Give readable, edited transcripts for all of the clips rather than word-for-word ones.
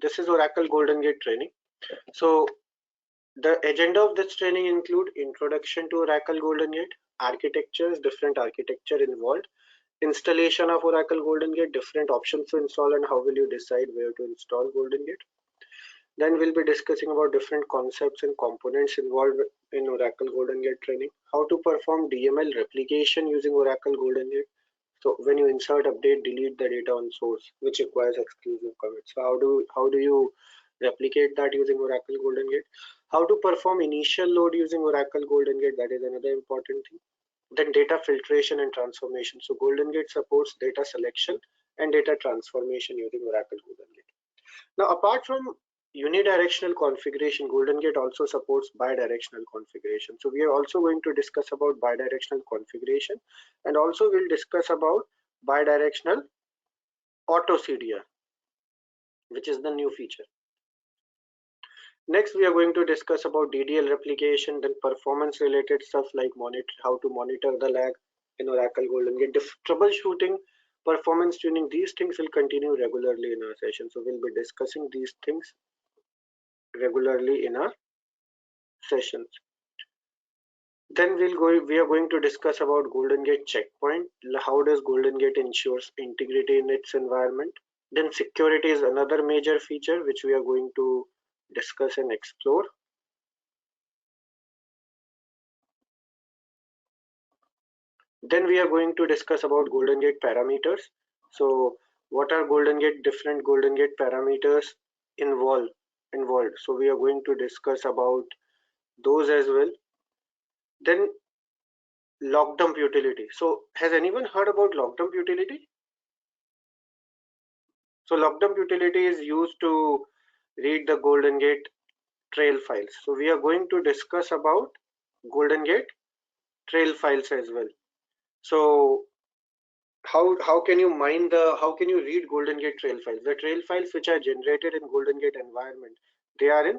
this is Oracle GoldenGate training. So the agenda of this training include introduction to Oracle GoldenGate, architectures, different architecture involved, installation of Oracle GoldenGate, different options to install and how will you decide where to install GoldenGate. Then we'll be discussing about different concepts and components involved in Oracle GoldenGate training, how to perform DML replication using Oracle GoldenGate. So when you insert, update, delete the data on source, which requires exclusive commits. So how do you replicate that using Oracle GoldenGate? How to perform initial load using Oracle GoldenGate, that is another important thing. Then data filtration and transformation. So GoldenGate supports data selection and data transformation using Oracle GoldenGate. Now, apart from unidirectional configuration, GoldenGate also supports bidirectional configuration. So we are also going to discuss about bidirectional configuration, and also we'll discuss about bidirectional auto CDR, which is the new feature. Next, we are going to discuss about DDL replication, then performance related stuff like how to monitor the lag in Oracle GoldenGate, troubleshooting, performance tuning. These things will continue regularly in our session. So we'll be discussing these things regularly in our sessions. Then we are going to discuss about GoldenGate checkpoint. How does GoldenGate ensures integrity in its environment? Then security is another major feature which we are going to discuss and explore. Then we are going to discuss about GoldenGate parameters. So what are different GoldenGate parameters involved? So we are going to discuss about those as well. Then log dump utility. So has anyone heard about log dump utility? So log dump utility is used to read the GoldenGate trail files. So we are going to discuss about GoldenGate trail files as well. So how can you read GoldenGate trail files? The trail files which are generated in GoldenGate environment, they are in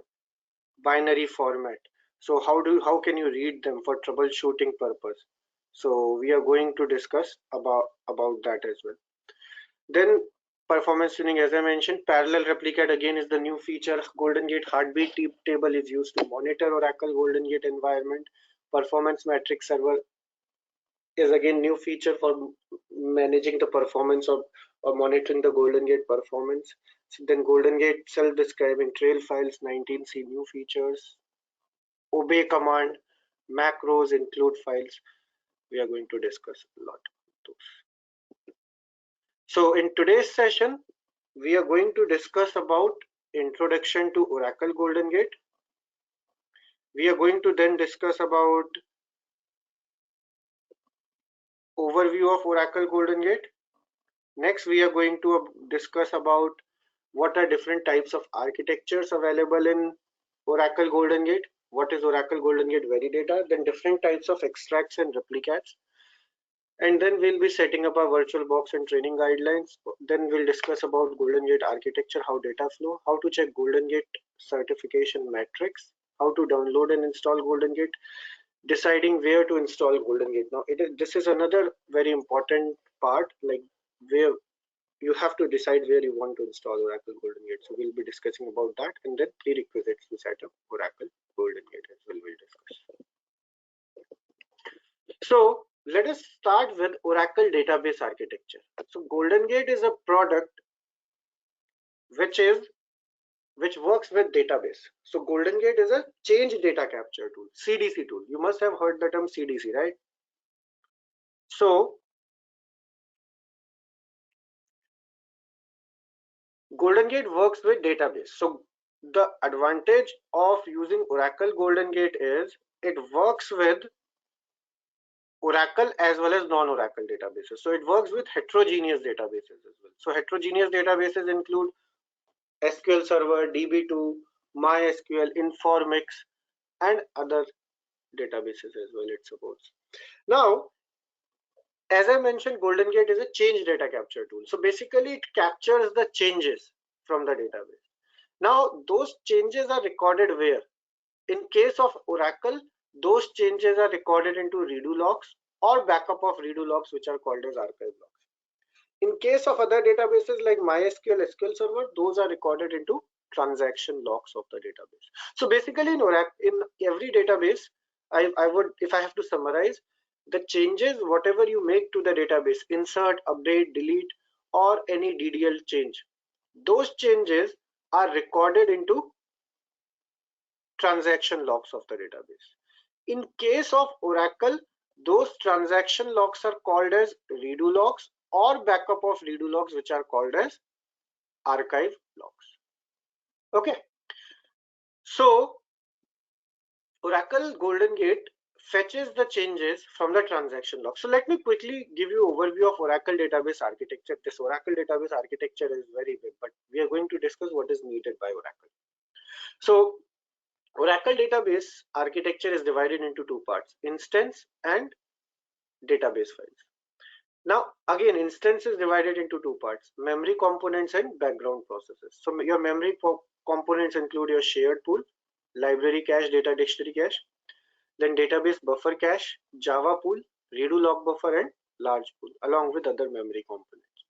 binary format. So how can you read them for troubleshooting purpose? So we are going to discuss about that as well. Then performance tuning, as I mentioned, parallel replicate again is the new feature. GoldenGate heartbeat table is used to monitor Oracle GoldenGate environment. Performance metric server is again new feature for managing the performance of or monitoring the GoldenGate performance. So then GoldenGate self-describing trail files, 19C new features. Obey command, macros, include files. We are going to discuss a lot of those. So in today's session, we are going to discuss about introduction to Oracle GoldenGate. We are going to then discuss about overview of Oracle GoldenGate. Next, we are going to discuss about what are different types of architectures available in Oracle GoldenGate. What is Oracle GoldenGate Veridata? Then different types of extracts and replicates. And then we'll be setting up a virtual box and training guidelines. Then we'll discuss about GoldenGate architecture, how data flow, how to check GoldenGate certification metrics, how to download and install GoldenGate, deciding where to install GoldenGate. Now, this is another very important part, like where you have to decide where you want to install Oracle GoldenGate. So we'll be discussing about that, and then prerequisites to set up Oracle GoldenGate as well. We'll discuss. So let us start with Oracle database architecture. So GoldenGate is a product which works with database. So GoldenGate is a change data capture tool, CDC tool. You must have heard the term CDC, right? So GoldenGate works with database. So the advantage of using Oracle GoldenGate is it works with Oracle as well as non-Oracle databases. So it works with heterogeneous databases as well. So heterogeneous databases include SQL Server, DB2, MySQL, Informix, and other databases as well it supports. Now, as I mentioned, GoldenGate is a change data capture tool. So basically it captures the changes from the database. Now those changes are recorded where? In case of Oracle, those changes are recorded into redo logs or backup of redo logs, which are called as archive logs. In case of other databases like MySQL, SQL Server, those are recorded into transaction logs of the database. So basically in Oracle, in every database, I would, if I have to summarize, the changes whatever you make to the database, insert, update, delete, or any DDL change, those changes are recorded into transaction logs of the database. In case of Oracle, those transaction logs are called as redo logs or backup of redo logs, which are called as archive logs. Okay, so Oracle GoldenGate fetches the changes from the transaction log. So let me quickly give you overview of Oracle database architecture. This Oracle database architecture is very big, but we are going to discuss what is needed by Oracle. So Oracle database architecture is divided into two parts: instance and database files. Now again, instance is divided into two parts: memory components and background processes. So your memory components include your shared pool, library cache, data dictionary cache, then database buffer cache, Java pool, redo log buffer, and large pool, along with other memory components.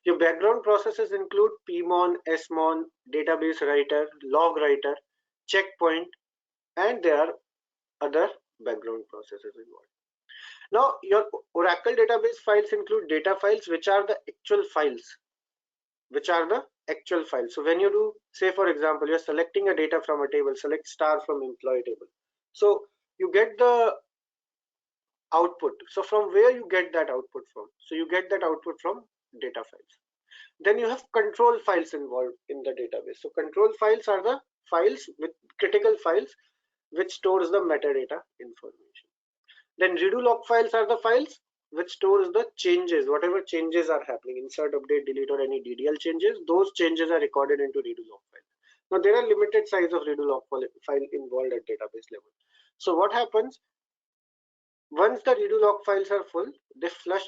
Your background processes include pmon, smon, database writer, log writer, checkpoint, and there are other background processes involved. Now, your Oracle database files include data files, which are the actual files. So when you do, say for example, you're selecting a data from a table, select star from employee table. So you get the output. So from where you get that output from? So you get that output from data files. Then you have control files involved in the database. So control files are the files with critical files which stores the metadata information. Then redo log files are the files which stores the changes, whatever changes are happening, insert, update, delete, or any DDL changes. Those changes are recorded into redo log file. Now there are limited size of redo log file involved at database level. So what happens? Once the redo log files are full, they flush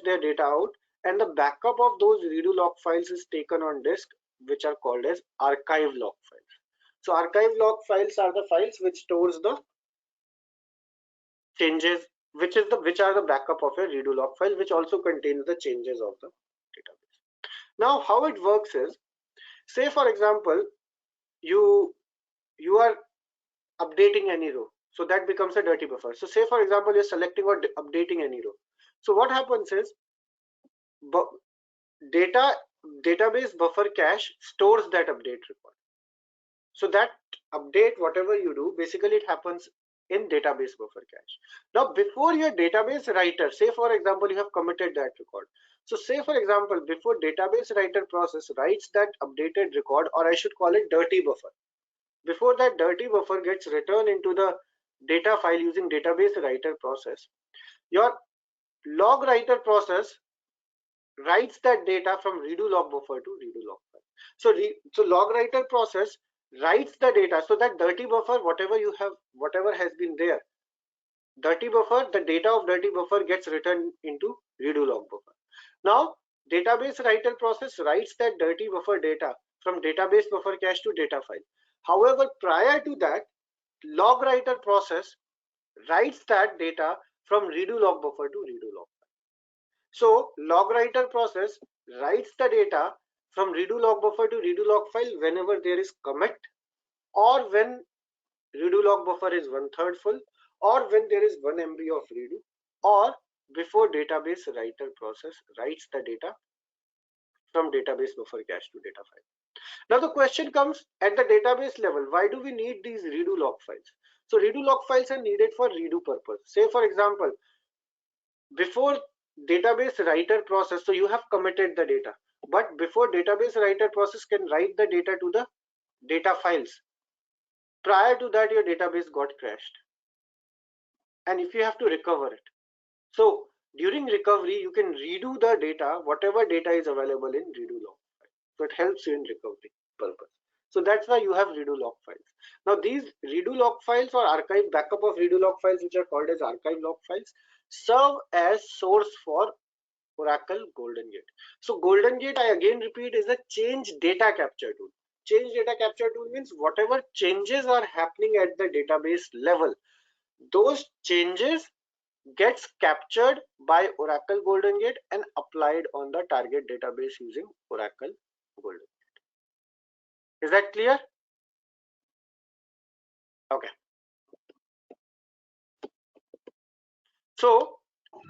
their data out, and the backup of those redo log files is taken on disk, which are called as archive log files. So archive log files are the files which stores the changes, which are the backup of a redo log file, which also contains the changes of the database. Now how it works is, say for example, you are updating any row, so that becomes a dirty buffer. So say for example, you're selecting or updating any row. So what happens is, database buffer cache stores that update record. So that update, whatever you do, basically it happens in database buffer cache. Now before your database writer, say for example, you have committed that record. So say for example, before database writer process writes that updated record, or I should call it dirty buffer, before that dirty buffer gets returned into the data file using database writer process, your log writer process writes that data from redo log buffer to redo log file. So log writer process writes the data, so that dirty buffer, whatever has been there, dirty buffer, the data of dirty buffer gets written into redo log buffer. Now database writer process writes that dirty buffer data from database buffer cache to data file. However, prior to that, log writer process writes that data from redo log buffer to redo log file. So log writer process writes the data from redo log buffer to redo log file whenever there is commit, or when redo log buffer is 1/3 full, or when there is 1 MB of redo, or before database writer process writes the data from database buffer cache to data file. Now the question comes, at the database level, why do we need these redo log files? So redo log files are needed for redo purpose. Say for example, before database writer process, so you have committed the data, but before database writer process can write the data to the data files, prior to that your database got crashed, and if you have to recover it, so during recovery you can redo the data, whatever data is available in redo log file. So it helps you in recovery purpose. So that's why you have redo log files. Now these redo log files or archive backup of redo log files, which are called as archive log files, serve as source for Oracle GoldenGate. So GoldenGate, I again repeat, is a change data capture tool. Change data capture tool means whatever changes are happening at the database level, those changes gets captured by Oracle GoldenGate and applied on the target database using Oracle GoldenGate. Is that clear? Okay. So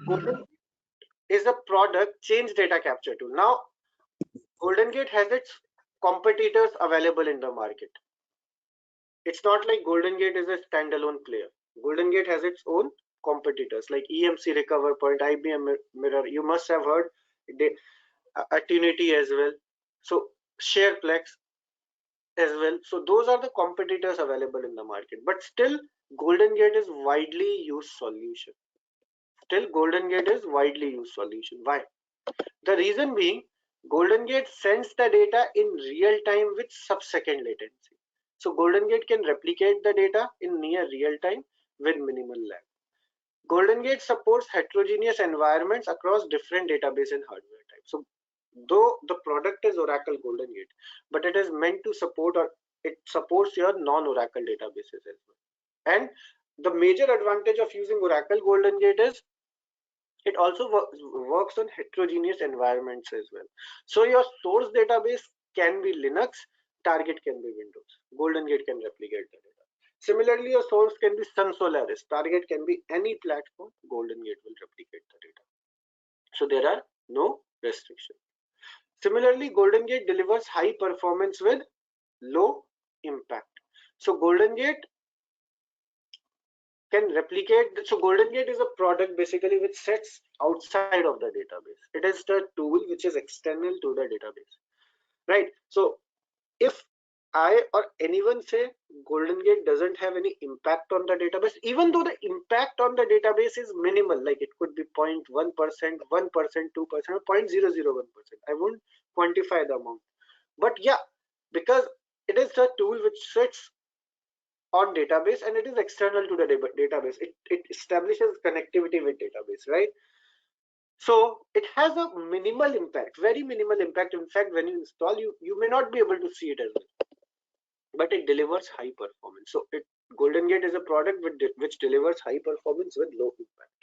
GoldenGate is a product change data capture tool. Now GoldenGate has its competitors available in the market. It's not like GoldenGate is a standalone player. GoldenGate has its own competitors like EMC Recover Point, IBM Mirror. You must have heard they, Attunity as well. So SharePlex as well. So those are the competitors available in the market. But still, GoldenGate is widely used solution. Still, GoldenGate is widely used solution. Why? The reason being, GoldenGate sends the data in real time with sub-second latency. So GoldenGate can replicate the data in near real time with minimal lag. GoldenGate supports heterogeneous environments across different database and hardware types. So though the product is Oracle GoldenGate, but it is meant to support, or it supports your non-Oracle databases as well. And the major advantage of using Oracle GoldenGate is it also works on heterogeneous environments as well. So your source database can be Linux, target can be Windows. GoldenGate can replicate the data. Similarly, your source can be Sun Solaris, target can be any platform, GoldenGate will replicate the data. So there are no restrictions. Similarly, GoldenGate delivers high performance with low impact. So GoldenGate can replicate. So GoldenGate is a product basically which sits outside of the database. It is the tool which is external to the database, right? So if I or anyone say GoldenGate doesn't have any impact on the database, even though the impact on the database is minimal, like it could be 0.1%, 1%, 2%, or 0.001%. I won't quantify the amount, but yeah, because it is the tool which sits on database and it is external to the database. It establishes connectivity with database, right? So it has a minimal impact, very minimal impact. In fact, when you install, you may not be able to see it as well, but it delivers high performance. So GoldenGate is a product which delivers high performance with low impact.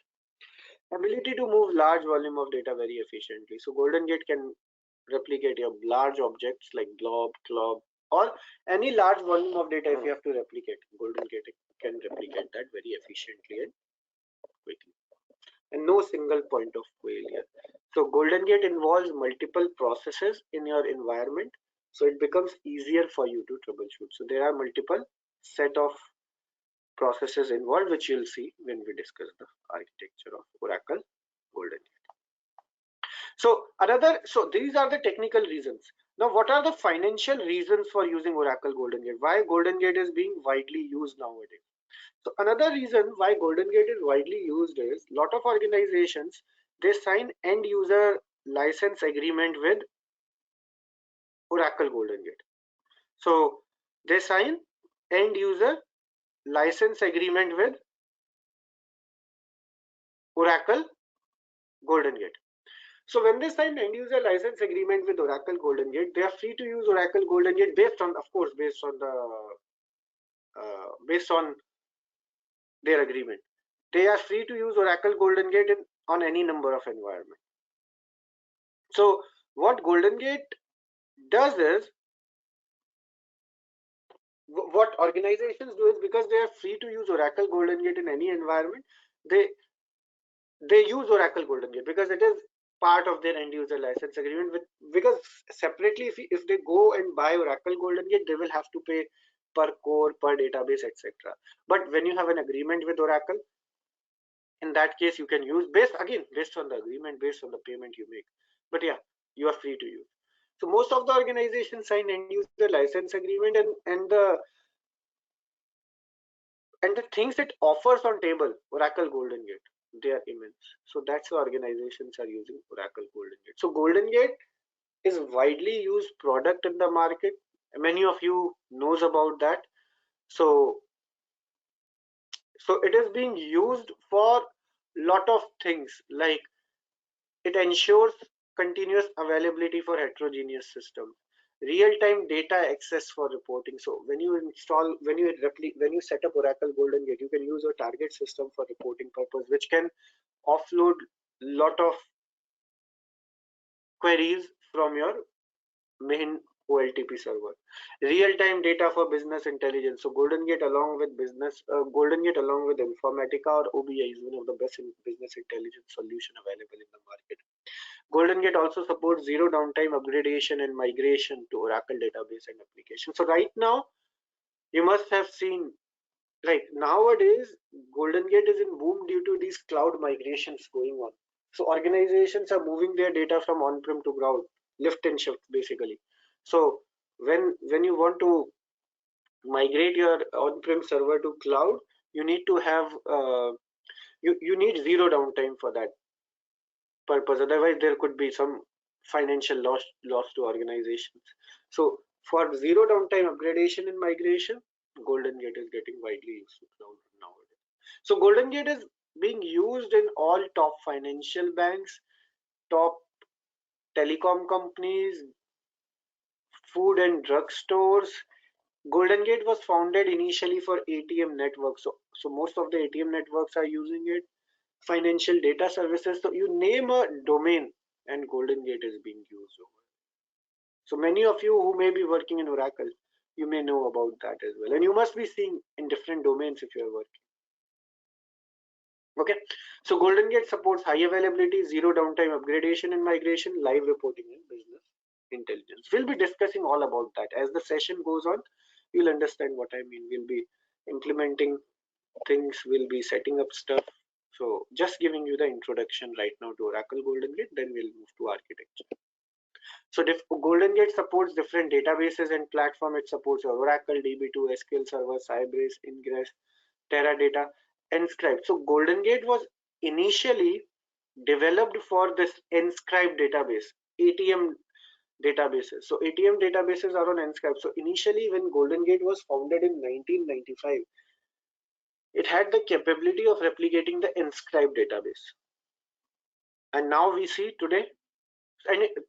Ability to move large volume of data very efficiently. So GoldenGate can replicate your large objects like blob, clob, or any large volume of data. If you have to replicate, GoldenGate can replicate that very efficiently and quickly, and no single point of failure. So GoldenGate involves multiple processes in your environment, so it becomes easier for you to troubleshoot. So there are multiple set of processes involved, which you'll see when we discuss the architecture of Oracle GoldenGate. So these are the technical reasons. Now, what are the financial reasons for using Oracle GoldenGate? Why GoldenGate is being widely used nowadays? So another reason why GoldenGate is widely used is lot of organizations, they sign end user license agreement with Oracle GoldenGate. So they sign end user license agreement with Oracle GoldenGate. So when they sign end user license agreement with Oracle GoldenGate, they are free to use Oracle GoldenGate based on, of course, based on their agreement. They are free to use Oracle GoldenGate on any number of environments. So what GoldenGate does is, what organizations do is, because they are free to use Oracle GoldenGate in any environment, they use Oracle GoldenGate because it is part of their end user license agreement with, because separately if they go and buy Oracle GoldenGate, they will have to pay per core, per database, etc. But when you have an agreement with Oracle, in that case you can use based on the agreement, based on the payment you make. But yeah, you are free to use. So most of the organizations sign end user license agreement, and the things it offers on table, Oracle GoldenGate, they are immense. So that's why organizations are using Oracle GoldenGate. So GoldenGate is widely used product in the market. Many of you knows about that. So it is being used for lot of things, like it ensures continuous availability for heterogeneous systems, real-time data access for reporting. So when you install, when you set up Oracle GoldenGate, you can use a target system for reporting purpose, which can offload lot of queries from your main OLTP server. Real-time data for business intelligence. So GoldenGate along with Informatica or OBI is one of the best business intelligence solution available in the market. GoldenGate also supports zero downtime upgradation and migration to Oracle database and application. So right now, you must have seen, right, nowadays, GoldenGate is in boom due to these cloud migrations going on. So organizations are moving their data from on-prem to cloud, lift and shift basically. So when you want to migrate your on-prem server to cloud, you need to have you need zero downtime for that purpose. Otherwise, there could be some financial loss to organizations. So for zero downtime upgradation and migration, GoldenGate is getting widely used to cloud nowadays. So GoldenGate is being used in all top financial banks, top telecom companies, food and drug stores. GoldenGate was founded initially for ATM networks. So most of the ATM networks are using it. Financial data services. So you name a domain and GoldenGate is being used over. So many of you who may be working in Oracle, you may know about that as well. And you must be seeing in different domains if you are working. Okay. So GoldenGate supports high availability, zero downtime upgradation and migration, live reporting and business intelligence. We'll be discussing all about that. As the session goes on, you'll understand what I mean. We'll be implementing things, we'll be setting up stuff. So just giving you the introduction right now to Oracle GoldenGate, then we'll move to architecture. So GoldenGate supports different databases and platform. It supports Oracle DB2, SQL Server, Sybase, Ingress, Teradata, Enscribe. So GoldenGate was initially developed for this Enscribe database, ATM databases. So ATM databases are on Enscribe. So initially when GoldenGate was founded in 1995, it had the capability of replicating the Enscribe database. And now we see today,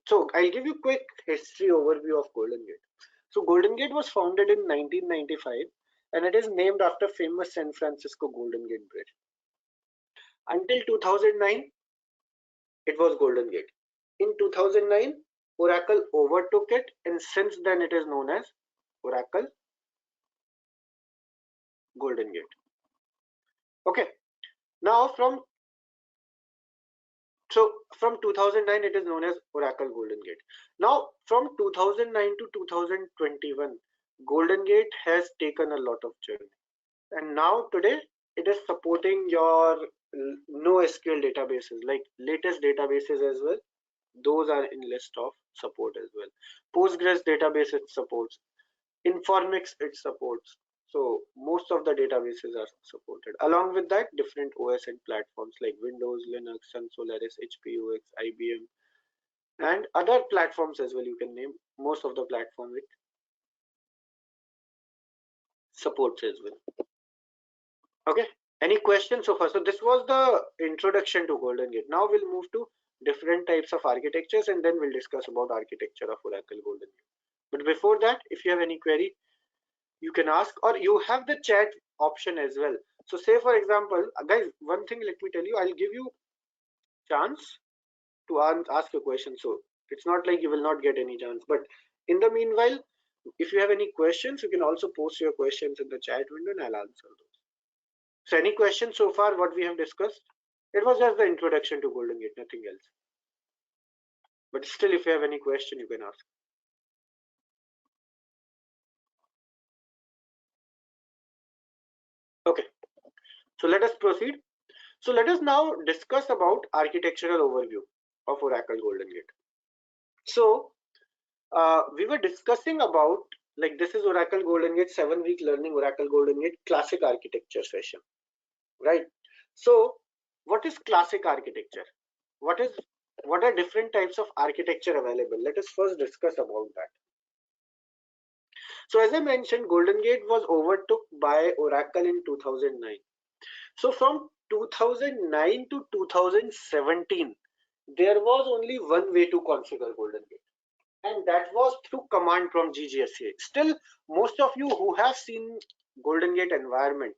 so I'll give you a quick history overview of GoldenGate. So GoldenGate was founded in 1995 and it is named after famous San Francisco Golden Gate Bridge. Until 2009, it was GoldenGate. In 2009, Oracle overtook it and since then it is known as Oracle GoldenGate. Okay. Now from 2009 it is known as Oracle GoldenGate. Now from 2009 to 2021, GoldenGate has taken a lot of journey. And now today it is supporting your NoSQL databases, like latest databases as well. Those are in list of support as well. Postgres database it supports. Informix it supports. So most of the databases are supported. Along with that, different OS and platforms like Windows, Linux, Sun Solaris, HP UX, IBM, and other platforms as well. You can name most of the platforms it supports as well. Okay. Any questions so far? So this was the introduction to GoldenGate. Now we'll move to different types of architectures and then we'll discuss about architecture of Oracle GoldenGate. But before that, if you have any query, you can ask, or you have the chat option as well. So say for example, guys, one thing let me tell you, I'll give you chance to ask a question. So it's not like you will not get any chance, but in the meanwhile, if you have any questions, you can also post your questions in the chat window and I'll answer those. So any questions so far what we have discussed? It was just the introduction to GoldenGate, nothing else. But still, if you have any question, you can ask. Okay, so let us proceed. So let us now discuss about architectural overview of Oracle GoldenGate. So we were discussing about, like, this is Oracle GoldenGate 7-week learning Oracle GoldenGate classic architecture session, right? So what is classic architecture? What are different types of architecture available? Let us first discuss about that. So as I mentioned, GoldenGate was overtook by Oracle in 2009. So from 2009 to 2017, there was only one way to configure GoldenGate, and that was through command prompt GGSCA. Still, most of you who have seen GoldenGate environment,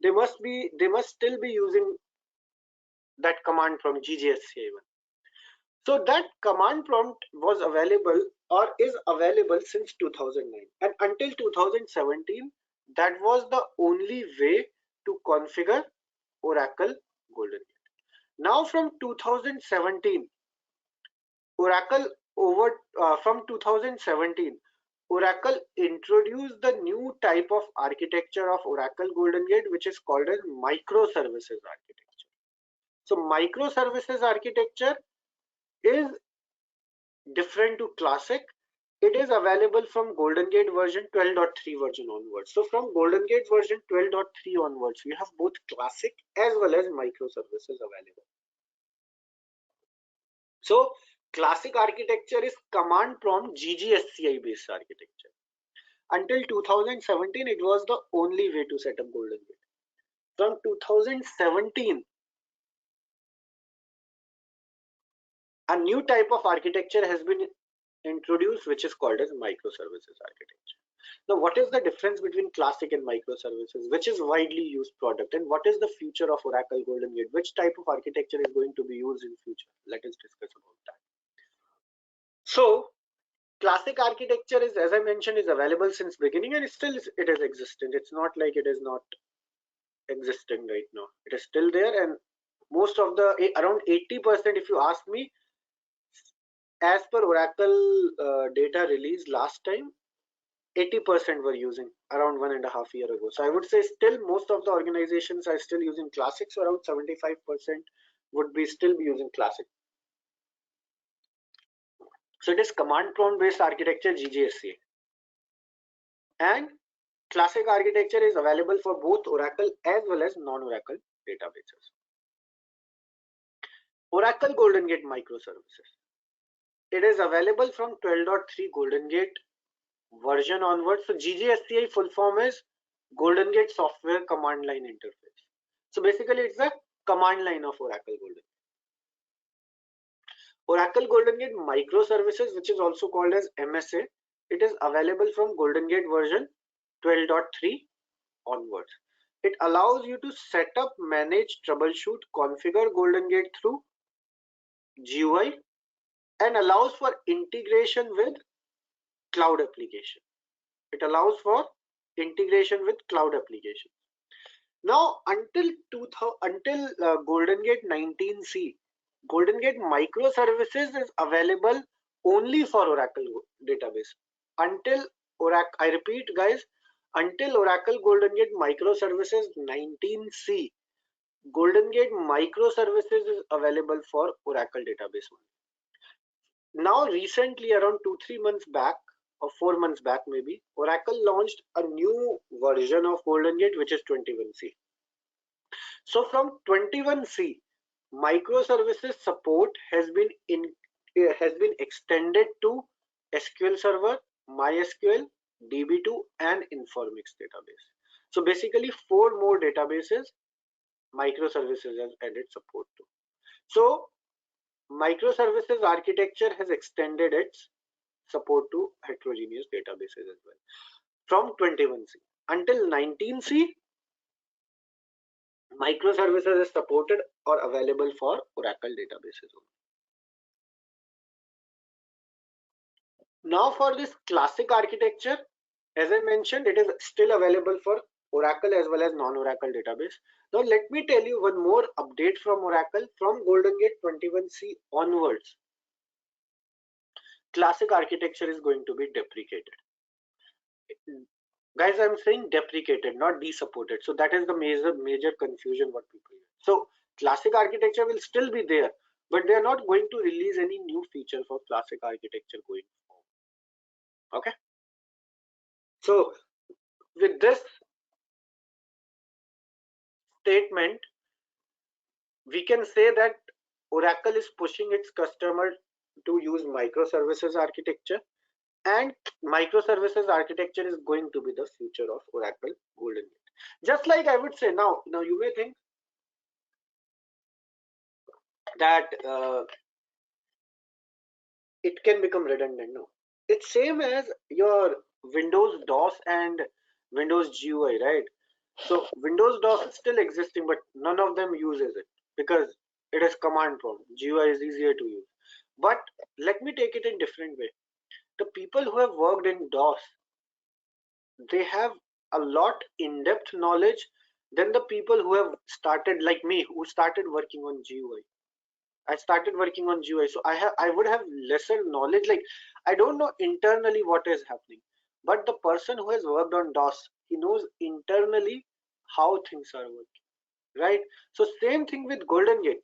they must still be using that command prompt GGSCA even. So that command prompt was available or is available since 2009, and until 2017 that was the only way to configure Oracle GoldenGate. Now from 2017 Oracle from 2017 Oracle introduced the new type of architecture of Oracle GoldenGate, which is called as microservices architecture. So microservices architecture is different to classic. It is available from GoldenGate version 12.3 version onwards. So from GoldenGate version 12.3 onwards, we have both classic as well as microservices available. So classic architecture is command prompt GGSCI based architecture. Until 2017, it was the only way to set up GoldenGate. From 2017, a new type of architecture has been introduced, which is called as microservices architecture. Now, what is the difference between classic and microservices, which is widely used product, and what is the future of Oracle GoldenGate? Which type of architecture is going to be used in future? Let us discuss about that. So, classic architecture is, as I mentioned, is available since beginning, and it is existent. It's not like it is not existing right now. It is still there, and most of the around 80%, if you ask me, as per Oracle data released last time, 80% were using around 1.5 years ago. So I would say still most of the organizations are still using classic. So around 75% would be still be using classic. So it is command prompt based architecture GGSCA, and classic architecture is available for both Oracle as well as non-Oracle databases. Oracle GoldenGate microservices. It is available from 12.3 GoldenGate version onwards. So GGSCI full form is GoldenGate Software Command Line Interface. So basically it's the command line of Oracle GoldenGate. Oracle GoldenGate microservices, which is also called as MSA, it is available from GoldenGate version 12.3 onwards. It allows you to set up, manage, troubleshoot, configure GoldenGate through GUI, and allows for integration with cloud application. It allows for integration with cloud application. Now until GoldenGate 19c, GoldenGate microservices is available only for Oracle database. Until Oracle, I repeat guys, until Oracle GoldenGate microservices 19c, GoldenGate microservices is available for Oracle database only. Now recently, around 2-3 months back or 4 months back maybe, Oracle launched a new version of GoldenGate, which is 21c. So from 21c, microservices support has been extended to SQL Server, MySQL, DB2, and Informix database. So basically 4 more databases microservices has added support to. So microservices architecture has extended its support to heterogeneous databases as well. From 21c until 19c, microservices is supported or available for Oracle databases only. Now for this classic architecture, as I mentioned, it is still available for Oracle as well as non-Oracle database. Now let me tell you one more update from Oracle. From GoldenGate 21c onwards, classic architecture is going to be deprecated. Guys, I'm saying deprecated, not desupported. So that is the major confusion what people have. So classic architecture will still be there, but they are not going to release any new feature for classic architecture going forward. Okay. So with this statement, we can say that Oracle is pushing its customer to use microservices architecture, and microservices architecture is going to be the future of Oracle GoldenGate. Just like I would say now you may think that it can become redundant. No, it's same as your Windows DOS and Windows GUI, right? So Windows DOS is still existing, but none of them uses it because it is command prompt. GUI is easier to use. But let me take it in different way. the people who have worked in DOS, they have a lot in-depth knowledge than the people who have started, like me, who started working on GUI. I started working on GUI, so I would have lesser knowledge. Like, I don't know internally what is happening, but the person who has worked on DOS, he knows internally how things are working, right? So same thing with GoldenGate,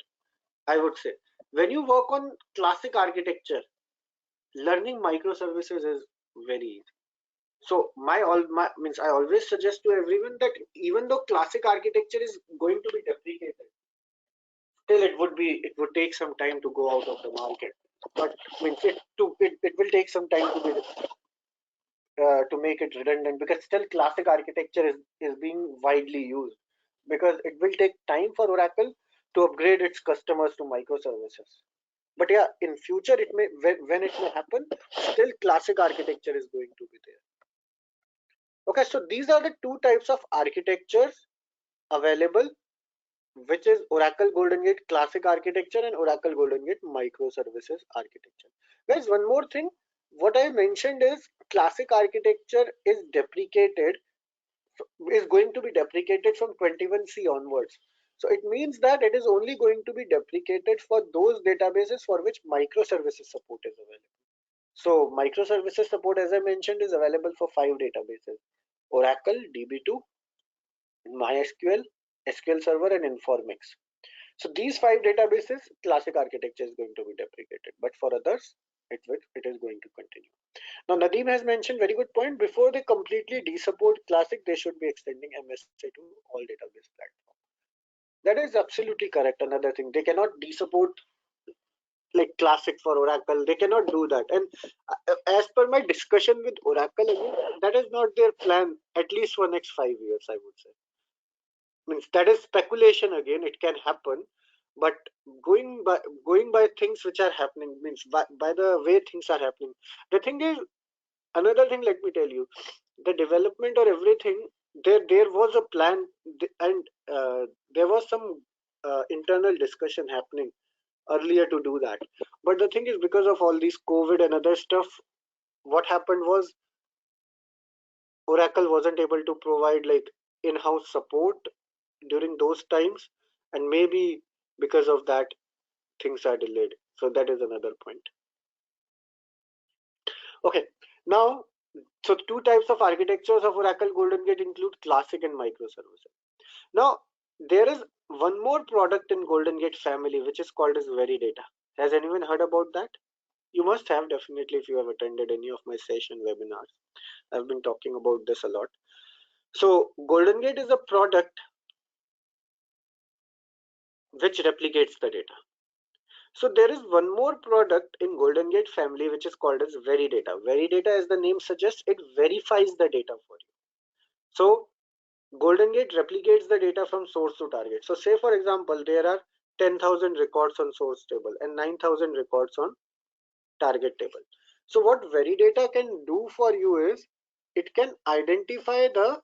I would say. When you work on classic architecture, learning microservices is very easy. So my means I always suggest to everyone that even though classic architecture is going to be deprecated, still it would take some time to go out of the market. But means it will take some time to make it redundant, because still classic architecture is being widely used, because it will take time for Oracle to upgrade its customers to microservices. But yeah, in future it may, when it may happen, still classic architecture is going to be there. Okay, so these are the two types of architectures available, which is Oracle GoldenGate Classic Architecture and Oracle GoldenGate Microservices Architecture. Guys, one more thing. What I mentioned is classic architecture is deprecated, is going to be deprecated from 21C onwards. So it means that it is only going to be deprecated for those databases for which microservices support is available. So microservices support, as I mentioned, is available for 5 databases: Oracle, DB2, MySQL, SQL Server, and Informix. So these 5 databases, classic architecture is going to be deprecated, but for others, it is going to continue. Now Nadeem has mentioned very good point. Before they completely desupport classic, they should be extending MSA to all database platforms. That is absolutely correct. Another thing, they cannot desupport like classic for Oracle. They cannot do that. And as per my discussion with Oracle, again, that is not their plan, at least for next 5 years, I would say. Means that is speculation again. It can happen, but going by things which are happening, means by the way things are happening. The thing is, another thing, let me tell you, the development or everything, there was a plan, and there was some internal discussion happening earlier to do that. But the thing is, because of all these COVID and other stuff, what happened was Oracle wasn't able to provide like in-house support during those times, and maybe because of that things are delayed. So that is another point. Okay, now, so two types of architectures of Oracle GoldenGate include classic and microservices. Now there is one more product in GoldenGate family which is called as Veridata. Has anyone heard about that? You must have, definitely, if you have attended any of my session webinars. I've been talking about this a lot. So GoldenGate is a product which replicates the data. So there is one more product in GoldenGate family which is called as Veridata. Veridata, as the name suggests, it verifies the data for you. So GoldenGate replicates the data from source to target. So say for example, there are 10,000 records on source table and 9,000 records on target table. So what Veridata can do for you is, it can identify the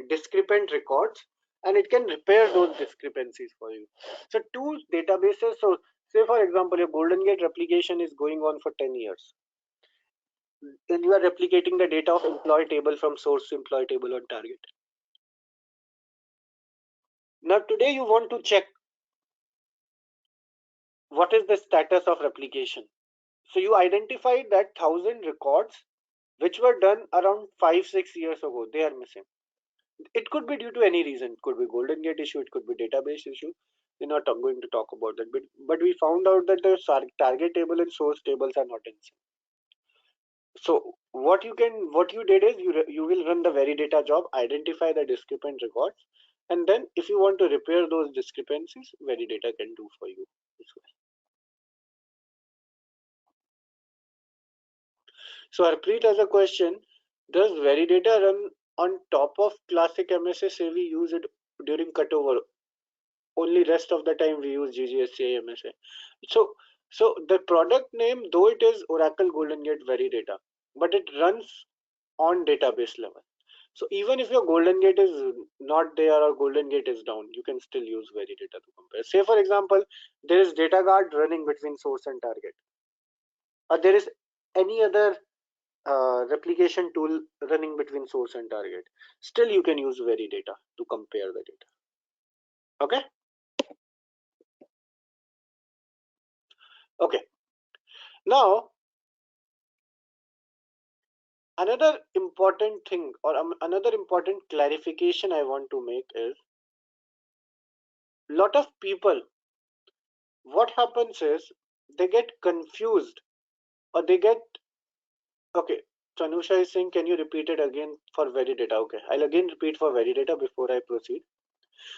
discrepant records and it can repair those discrepancies for you. So two databases, so say for example your GoldenGate replication is going on for 10 years. Then you are replicating the data of employee table from source to employee table on target. Now today you want to check what is the status of replication. So you identified that 1,000 records which were done around 5-6 years ago, they are missing. It could be due to any reason. It could be GoldenGate issue, it could be database issue. We're not going to talk about that, but we found out that the target table and source tables are not in sync. So what you did is, you will run the Veridata job, identify the discrepant records, and then if you want to repair those discrepancies, Veridata can do for you as well. So Harpreet has a question: does Veridata run on top of classic MSA? Say we use it during cutover, only rest of the time we use GGSCA MSA. So the product name, though it is Oracle GoldenGate Veridata, but it runs on database level. So even if your GoldenGate is not there or GoldenGate is down, you can still use Veridata to compare. Say for example, there is data guard running between source and target, or there is any other replication tool running between source and target, still you can use Veridata to compare the data. Okay. Okay. Now, another important thing or another important clarification I want to make is, lot of people, what happens is they get confused or they get, okay, Tanusha is saying, can you repeat it again for Veridata? Okay, I'll again repeat for Veridata before I proceed.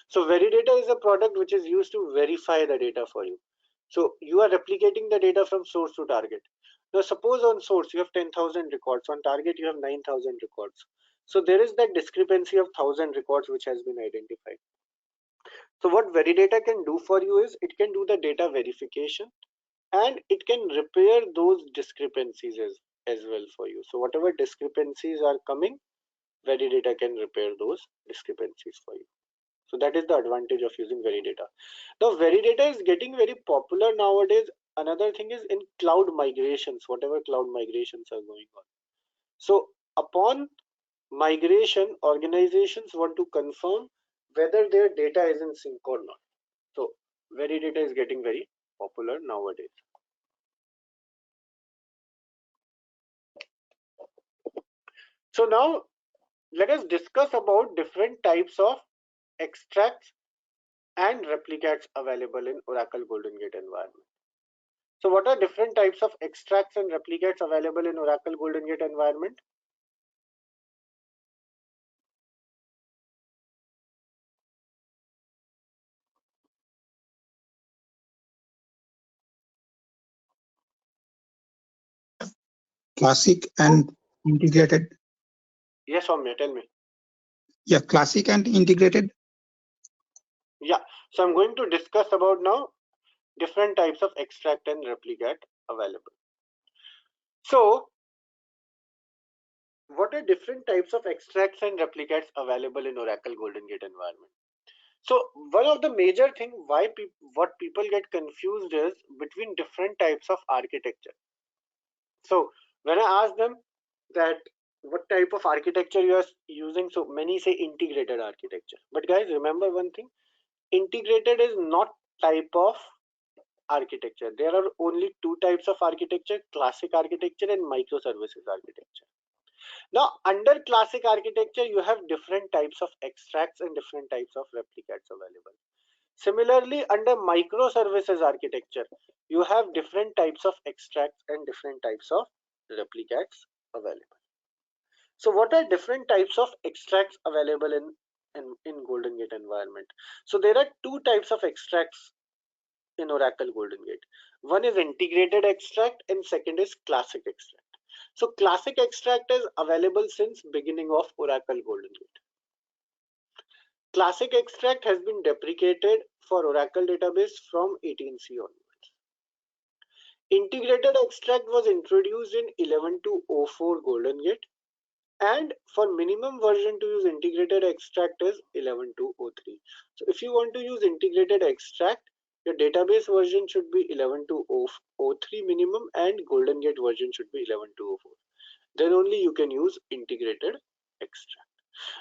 So Veridata is a product which is used to verify the data for you. So you are replicating the data from source to target. Now suppose on source you have 10,000 records, on target you have 9,000 records. So there is that discrepancy of 1,000 records which has been identified. So what Veridata can do for you is it can do the data verification and it can repair those discrepancies as well for you. So whatever discrepancies are coming, Veridata can repair those discrepancies for you. So that is the advantage of using Veridata. Now Veridata is getting very popular nowadays. Another thing is in cloud migrations, whatever cloud migrations are going on. So upon migration, organizations want to confirm whether their data is in sync or not. So Veridata is getting very popular nowadays. So now let us discuss about different types of extracts and replicates available in Oracle GoldenGate environment. So what are different types of extracts and replicates available in Oracle GoldenGate environment? Classic and integrated. Yes, Soumya, tell me. Yeah, classic and integrated. Yeah, so I'm going to discuss about now different types of extract and replicate available. So what are different types of extracts and replicates available in Oracle GoldenGate environment? So one of the major thing why what people get confused is between different types of architecture. So when I ask them that what type of architecture you are using, so many say integrated architecture. But guys, remember one thing, integrated is not type of architecture. There are only two types of architecture, classic architecture and microservices architecture. Now under classic architecture, you have different types of extracts and different types of replicates available. Similarly, under microservices architecture, you have different types of extracts and different types of replicates available. So what are different types of extracts available in GoldenGate environment? So there are two types of extracts in Oracle GoldenGate. One is integrated extract and second is classic extract. So classic extract is available since beginning of Oracle GoldenGate. Classic extract has been deprecated for Oracle database from 18C onwards. Integrated extract was introduced in 11.204 GoldenGate, and for minimum version to use integrated extract is 11.203. So if you want to use integrated extract, your database version should be 11.203 minimum and GoldenGate version should be 11.204. Then only you can use integrated extract.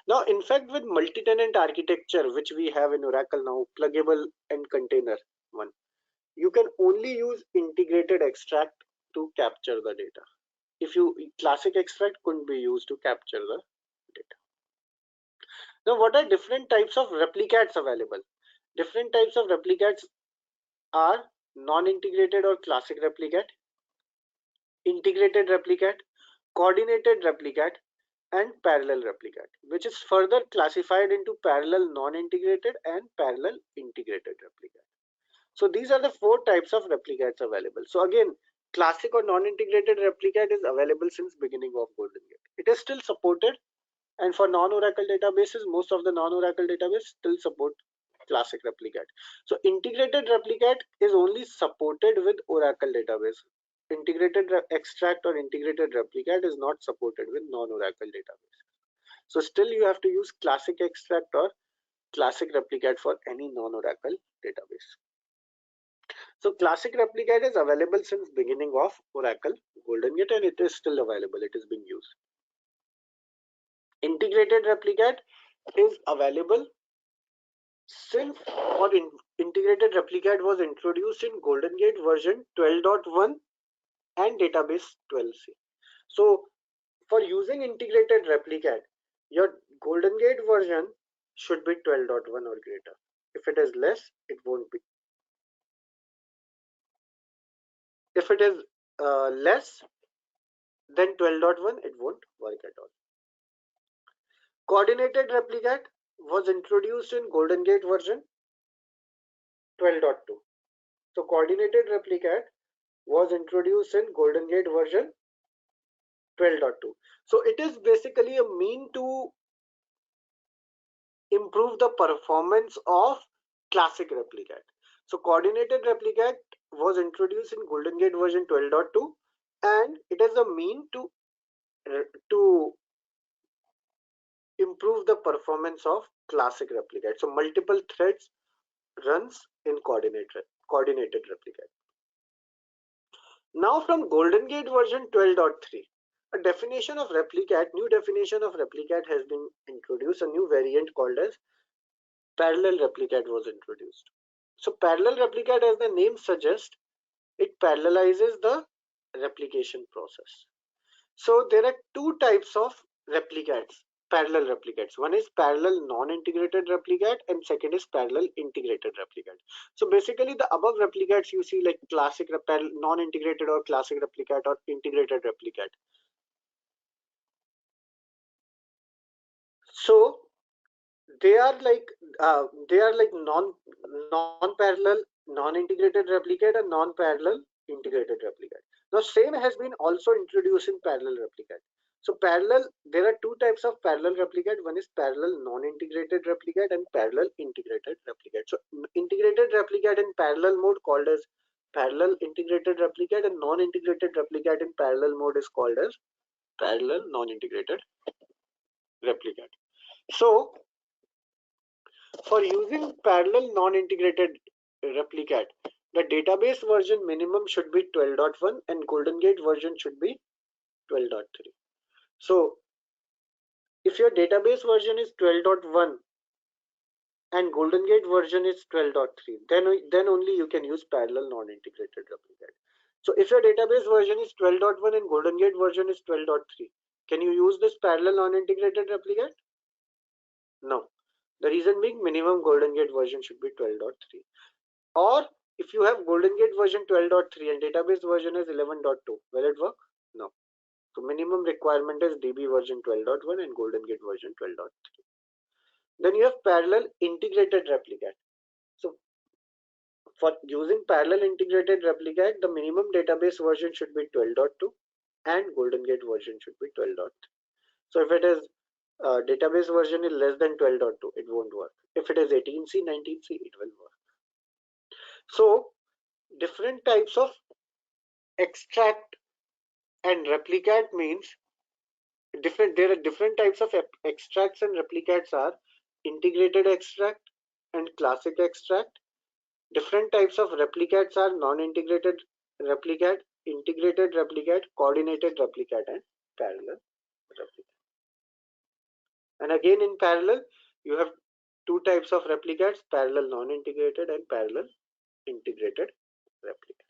Now, in fact, with multi-tenant architecture, which we have in Oracle now, pluggable and container one, you can only use integrated extract to capture the data. If you classic extract couldn't be used to capture the data. Now, what are different types of replicates available? Different types of replicates are non-integrated or classic replicate, integrated replicate, coordinated replicate, and parallel replicate, which is further classified into parallel non-integrated and parallel integrated replicate. So these are the four types of replicates available. So again, classic or non-integrated replicate is available since beginning of GoldenGate. It is still supported, and for non-Oracle databases, most of the non-Oracle databases still support classic replicate. So integrated replicate is only supported with Oracle database. Integrated extract or integrated replicate is not supported with non-Oracle database. So still you have to use classic extract or classic replicate for any non-Oracle database. So classic replicate is available since beginning of Oracle GoldenGate, and it is still available. It is being used. Integrated replicate is available since integrated replicate was introduced in GoldenGate version 12.1 and database 12c. So for using integrated replicate, your GoldenGate version should be 12.1 or greater. If it is less, it won't be. If it is less than 12.1, it won't work at all. Coordinated replicate was introduced in GoldenGate version 12.2. So coordinated replicate was introduced in GoldenGate version 12.2. So it is basically a mean to improve the performance of classic replicate. So coordinated replicate was introduced in GoldenGate version 12.2, and it is a mean to improve the performance of classic replicate. So multiple threads runs in coordinated replicate. Now from GoldenGate version 12.3, a definition of replicate, new definition of replicate has been introduced. A new variant called as parallel replicate was introduced. So parallel replicate, as the name suggests, it parallelizes the replication process. So there are two types of replicates, parallel replicates. One is parallel non-integrated replicate and second is parallel integrated replicate. So basically the above replicates you see like classic non-integrated or classic replicate or integrated replicate. So they are like non-parallel non-integrated replicate and non-parallel integrated replicate. Now same has been also introduced in parallel replicate. So parallel, there are two types of parallel replicate. One is parallel non-integrated replicate and parallel integrated replicate. So integrated replicate in parallel mode called as parallel integrated replicate, and non-integrated replicate in parallel mode is called as parallel non-integrated replicate. So for using parallel non-integrated replicate, the database version minimum should be 12.1 and GoldenGate version should be 12.3. So if your database version is 12.1 and GoldenGate version is 12.3, then only you can use parallel non-integrated replicate. So if your database version is 12.1 and GoldenGate version is 12.3, can you use this parallel non-integrated replicate? No. The reason being minimum GoldenGate version should be 12.3. Or if you have GoldenGate version 12.3 and database version is 11.2, will it work? No. So minimum requirement is DB version 12.1 and GoldenGate version 12.3. Then you have parallel integrated replicate. So for using parallel integrated replicate, the minimum database version should be 12.2 and GoldenGate version should be 12.3. So if it is database version is less than 12.2, it won't work. If it is 18C, 19C, it will work. So different types of extract and replicate means there are different types of extracts, and replicates are integrated extract and classic extract. Different types of replicates are non-integrated replicate, integrated replicate, coordinated replicate, and parallel replicate. And again in parallel you have two types of replicates, parallel non-integrated and parallel integrated replicate.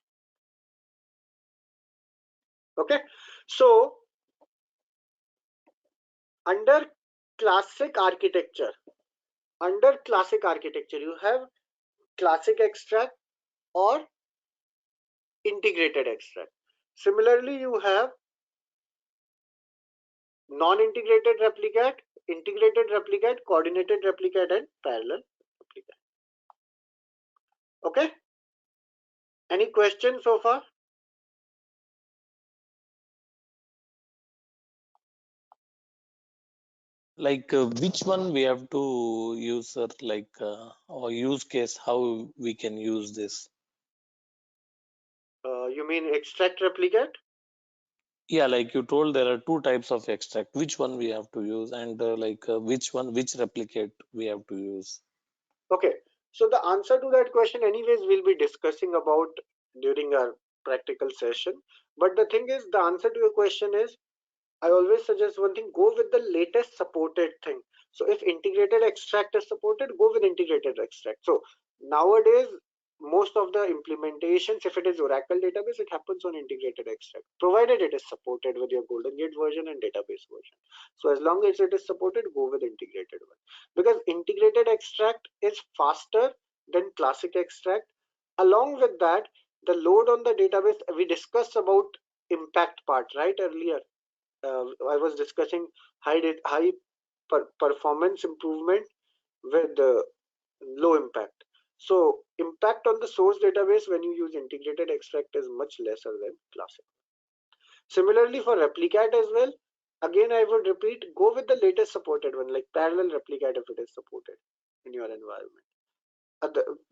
Okay, so under classic architecture you have classic extract or integrated extract. Similarly you have non-integrated replicate, integrated replicate, coordinated replicate, and parallel replicate. Okay, any questions so far? Like which one we have to use, sir? Like or use case, how we can use this? You mean extract replicate? Yeah, like you told, there are two types of extract. Which one we have to use, and which replicate we have to use? Okay, So the answer to that question anyways we'll be discussing about during our practical session. But the thing is, the answer to your question is, I always suggest one thing, go with the latest supported thing. So if integrated extract is supported, go with integrated extract. So nowadays, most of the implementations, if it is Oracle database, it happens on integrated extract, provided it is supported with your GoldenGate version and database version. So as long as it is supported, go with integrated one. Because integrated extract is faster than classic extract. Along with that, the load on the database, we discussed about impact part, right, earlier. I was discussing high performance improvement with low impact. So impact on the source database when you use integrated extract is much lesser than classic. Similarly for replicate as well, again I would repeat, go with the latest supported one, like parallel replicate if it is supported in your environment.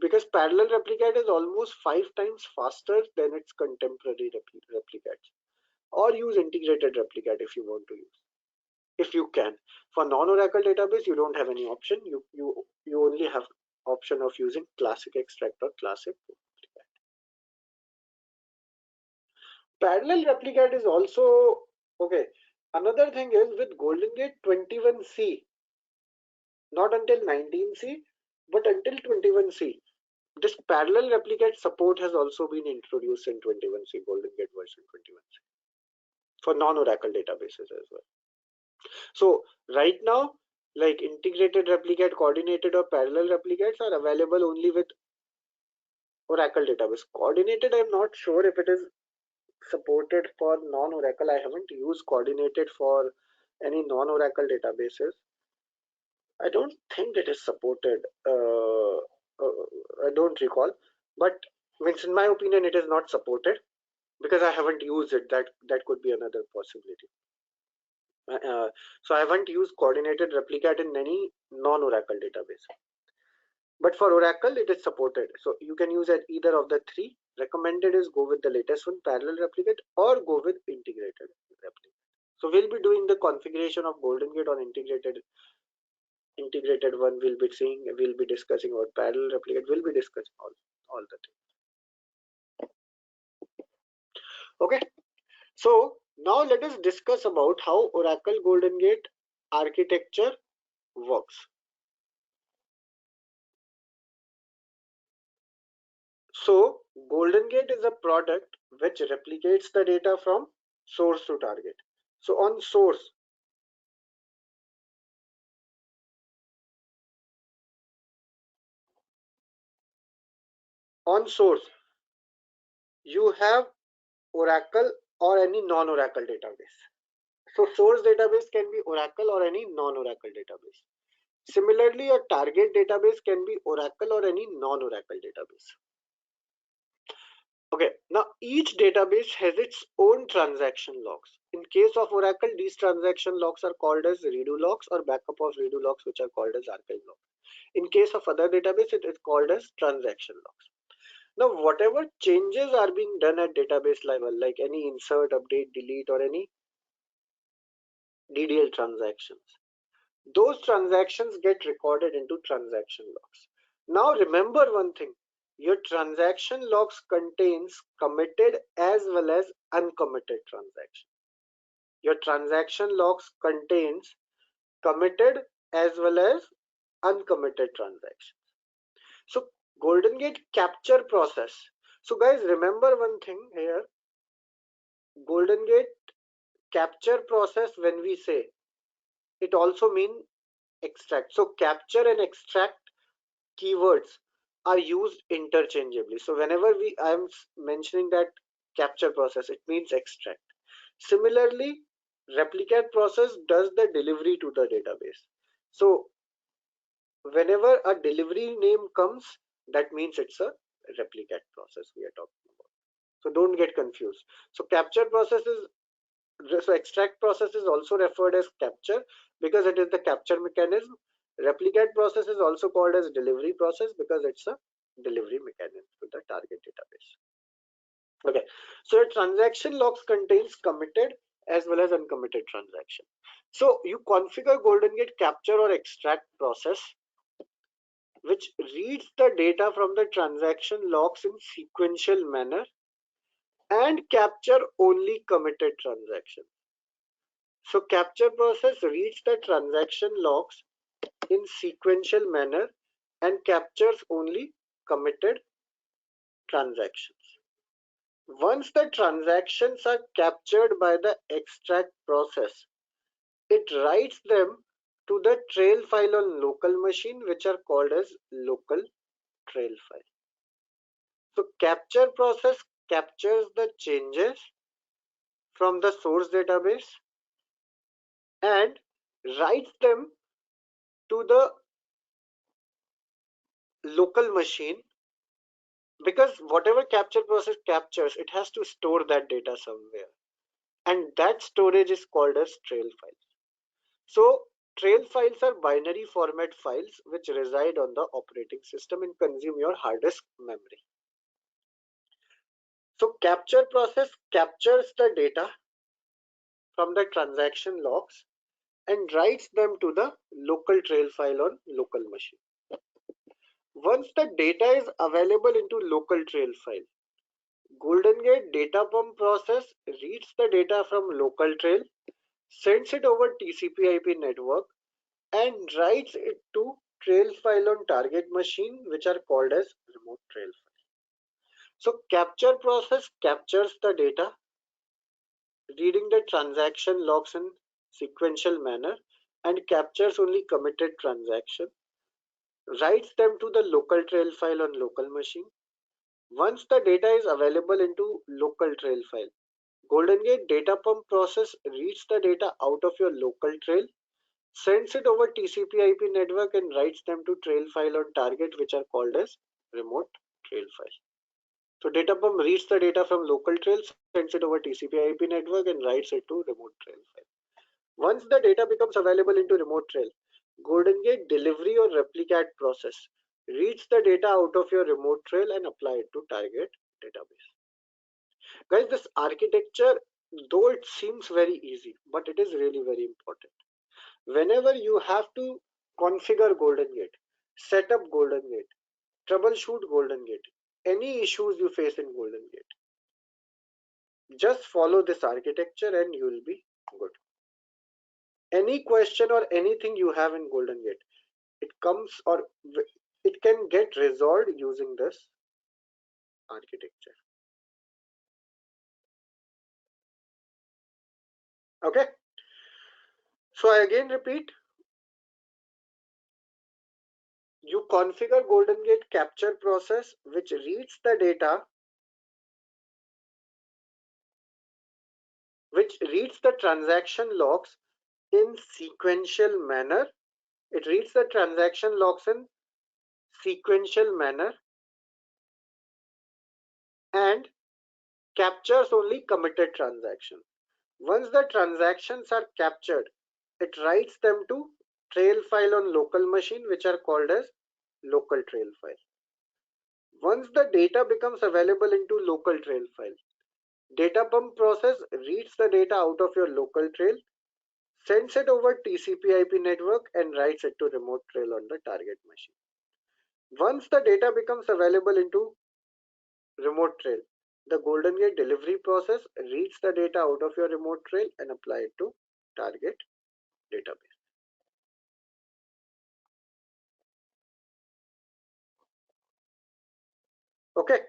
Because parallel replicate is almost 5 times faster than its contemporary replicates. Or use integrated replicate if you want to use, if you can. For non-Oracle database, you don't have any option. You only have option of using classic extract or classic replicate. Parallel replicate is also okay. Another thing is with GoldenGate 21C, not until 19C, but until 21C. This parallel replicate support has also been introduced in 21C, GoldenGate version 21C, for non-Oracle databases as well. So right now, like integrated replicate, coordinated or parallel replicates are available only with Oracle database. Coordinated, I'm not sure if it is supported for non-Oracle. I haven't used coordinated for any non-Oracle databases. I don't think it is supported. I don't recall, but means in my opinion, it is not supported because I haven't used it. That could be another possibility. So I haven't used coordinated replicate in any non-Oracle database. But for Oracle, it is supported. So you can use either of the three. Recommended is go with the latest one, parallel replicate, or go with integrated replicate. So we'll be doing the configuration of GoldenGate on integrated one. We'll be discussing about parallel replicate. We'll be discussing all the things. Okay. So now let us discuss about how Oracle GoldenGate architecture works. So GoldenGate is a product which replicates the data from source to target. So on source, you have Oracle or any non-Oracle database. So source database can be Oracle or any non-Oracle database. Similarly, your target database can be Oracle or any non-Oracle database. Okay, now each database has its own transaction logs. In case of Oracle, these transaction logs are called as redo logs or backup of redo logs, which are called as archive logs. In case of other database, it is called as transaction logs. Now, whatever changes are being done at database level, like any insert, update, delete, or any DDL transactions, those transactions get recorded into transaction logs. Now, remember one thing, your transaction logs contains committed as well as uncommitted transactions. Your transaction logs contains committed as well as uncommitted transactions. So GoldenGate capture process. So guys, remember one thing here, GoldenGate capture process, when we say, it also means extract. So capture and extract keywords are used interchangeably. So whenever I am mentioning that capture process, it means extract. Similarly, replicate process does the delivery to the database. So whenever a delivery name comes, that means it's a replicate process we are talking about. So don't get confused. So capture process is, so extract process is also referred as capture because it is the capture mechanism. Replicate process is also called as delivery process because it's a delivery mechanism to the target database. Okay, so a transaction logs contains committed as well as uncommitted transaction. So you configure GoldenGate capture or extract process which reads the data from the transaction logs in sequential manner and capture only committed transactions. So capture process reads the transaction logs in sequential manner and captures only committed transactions. Once the transactions are captured by the extract process, it writes them to the trail file on local machine, which are called as local trail file. So capture process captures the changes from the source database and writes them to the local machine, because whatever capture process captures, it has to store that data somewhere, and that storage is called as trail files. So trail files are binary format files which reside on the operating system and consume your hard disk memory. So capture process captures the data from the transaction logs and writes them to the local trail file on local machine. Once the data is available into local trail file, GoldenGate data pump process reads the data from local trail, sends it over TCP/IP network, and writes it to trail file on target machine, which are called as remote trail file. So capture process captures the data, reading the transaction logs in sequential manner and captures only committed transaction, writes them to the local trail file on local machine. Once the data is available into local trail file, GoldenGate data pump process reads the data out of your local trail, sends it over TCP/IP network and writes them to trail file on target, which are called as remote trail file. So data pump reads the data from local trail, sends it over TCP/IP network and writes it to remote trail file. Once the data becomes available into remote trail, GoldenGate delivery or replicate process reads the data out of your remote trail and apply it to target database. Guys, this architecture, though it seems very easy, but it is really very important. Whenever you have to configure GoldenGate, set up GoldenGate, troubleshoot GoldenGate, any issues you face in GoldenGate, just follow this architecture and you will be good. Any question or anything you have in GoldenGate, it comes or it can get resolved using this architecture. Okay. So I again repeat, you configure GoldenGate capture process, which reads the data, which reads the transaction logs in sequential manner. It reads the transaction logs in sequential manner and captures only committed transaction. Once the transactions are captured, it writes them to trail file on local machine, which are called as local trail file. Once the data becomes available into local trail file, data pump process reads the data out of your local trail, sends it over TCP/IP network and writes it to remote trail on the target machine. Once the data becomes available into remote trail, the GoldenGate delivery process reads the data out of your remote trail and apply it to target database. Okay,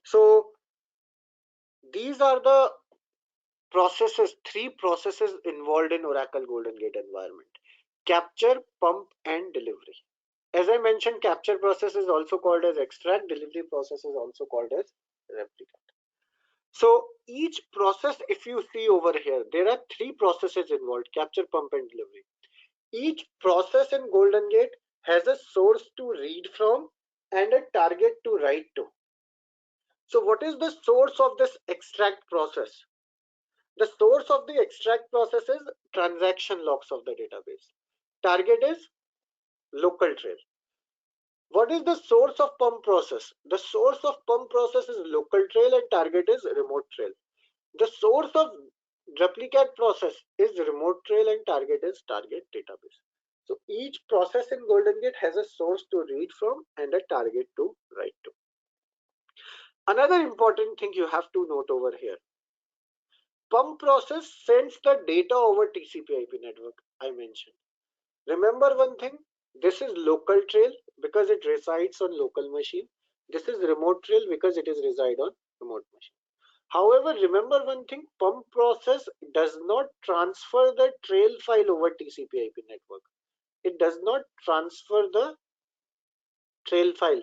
so these are the processes, three processes involved in Oracle GoldenGate environment: capture, pump, and delivery. As I mentioned, capture process is also called as extract, delivery process is also called as replicate. So each process, if you see over here, there are three processes involved: capture, pump, and delivery. Each process in GoldenGate has a source to read from and a target to write to. So what is the source of this extract process? The source of the extract process is transaction logs of the database. Target is local trail. What is the source of pump process? The source of pump process is local trail and target is remote trail. The source of replicate process is remote trail and target is target database. So each process in GoldenGate has a source to read from and a target to write to. Another important thing you have to note over here. Pump process sends the data over TCP/IP network I mentioned. Remember one thing, this is local trail because it resides on local machine. This is remote trail because it is reside on remote machine. However, remember one thing, pump process does not transfer the trail file over TCP/IP network. It does not transfer the trail file.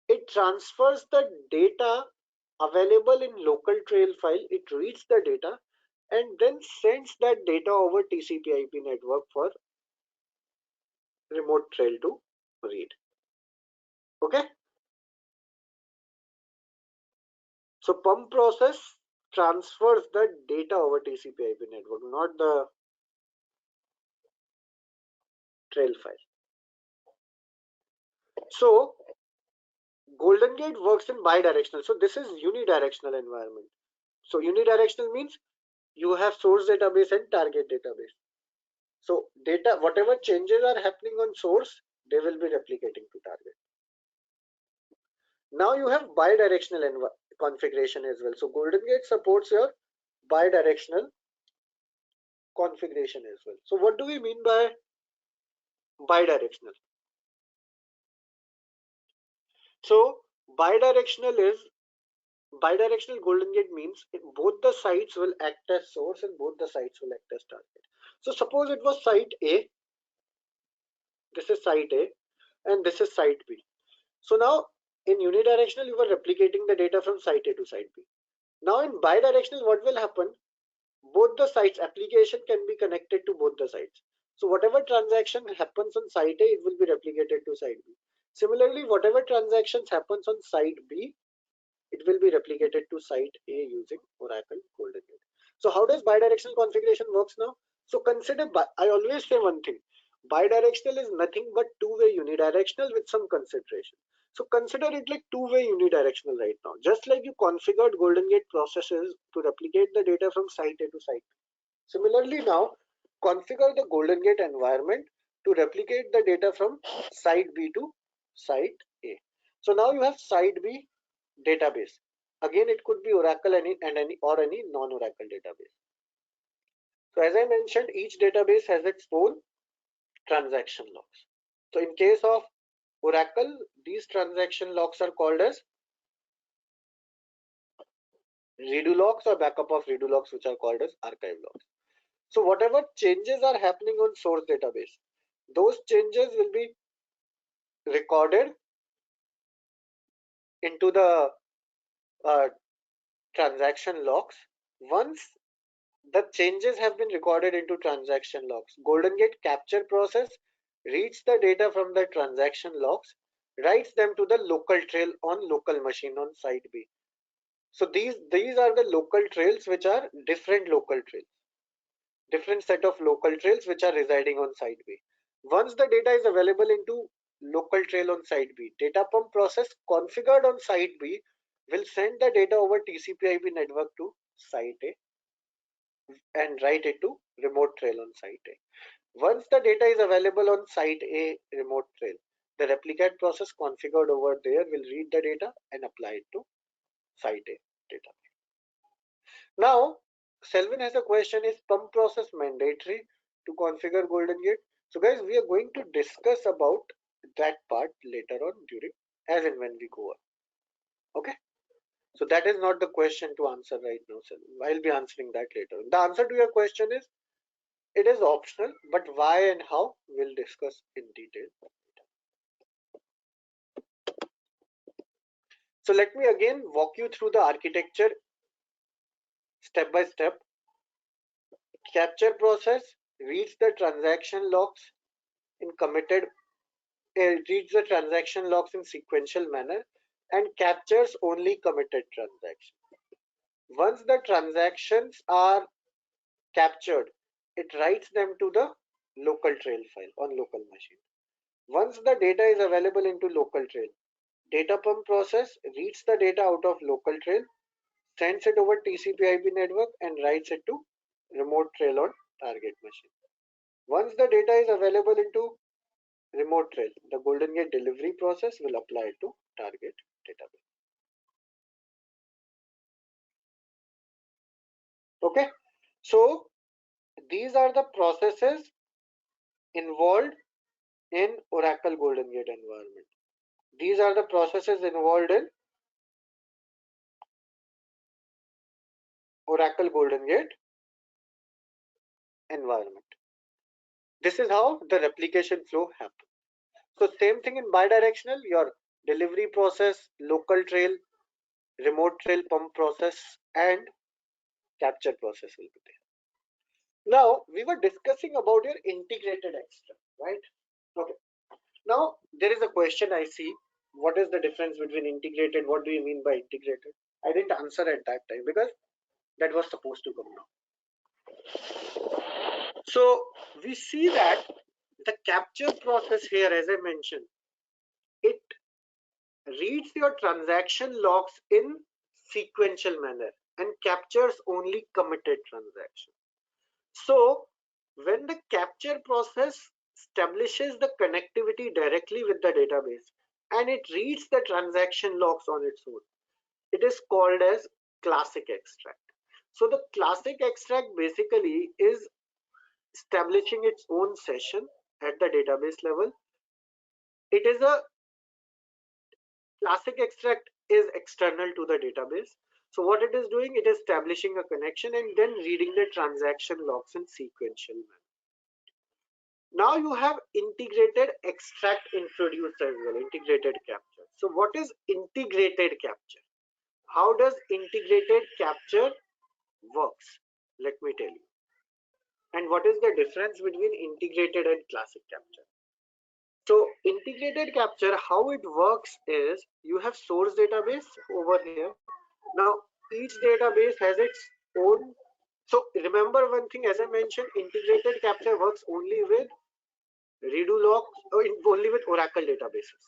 It transfers the data available in local trail file. It reads the data and then sends that data over TCP/IP network for remote trail to read. Okay. So pump process transfers the data over TCP/IP network, not the trail file. So GoldenGate works in bidirectional. So this is unidirectional environment. So unidirectional means you have source database and target database. So data, whatever changes are happening on source, they will be replicating to target. Now you have bidirectional configuration as well. So GoldenGate supports your bidirectional configuration as well. So what do we mean by bidirectional? So bidirectional GoldenGate means both the sites will act as source and both the sites will act as target. So suppose it was site A, this is site A and this is site B. So now in unidirectional you are replicating the data from site A to site B. Now in bidirectional what will happen? Both the sites application can be connected to both the sites. So whatever transaction happens on site A, it will be replicated to site B. Similarly, whatever transactions happens on site B, it will be replicated to site A using Oracle GoldenGate. So how does bidirectional configuration works now? So consider, I always say one thing, bidirectional is nothing but two-way unidirectional with some consideration. So consider it like two-way unidirectional right now. Just like you configured GoldenGate processes to replicate the data from site A to site B. Similarly now, configure the GoldenGate environment to replicate the data from site B to site A. So now you have site B database. Again, it could be Oracle or any non-Oracle database. So as I mentioned, each database has its own transaction logs. So in case of Oracle, these transaction logs are called as redo logs or backup of redo logs, which are called as archive logs. So whatever changes are happening on source database, those changes will be recorded into the transaction logs. Once the changes have been recorded into transaction logs, GoldenGate capture process reads the data from the transaction logs, writes them to the local trail on local machine on site B. So these are the local trails, which are different local trails, different set of local trails which are residing on site B. Once the data is available into local trail on site B, data pump process configured on site B will send the data over TCP/IP network to site A and write it to remote trail on site A. Once the data is available on site A remote trail, the replicate process configured over there will read the data and apply it to site A data. Now, Selvin has a question, is pump process mandatory to configure GoldenGate? So guys, we are going to discuss about that part later on during as and when we go on. Okay. So that is not the question to answer right now, Selvin. I'll be answering that later. The answer to your question is, it is optional, but why and how we'll discuss in detail. So let me again walk you through the architecture step by step. Capture process reads the transaction logs in reads the transaction logs in sequential manner and captures only committed transactions. Once the transactions are captured, it writes them to the local trail file on local machine. Once the data is available into local trail, data pump process reads the data out of local trail, sends it over TCP/IP network and writes it to remote trail on target machine. Once the data is available into remote trail, the GoldenGate delivery process will apply to target database. Okay, so these are the processes involved in Oracle GoldenGate environment. These are the processes involved in Oracle GoldenGate environment. This is how the replication flow happens. So same thing in bidirectional, your delivery process, local trail, remote trail pump process, and capture process will be there. Now we were discussing about your integrated extract, right? Okay. Now there is a question I see. What is the difference between integrated? What do you mean by integrated? I didn't answer at that time because that was supposed to come now. So we see that the capture process here, as I mentioned, it reads your transaction logs in sequential manner and captures only committed transactions. So when the capture process establishes the connectivity directly with the database and it reads the transaction logs on its own, it is called as classic extract. So the classic extract basically is establishing its own session at the database level. It is a classic extract is external to the database. So what it is doing, it is establishing a connection and then reading the transaction logs in sequential manner. Now you have integrated extract introduced as well, integrated capture. So what is integrated capture? How does integrated capture works? Let me tell you. And what is the difference between integrated and classic capture? So integrated capture, how it works is you have source database over here. Now each database has its own. So remember one thing, as I mentioned, integrated capture works only with redo logs or only with Oracle databases.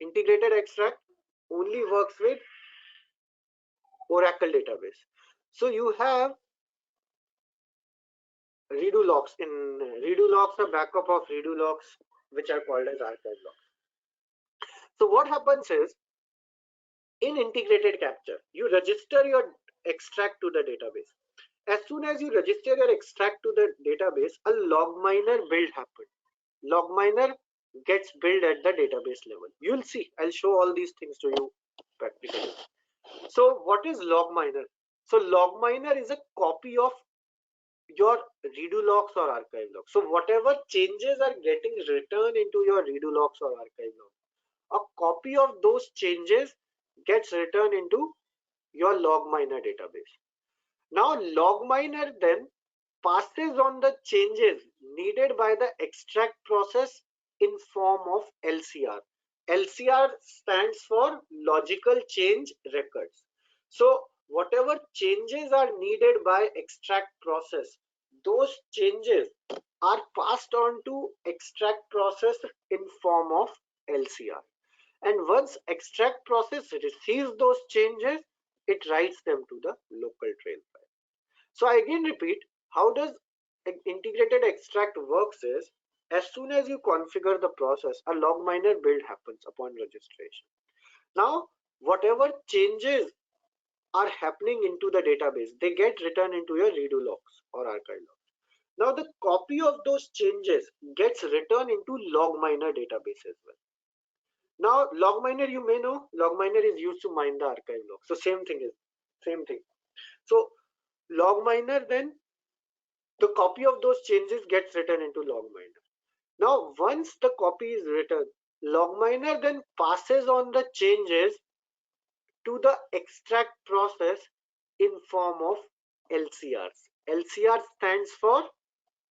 Integrated extract only works with Oracle database. So you have redo logs. In redo logs, a backup of redo logs, which are called as archive logs. So what happens is, in integrated capture, you register your extract to the database. As soon as you register your extract to the database, a log miner build happens. Log miner gets built at the database level. You'll see, I'll show all these things to you practically. So what is log miner? So log miner is a copy of your redo logs or archive logs. So whatever changes are getting returned into your redo logs or archive logs, a copy of those changes gets returned into your log miner database. Now log miner then passes on the changes needed by the extract process in form of LCR. LCR stands for logical change records. So whatever changes are needed by extract process, those changes are passed on to extract process in form of LCR. And once extract process receives those changes, it writes them to the local trail file. So I again repeat, how does integrated extract works is, as soon as you configure the process, a log miner build happens upon registration. Now whatever changes are happening into the database, they get returned into your redo logs or archive logs. Now the copy of those changes gets returned into log miner database as well. Now log miner, you may know, log miner is used to mine the archive log. So same thing. So log miner, then the copy of those changes gets written into log miner. Now once the copy is written, log miner then passes on the changes to the extract process in form of LCRs. LCR stands for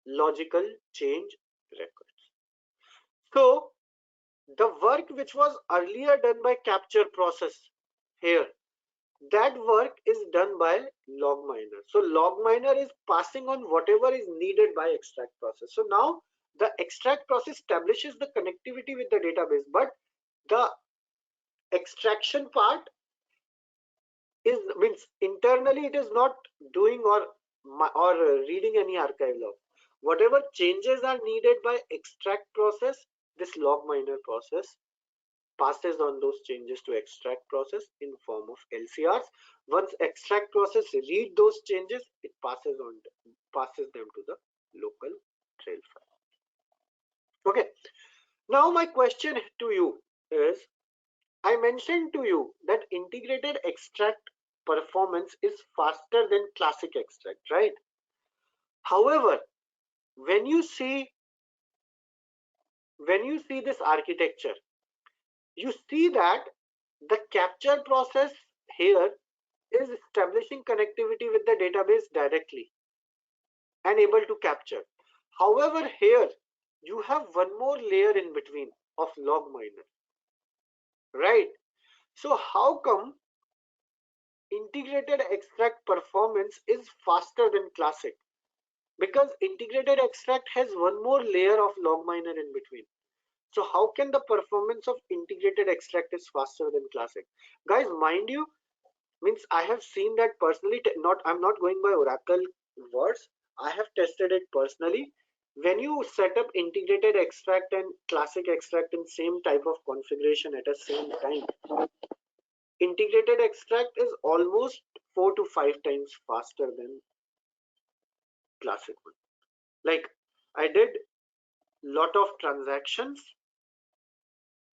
logical change records. So the work which was earlier done by capture process here, that work is done by log miner. So log miner is passing on whatever is needed by extract process. So now the extract process establishes the connectivity with the database, but the extraction part is, means internally it is not doing or or reading any archive log. Whatever changes are needed by extract process, this log miner process passes on those changes to extract process in form of LCRs. Once extract process read those changes, it passes them to the local trail file. Okay. Now my question to you is, I mentioned to you that integrated extract performance is faster than classic extract, right? However, when you see this architecture, you see that the capture process here is establishing connectivity with the database directly and able to capture. However, here you have one more layer in between of log miner, right? So how come integrated extract performance is faster than classic? Because integrated extract has one more layer of log miner in between. So how can the performance of integrated extract is faster than classic? Guys, mind you, means I have seen that personally. I'm not going by Oracle words. I have tested it personally. When you set up integrated extract and classic extract in same type of configuration at the same time, integrated extract is almost 4 to 5 times faster than classic one. Like, I did lot of transactions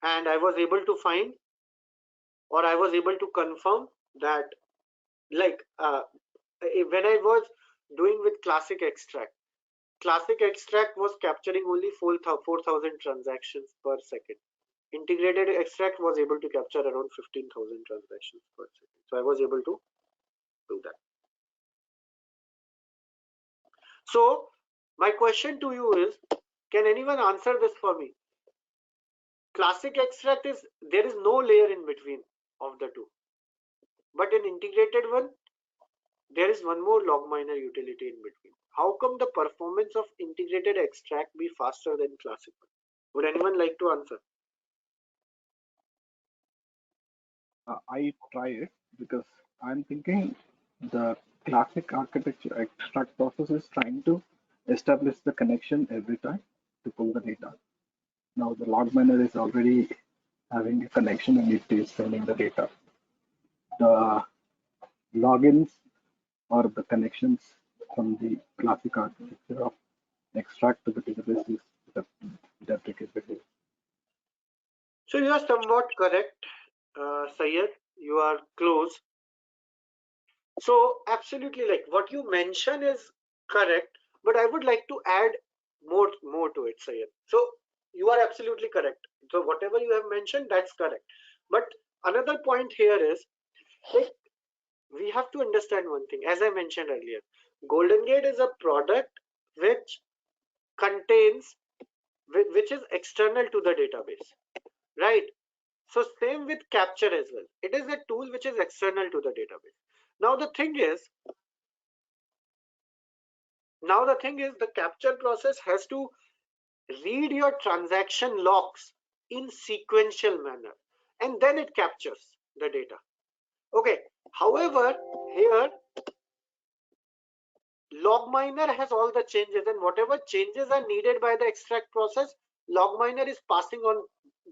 and I was able to find, or I was able to confirm that, like, when I was doing with classic extract was capturing only 4,000 transactions per second. Integrated extract was able to capture around 15,000 transactions per second. So I was able to do that. So my question to you is, can anyone answer this for me? Classic extract is, there is no layer in between of the two, but in integrated one there is one more log miner utility in between. How come the performance of integrated extract be faster than classic one? Would anyone like to answer? I try it because I'm thinking the classic architecture extract process is trying to establish the connection every time to pull the data. Now the log miner is already having a connection and it is sending the data. The logins or the connections from the classic architecture of extract to the database is deprecated. So you are somewhat correct, Syed. You are close. So absolutely, like what you mention is correct, but I would like to add more to it, Syed. So you are absolutely correct. So whatever you have mentioned, that's correct. But another point here is, like, we have to understand one thing. As I mentioned earlier, GoldenGate is a product which contains, which is external to the database, right? So same with capture as well. It is a tool which is external to the database. Now the thing is, the capture process has to read your transaction logs in sequential manner, and then it captures the data. Okay. However, here log miner has all the changes, and whatever changes are needed by the extract process, log miner is passing on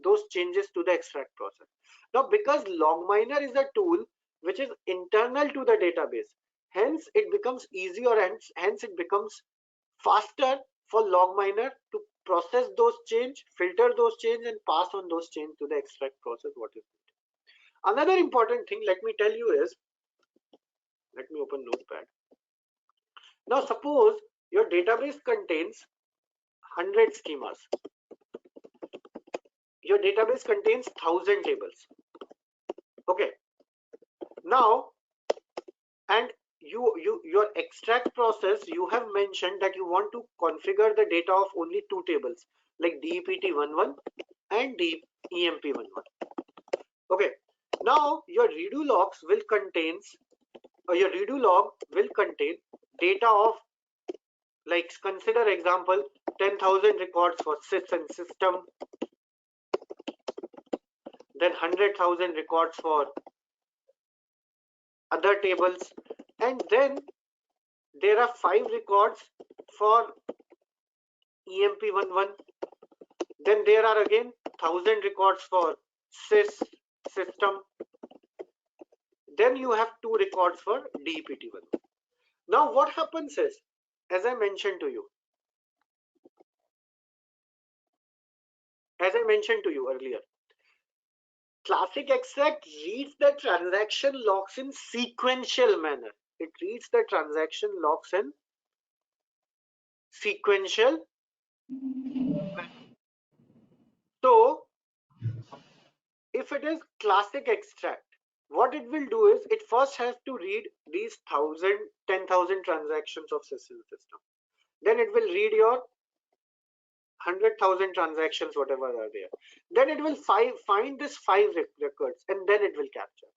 those changes to the extract process. Now, because log miner is a tool which is internal to the database, hence it becomes easier, and hence it becomes faster for log miner to process those change, filter those change, and pass on those change to the extract process what is needed. Another important thing, let me tell you is, let me open Notepad. Now suppose your database contains 100 schemas. Your database contains 1000 tables. Okay. Now, and your extract process, you have mentioned that you want to configure the data of only 2 tables, like DEPT11 and EMP11. Okay. Now your redo logs will contain data of, like, consider example 10,000 records for sys and system, then 100,000 records for other tables, and then there are 5 records for EMP11. Then there are again 1000 records for system. Then you have 2 records for DPT1. Now what happens is, as I mentioned to you earlier, classic extract reads the transaction logs in sequential manner. It reads the transaction logs in sequential. So if it is classic extract, what it will do is it first has to read these 10,000 transactions of system. Then it will read your 100,000 transactions, whatever are there. Then it will find this 5 records, and then it will capture.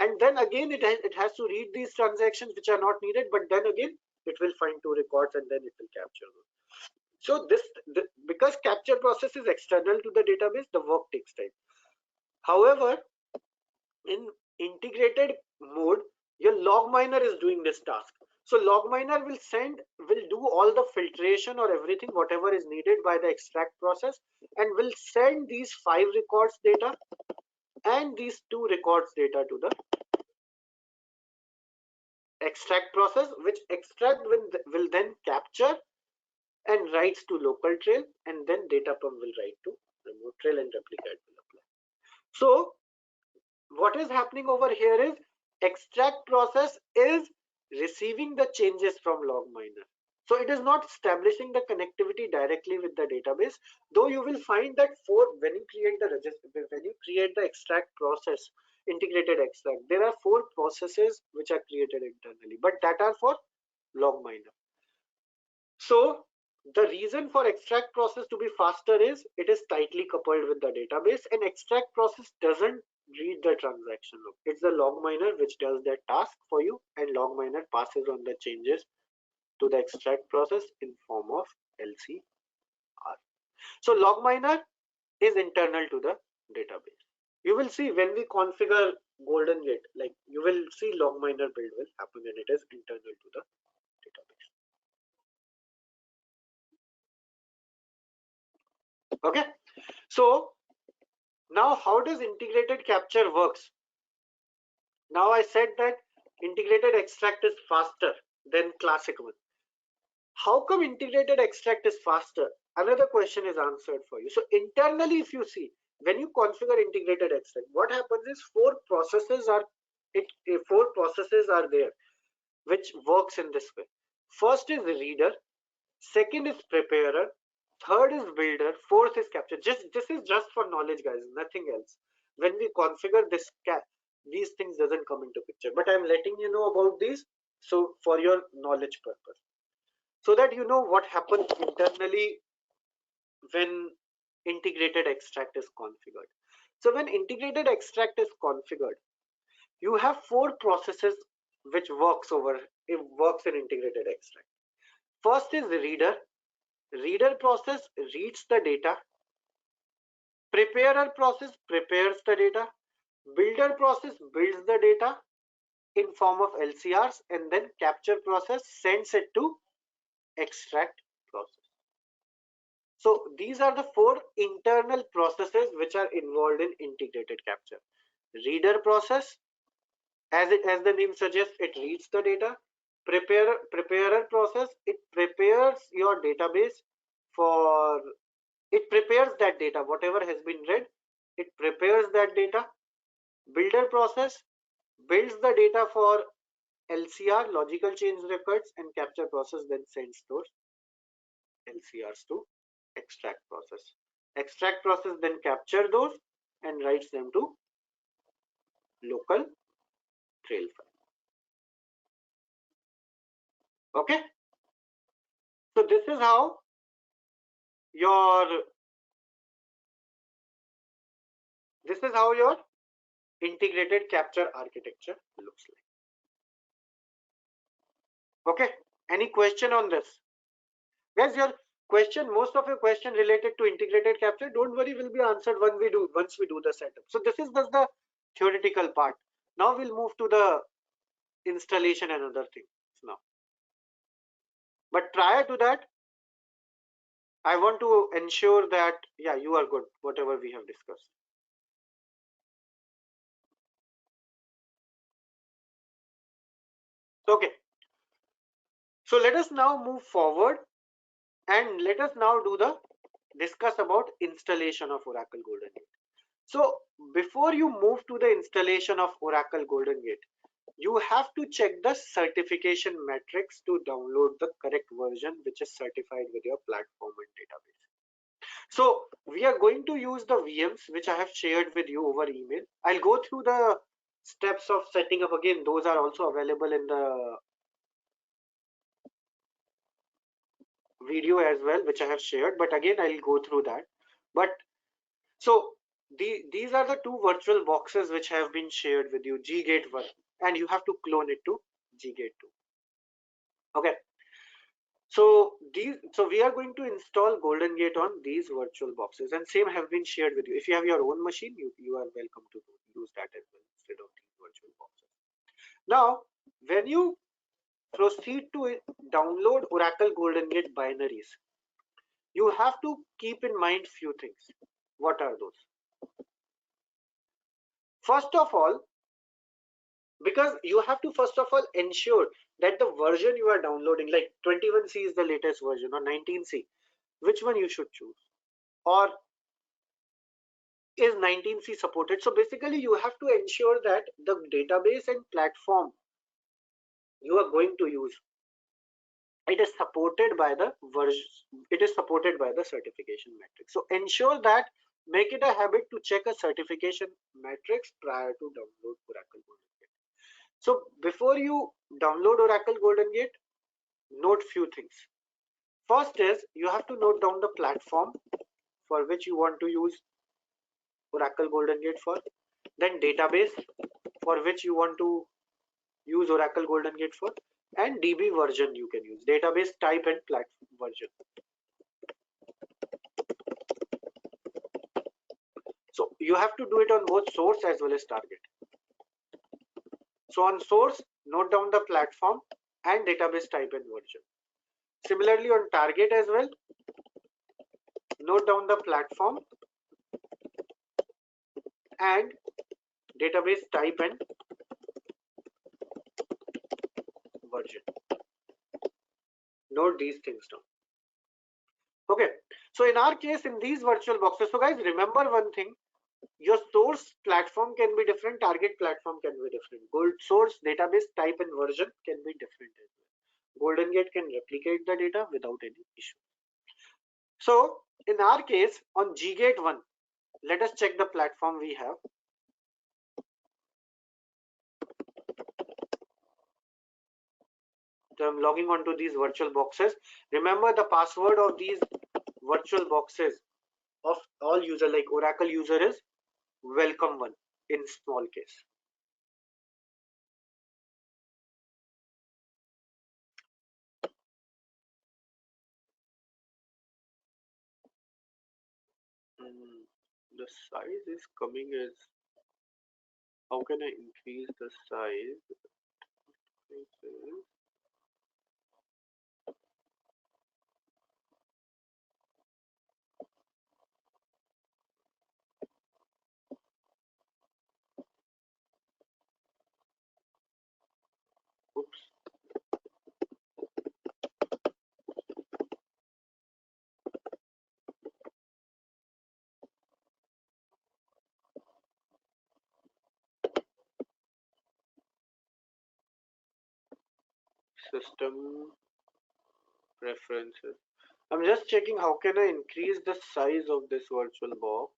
And then again it has to read these transactions which are not needed, but then again it will find 2 records and then it will capture them. So because capture process is external to the database, the work takes time. However, in integrated mode, your log miner is doing this task. So log miner will do all the filtration or everything whatever is needed by the extract process, and will send these 5 records data and these 2 records data to the extract process, which extract will then capture and writes to local trail, and then data pump will write to remote trail and replicate will apply. So what is happening over here is extract process is receiving the changes from log miner. So it is not establishing the connectivity directly with the database, though you will find that when you create the extract process, integrated extract, there are 4 processes which are created internally, but that are for log miner. So the reason for extract process to be faster is it is tightly coupled with the database, and extract process doesn't read the transaction log. It's the log miner which does that task for you, and log miner passes on the changes to the extract process in form of LCR. So log miner is internal to the database. You will see when we configure GoldenGate, like you will see log miner build will happen, and it is internal to the database. Okay, so now how does integrated capture works? Now I said that integrated extract is faster than classic one. How come integrated extract is faster? Another question is answered for you. So internally, if you see, when you configure integrated extract, what happens is 4 processes are there which works in this way. First is reader, second is preparer, third is builder, fourth is capture. This is just for knowledge, guys, nothing else. When we configure this, these things doesn't come into picture, but I'm letting you know about these, so for your knowledge purpose, so that you know what happens internally when integrated extract is configured. So when integrated extract is configured, you have 4 processes which works in integrated extract. First is reader. Reader process reads the data. Preparer process prepares the data. Builder process builds the data in form of LCRs, and then capture process sends it to extract process. So these are the 4 internal processes which are involved in integrated capture. Reader process, as the name suggests, it reads the data. Preparer process, it prepares your database for, it prepares that data, whatever has been read, it prepares that data. Builder process builds the data for LCR, logical change records, and capture process then sends those LCRs to extract process. Extract process then capture those and writes them to local trail file. Okay, so this is how your integrated capture architecture looks like. Okay, any question on this? Guys, most of your question related to integrated capture, don't worry, will be answered once we do the setup. So this is just the theoretical part. Now we'll move to the installation and other things now. But prior to that, I want to ensure that, yeah, you are good, whatever we have discussed. Okay. So let us now move forward and let us now discuss about installation of Oracle GoldenGate. So before you move to the installation of Oracle GoldenGate, you have to check the certification metrics to download the correct version which is certified with your platform and database. So we are going to use the VMs which I have shared with you over email. I'll go through the steps of setting up again. Those are also available in the video as well, which I have shared, but again I'll go through that. But so these are the two virtual boxes which have been shared with you, GGate 1, and you have to clone it to GGate 2. Okay. So we are going to install GoldenGate on these virtual boxes, and same have been shared with you. If you have your own machine, you are welcome to use that as well instead of these virtual boxes. Now, when you proceed to download Oracle GoldenGate binaries, you have to keep in mind few things. What are those? First of all, because you have to first of all ensure that the version you are downloading, like 21C is the latest version or 19C, which one you should choose, or is 19C supported? So basically you have to ensure that the database and platform you are going to use, it is supported by the version, it is supported by the certification metrics. So ensure that, make it a habit to check a certification metrics prior to download Oracle GoldenGate. So before you download Oracle GoldenGate, note few things. First is you have to note down the platform for which you want to use Oracle GoldenGate for, then database for which you want to use Oracle GoldenGate for, and DB version you can use, database type and platform version. So you have to do it on both source as well as target. So on source, note down the platform and database type and version. Similarly on target as well, note down the platform and database type and version. Note these things down. Okay, so in our case, in these virtual boxes, so guys, remember one thing, your source platform can be different, target platform can be different, source, database type and version can be different as well. GoldenGate can replicate the data without any issue. So in our case, on GGate 1, let us check the platform we have. So I'm logging onto these virtual boxes. Remember the password of these virtual boxes of all user, like Oracle user, is welcome one in small case. The size is coming as, how can I increase the size? Oops. System preferences. I'm just checking how can I increase the size of this virtual box.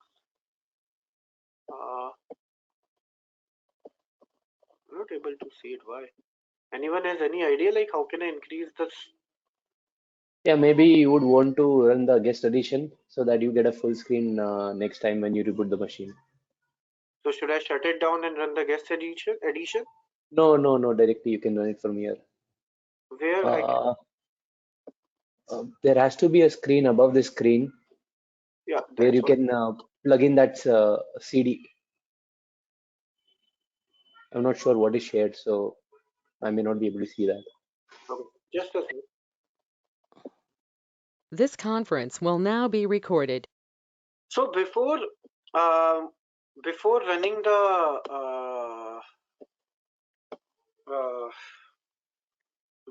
I'm not able to see it. Why? Anyone has any idea, like how can I increase this? Yeah, maybe you would want to run the guest edition so that you get a full screen next time when you reboot the machine. So should I shut it down and run the guest edition? No, directly you can run it from here. Where I can? There has to be a screen above the screen, Yeah, where you what. can plug in that CD. I'm not sure what is shared, so I may not be able to see that. Okay, just a second. This conference will now be recorded. So before running the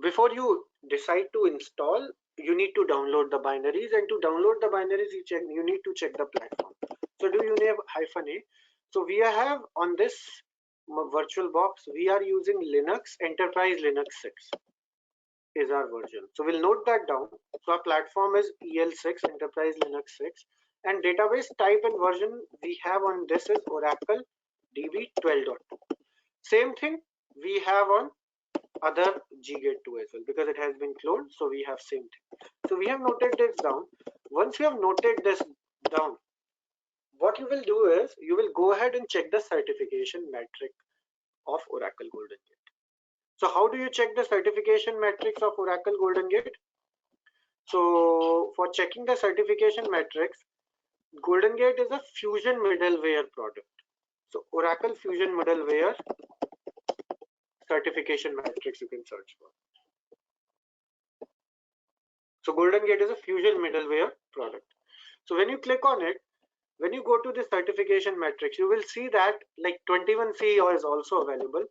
before you decide to install, you need to download the binaries, and to download the binaries, you need to check the platform. So do you have -a? So we have on this virtual box, we are using Linux Enterprise Linux 6 is our version. So we'll note that down. So our platform is EL6 Enterprise Linux 6, and database type and version we have on this is Oracle DB 12.2. Same thing we have on other GGate 2 as well, because it has been cloned, so we have same thing. So we have noted this down. Once you have noted this down, what you will do is you will go ahead and check the certification metric of Oracle GoldenGate. So how do you check the certification metrics of Oracle GoldenGate? So for checking the certification metrics, GoldenGate is a Fusion middleware product. So Oracle Fusion middleware certification metrics you can search for. So GoldenGate is a Fusion middleware product. So when you click on it, when you go to the certification metrics, you will see that like 21C is also available.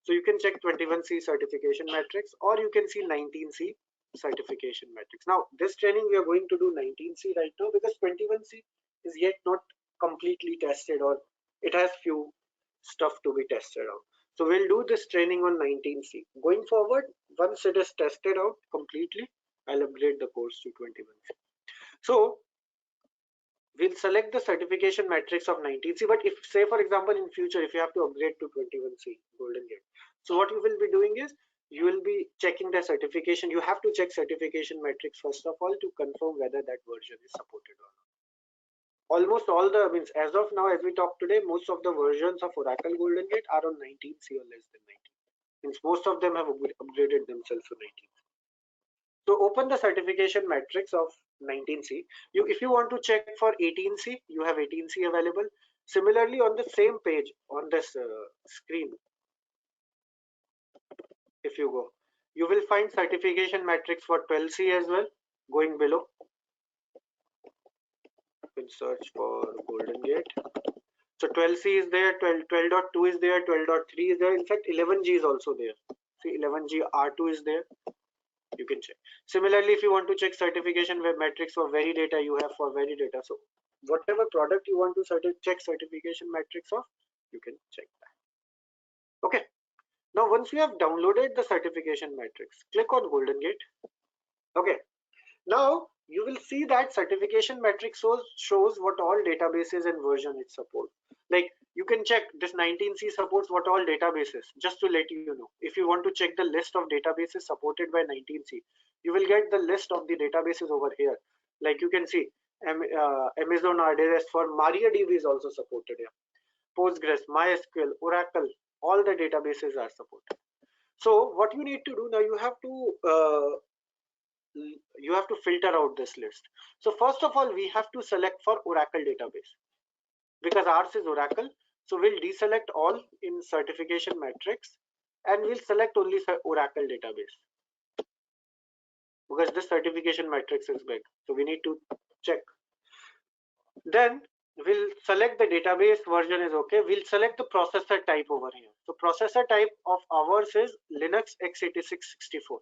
So you can check 21C certification metrics, or you can see 19C certification metrics. Now this training we are going to do 19C right now, because 21C is yet not completely tested, or it has few stuff to be tested out. So we'll do this training on 19C. Going forward, once it is tested out completely, I'll upgrade the course to 21C. So we'll select the certification metrics of 19C, but if, say for example, in future, if you have to upgrade to 21C GoldenGate, so what you will be doing is you will be checking the certification. You have to check certification metrics first of all to confirm whether that version is supported or not. Almost all the as of now, as we talk today, most of the versions of Oracle GoldenGate are on 19C or less than 19. Most of them have upgraded themselves to 19. So open the certification metrics of 19C. If you want to check for 18C, you have 18C available. Similarly, on the same page on this screen, if you go, you will find certification metrics for 12C as well. Going below, you can search for GoldenGate. So 12C is there, 12.2 is there, 12.3 is there. In fact, 11G is also there. See, 11G R2 is there. You can check. Similarly, if you want to check certification web metrics for very data, you have for very data. So whatever product you want to check certification metrics of, you can check that. Okay. Now once you have downloaded the certification metrics, click on GoldenGate. Okay. Now you will see that certification metrics shows what all databases and version it supports. Like you can check this 19C supports what all databases, just to let you know. If you want to check the list of databases supported by 19C, you will get the list of the databases over here. Like you can see Amazon RDS for MariaDB is also supported here. Postgres, MySQL, Oracle, all the databases are supported. So what you need to do now, you have to filter out this list. So first of all, we have to select for Oracle database, because ours is Oracle. So we'll deselect all in certification metrics, and we'll select only Oracle database, because this certification metrics is big. So we need to check. Then we'll select the database version is okay. We'll select the processor type over here. So processor type of ours is Linux x86-64.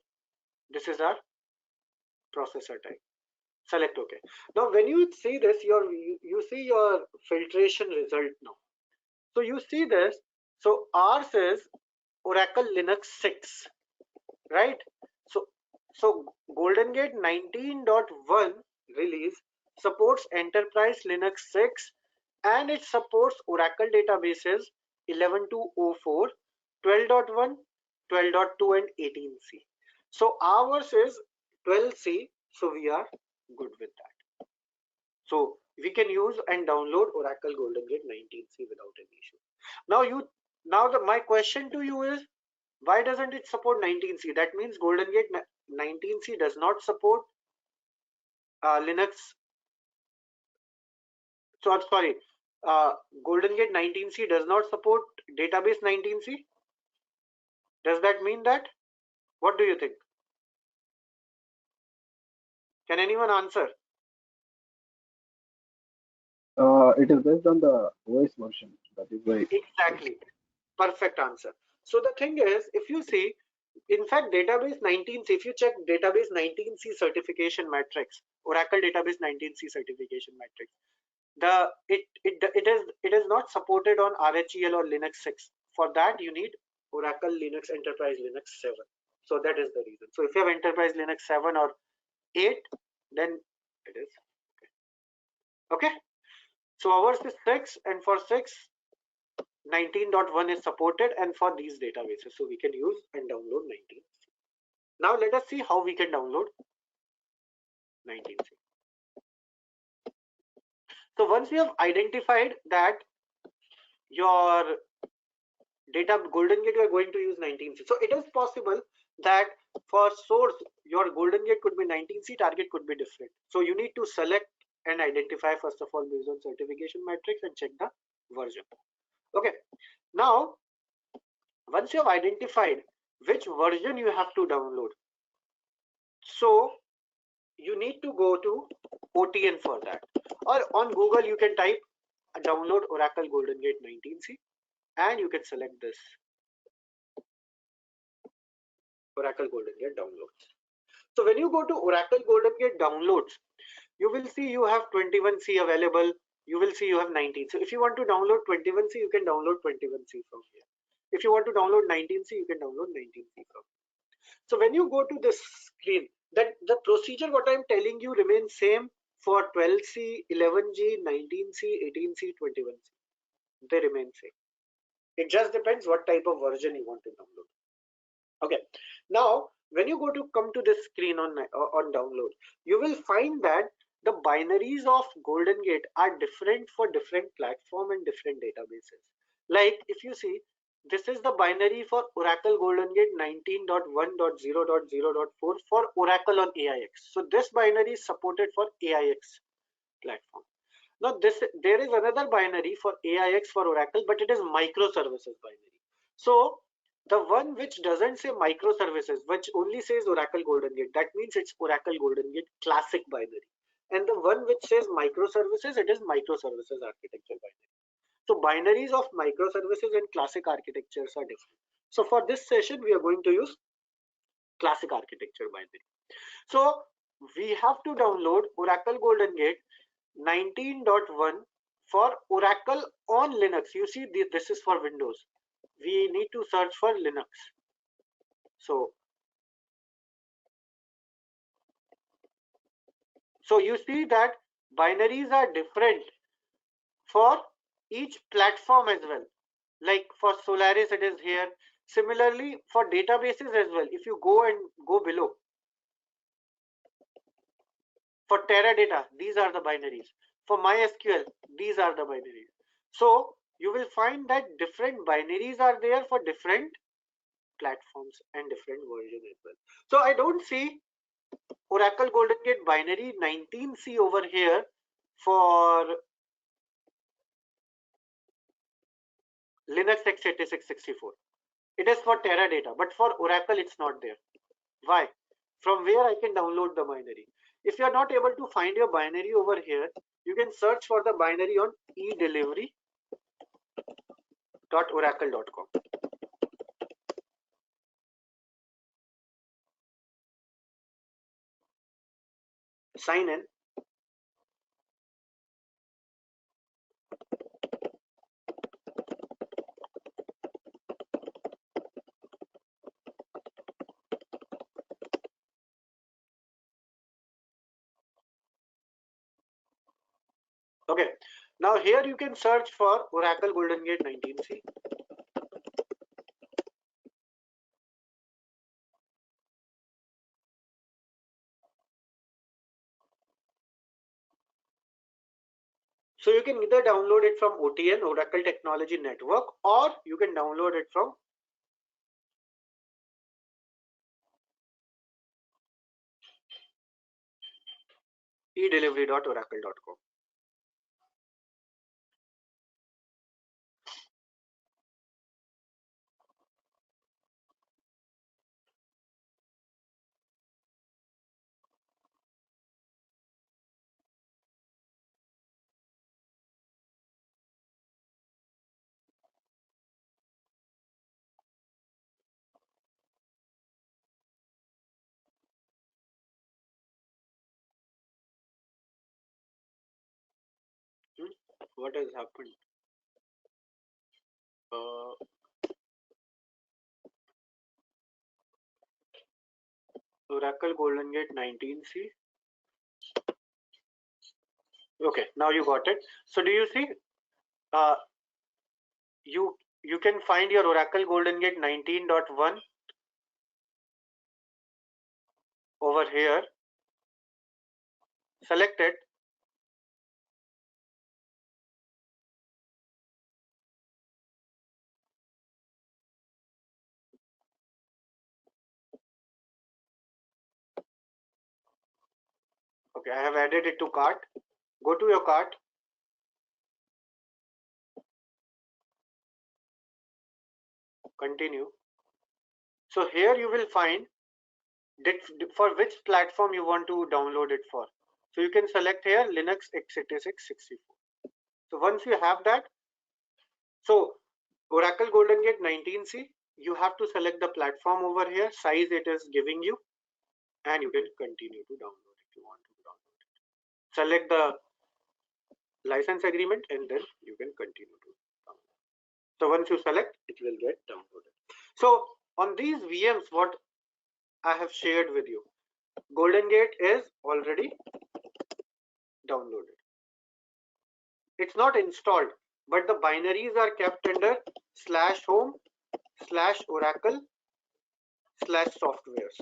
This is our processor type. Select OK. Now when you see this, you see your filtration result now. So you see this. So ours is Oracle Linux 6, right? So GoldenGate 19.1 release supports Enterprise Linux 6, and it supports Oracle databases 11.2.04, 12.1, 12.2 and 18C. So ours is 12C, so we are good with that. So we can use and download Oracle GoldenGate 19C without any issue. My question to you is, why doesn't it support 19C? That means GoldenGate 19C does not support Linux. So I'm sorry, GoldenGate 19C does not support database 19C. Does that mean that? What do you think? Can anyone answer? It is based on the OS version. That is why. Exactly. Perfect answer. So the thing is, if you see, in fact, database 19C, if you check database 19C certification matrix, Oracle database 19C certification matrix, it is not supported on RHEL or Linux 6. For that, you need Oracle Linux Enterprise Linux 7. So that is the reason. So if you have Enterprise Linux 7 or 8, then it is okay. So ours is 6, and for 6, 19.1 is supported, and for these databases, so we can use and download 19. Now let us see how we can download 19c. So once we have identified that your data GoldenGate you are going to use 19c, so it is possible that for source your GoldenGate could be 19c, target could be different. So you need to select and identify first of all based on certification matrix and check the version. Okay, now once you have identified which version you have to download, so you need to go to OTN for that, or on Google you can type download Oracle GoldenGate 19c and you can select this Oracle GoldenGate downloads. So when you go to Oracle GoldenGate downloads, you will see you have 21c available, you will see you have 19. So if you want to download 21c, you can download 21c from here. If you want to download 19c, you can download 19c from here. So when you go to this screen, that the procedure what I'm telling you remains same for 12c, 11g, 19c, 18c, 21c. They remain same. It just depends what type of version you want to download. Okay. Now, when you go to come to this screen on download, you will find that the binaries of GoldenGate are different for different platform and different databases. Like if you see, this is the binary for Oracle GoldenGate 19.1.0.0.4 for Oracle on AIX. So this binary is supported for AIX platform. Now there is another binary for AIX for Oracle, but it is microservices binary. So the one which doesn't say microservices, which only says Oracle GoldenGate, that means it's Oracle GoldenGate classic binary. And the one which says microservices, it is microservices architecture binary. So binaries of microservices and classic architectures are different. So for this session, we are going to use classic architecture binary. So we have to download Oracle GoldenGate 19.1 for Oracle on Linux. You see, this is for Windows. We need to search for Linux. So you see that binaries are different for each platform as well. Like for Solaris, it is here. Similarly, for databases as well. If you go below, for Teradata, these are the binaries. For MySQL, these are the binaries. So you will find that different binaries are there for different platforms and different versions as well. So I don't see Oracle GoldenGate binary 19c over here for Linux x86-64. It is for Teradata, but for Oracle it's not there. Why? From where I can download the binary? If you are not able to find your binary over here, you can search for the binary on edelivery.oracle.com. Sign in. Okay, now here you can search for Oracle GoldenGate 19c. So you can either download it from OTN, Oracle Technology Network, or you can download it from edelivery.oracle.com. What has happened? Oracle GoldenGate 19C. Okay, now you got it. So do you see? You can find your Oracle GoldenGate 19.1 over here. Select it. Okay, I have added it to cart. Go to your cart. Continue. So here you will find for which platform you want to download it for. So you can select here Linux x86 64. So once you have that, so Oracle GoldenGate 19C, you have to select the platform over here, size it is giving you, and you can continue to download if you want to download it. Select the license agreement and then you can continue to download. So once you select, it will get downloaded. So on these VMs, what I have shared with you, GoldenGate is already downloaded. It's not installed, but the binaries are kept under /home/Oracle/softwares.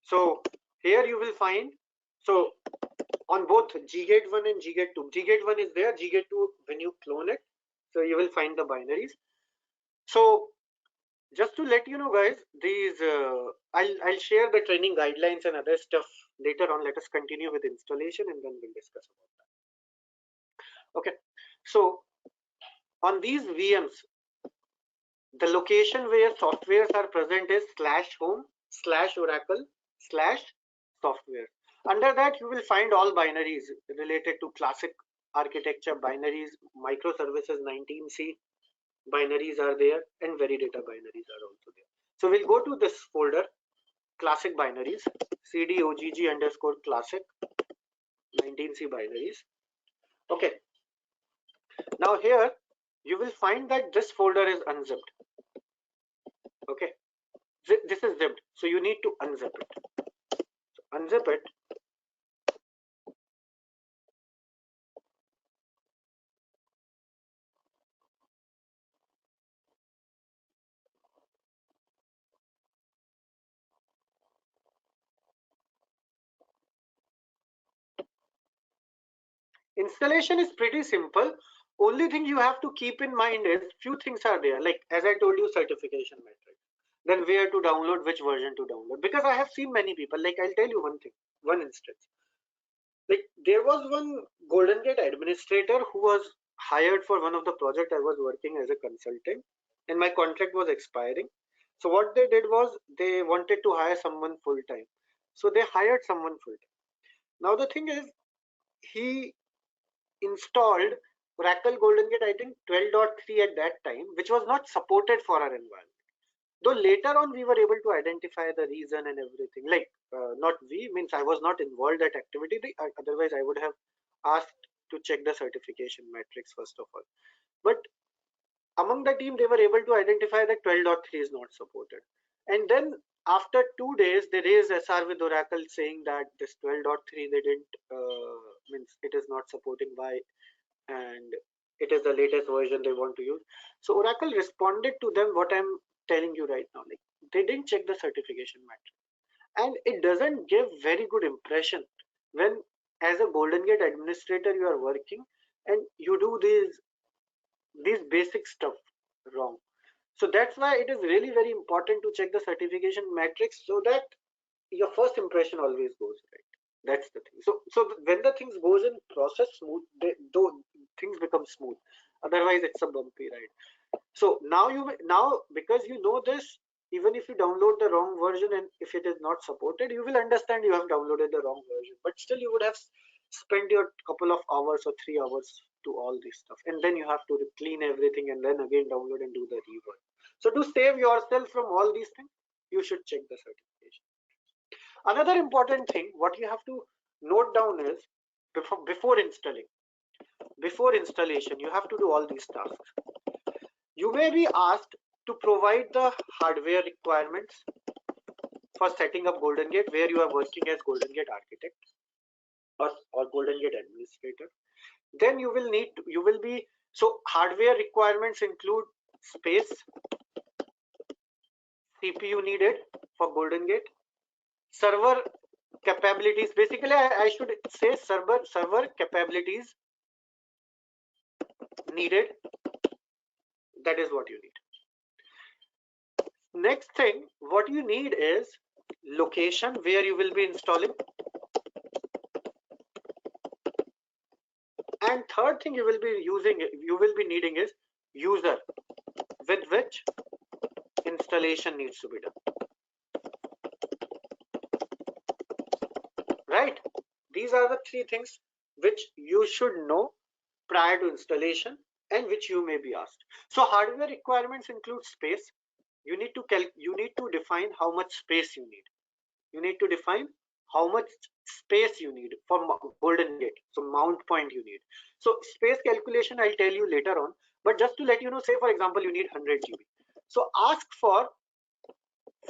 So here you will find, so on both GGate 1 and GGate 2, GGate 1 is there, GGate 2 when you clone it, so you will find the binaries. So just to let you know guys, these I'll share the training guidelines and other stuff later on. Let us continue with installation and then we'll discuss about that. Okay, so on these VMs, the location where softwares are present is /home/Oracle/software. Under that you will find all binaries related to classic architecture binaries, microservices 19C binaries are there, and Veridata binaries are also there. So we'll go to this folder, classic binaries, cdogg_classic 19C binaries. Okay, now here you will find that this folder is unzipped. Okay, this is zipped, so you need to unzip it. So unzip it. Installation is pretty simple. Only thing you have to keep in mind is few things are there, like as I told you, certification metric, then where to download, which version to download, because I have seen many people, like I'll tell you one thing, one instance. Like there was one GoldenGate administrator who was hired for one of the project I was working as a consultant, and my contract was expiring. So what they did was they wanted to hire someone full time. So they hired someone full time. Now the thing is, he installed Oracle GoldenGate, I think 12.3 at that time, which was not supported for our environment. Though later on we were able to identify the reason and everything. Like not we, means I was not involved that activity. Otherwise I would have asked to check the certification metrics first of all. But among the team, they were able to identify that 12.3 is not supported. And then after 2 days, they raised SR with Oracle saying that this 12.3 they didn't means it is not supporting why, and it is the latest version they want to use. So Oracle responded to them what I'm telling you right now, like they didn't check the certification metric, and it doesn't give very good impression when as a GoldenGate administrator you are working and you do these basic stuff wrong. So that's why it is really very important to check the certification metrics so that your first impression always goes right. That's the thing. So when the things goes in process smooth, though things become smooth. Otherwise, it's a bumpy ride. So now because you know this, even if you download the wrong version and if it is not supported, you will understand you have downloaded the wrong version. But still, you would have spent your couple of hours or 3 hours to all this stuff, and then you have to clean everything and then again download and do the rework. So to save yourself from all these things, you should check the certification. Another important thing what you have to note down is before installing, Before installation, you have to do all these tasks. You may be asked to provide the hardware requirements for setting up GoldenGate, where you are working as GoldenGate architect or GoldenGate administrator. Then you will be, so hardware requirements include space, CPU needed for GoldenGate, server capabilities. Basically, I should say server capabilities needed. That is what you need. Next thing, what you need is location where you will be installing. And third thing you will be needing is user with which installation needs to be done. Right? These are the three things which you should know prior to installation and which you may be asked. So hardware requirements include space. You need to define how much space you need. You need to define how much space you need for GoldenGate. So mount point you need. So space calculation I'll tell you later on. But just to let you know, say for example you need 100 GB. So ask for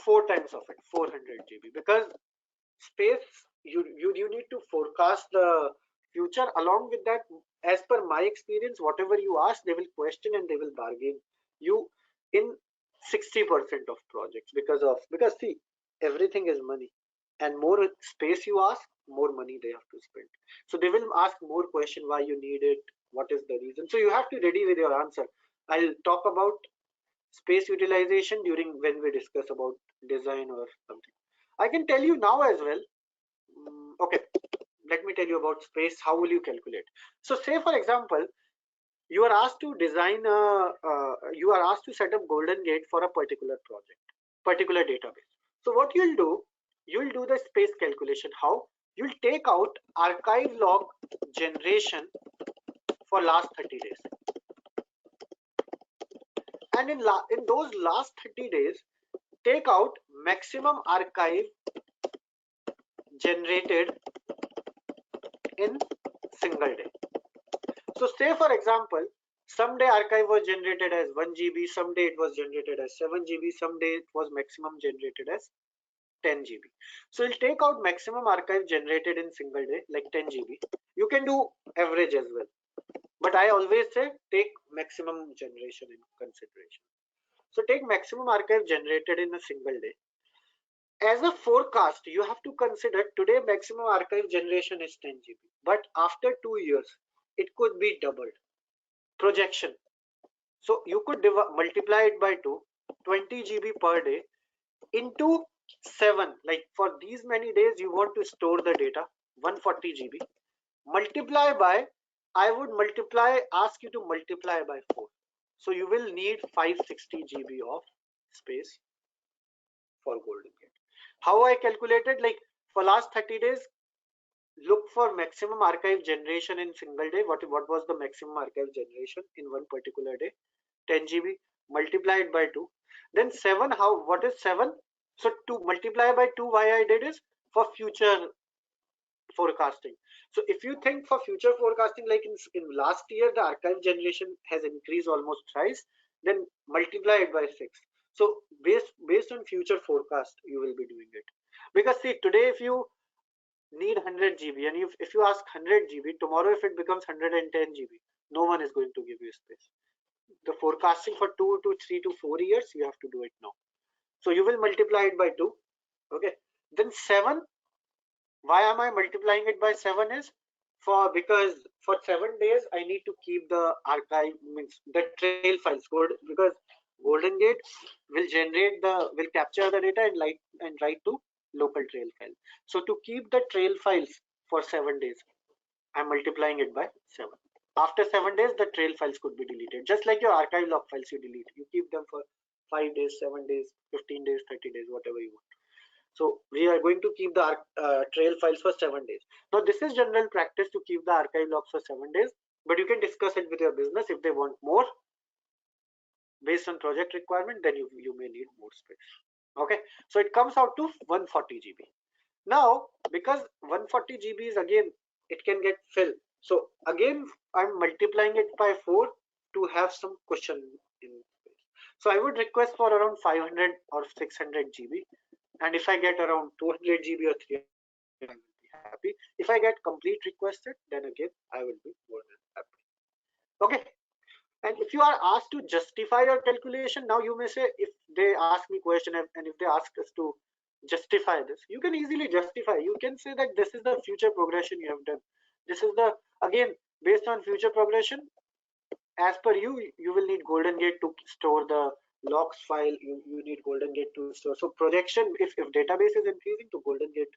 4 times of it, 400 GB, because space you need to forecast the future. Along with that, as per my experience, whatever you ask, they will question and they will bargain you in 60% of projects, because see, everything is money, and more space you ask, more money they have to spend. So they will ask more question, why you need it, what is the reason. So you have to ready with your answer. I'll talk about space utilization during when we discuss about design or something. I can tell you now as well. Okay, let me tell you about space. How will you calculate? So say for example, you are asked to design you are asked to set up GoldenGate for a particular project, particular database. So what you'll do the space calculation. How? You'll take out archive log generation for last 30 days, and in those last 30 days, take out maximum archive generated in single day. So say for example, someday archive was generated as 1 GB, someday it was generated as 7 GB, someday it was maximum generated as 10 GB. So you'll take out maximum archive generated in single day, like 10 GB. You can do average as well, but I always say take maximum generation in consideration. So take maximum archive generated in a single day. As a forecast, you have to consider today maximum archive generation is 10 GB, but after 2 years, it could be doubled. Projection. So you could multiply it by 2, 20 GB per day into 7. Like for these many days, you want to store the data, 140 GB. Multiply by, I would ask you to multiply by 4. So you will need 560 GB of space for GoldenGate. How I calculated, like for last 30 days, look for maximum archive generation in single day. What was the maximum archive generation in one particular day? 10 GB. Multiply it by 2. Then 7. What is 7? So to multiply by 2, why I did is for future forecasting. So if you think for future forecasting, like in last year the archive generation has increased almost thrice, then multiply it by 6. So based on future forecast you will be doing it. Because see, today if you need 100 GB and if you ask 100 GB, tomorrow if it becomes 110 GB, no one is going to give you space. The forecasting for 2 to 3 to 4 years, you have to do it now. So you will multiply it by 2. Okay, then 7. Why am I multiplying it by 7 is because for 7 days I need to keep the archive, means the trail files good, because GoldenGate will capture the data and write to local trail file. So to keep the trail files for 7 days, I'm multiplying it by 7. After 7 days, the trail files could be deleted. Just like your archive log files you delete. You keep them for 5 days, 7 days, 15 days, 30 days, whatever you want. So we are going to keep the trail files for 7 days. Now this is general practice to keep the archive logs for 7 days, but you can discuss it with your business. If they want more based on project requirement, then you may need more space. Okay, so it comes out to 140 GB. Now because 140 GB is, again, it can get filled. So again I'm multiplying it by 4 to have some cushion in space. So I would request for around 500 or 600 GB, and if I get around 200 GB or 300, I will be happy. If I get complete requested, then again I will be more than happy. Okay. And if you are asked to justify your calculation, now you may say, if they ask me question and if they ask us to justify this, you can easily justify. You can say that this is the future progression you have done. This is the, again, based on future progression, as per you, you will need GoldenGate to store the logs file. You need GoldenGate to store. So projection, if database is increasing, to GoldenGate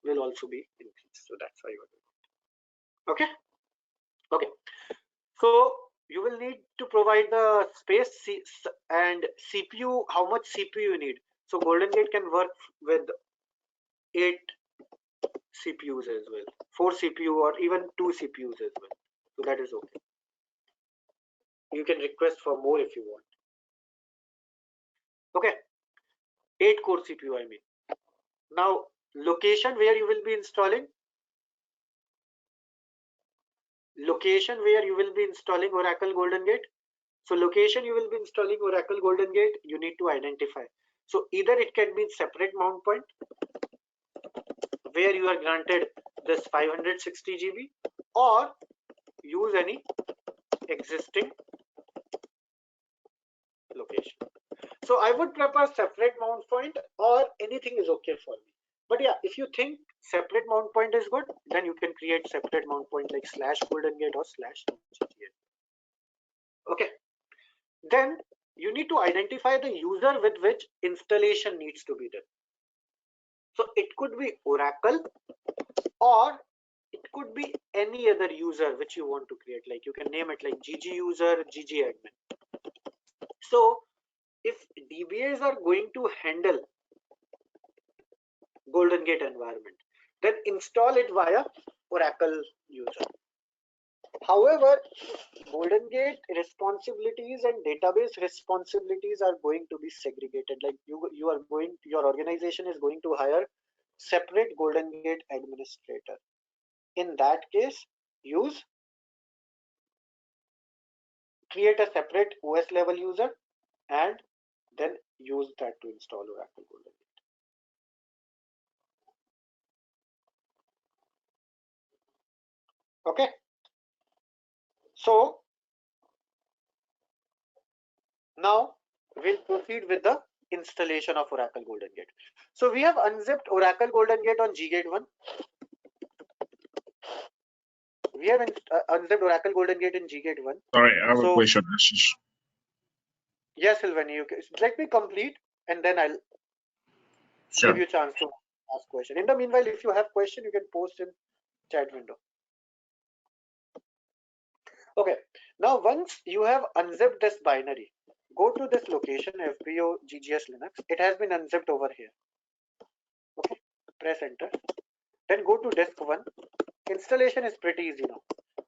will also be increased. So that's why you are doing it. Okay. Okay. So you will need to provide the space and CPU, how much CPU you need. So GoldenGate can work with 8 CPUs as well, 4 CPU or even 2 CPUs as well. So that is okay. You can request for more if you want. Okay, 8 core CPU I mean. Now location where you will be installing. Location where you will be installing Oracle GoldenGate. So location you will be installing Oracle GoldenGate, you need to identify. So either it can be separate mount point where you are granted this 560 GB, or use any existing location. So I would prefer separate mount point, or anything is okay for me. But yeah, if you think separate mount point is good, then you can create separate mount point like /GoldenGate or /GGA. Okay. Then you need to identify the user with which installation needs to be done. So it could be Oracle, or it could be any other user which you want to create. Like you can name it like GG user, GG admin. So if DBAs are going to handle GoldenGate environment, then install it via Oracle user. However, GoldenGate responsibilities and database responsibilities are going to be segregated. Like your organization is going to hire separate GoldenGate administrator. In that case, create a separate OS level user and then use that to install Oracle GoldenGate. Okay. So now we'll proceed with the installation of Oracle GoldenGate. So we have unzipped Oracle GoldenGate on GGate 1. We have unzipped Oracle GoldenGate in GGate 1. Sorry, I have a question, Ashish. Yes, Sylvan, you can, let me complete and then I'll give you a chance to ask question. In the meanwhile, if you have question, you can post in chat window. Okay, now once you have unzipped this binary, go to this location FBO GGS Linux. It has been unzipped over here. Okay, press enter. Then go to disk 1. Installation is pretty easy now.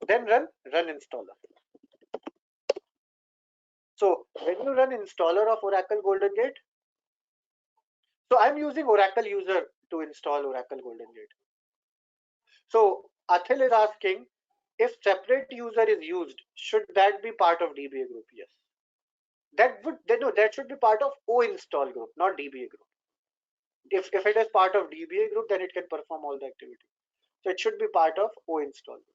Then run installer. So when you run installer of Oracle GoldenGate, so I'm using Oracle user to install Oracle GoldenGate. So Athil is asking, if separate user is used, should that be part of DBA group? Yes. That should be part of O install group, not DBA group. If it is part of DBA group, then it can perform all the activity. So it should be part of O install group.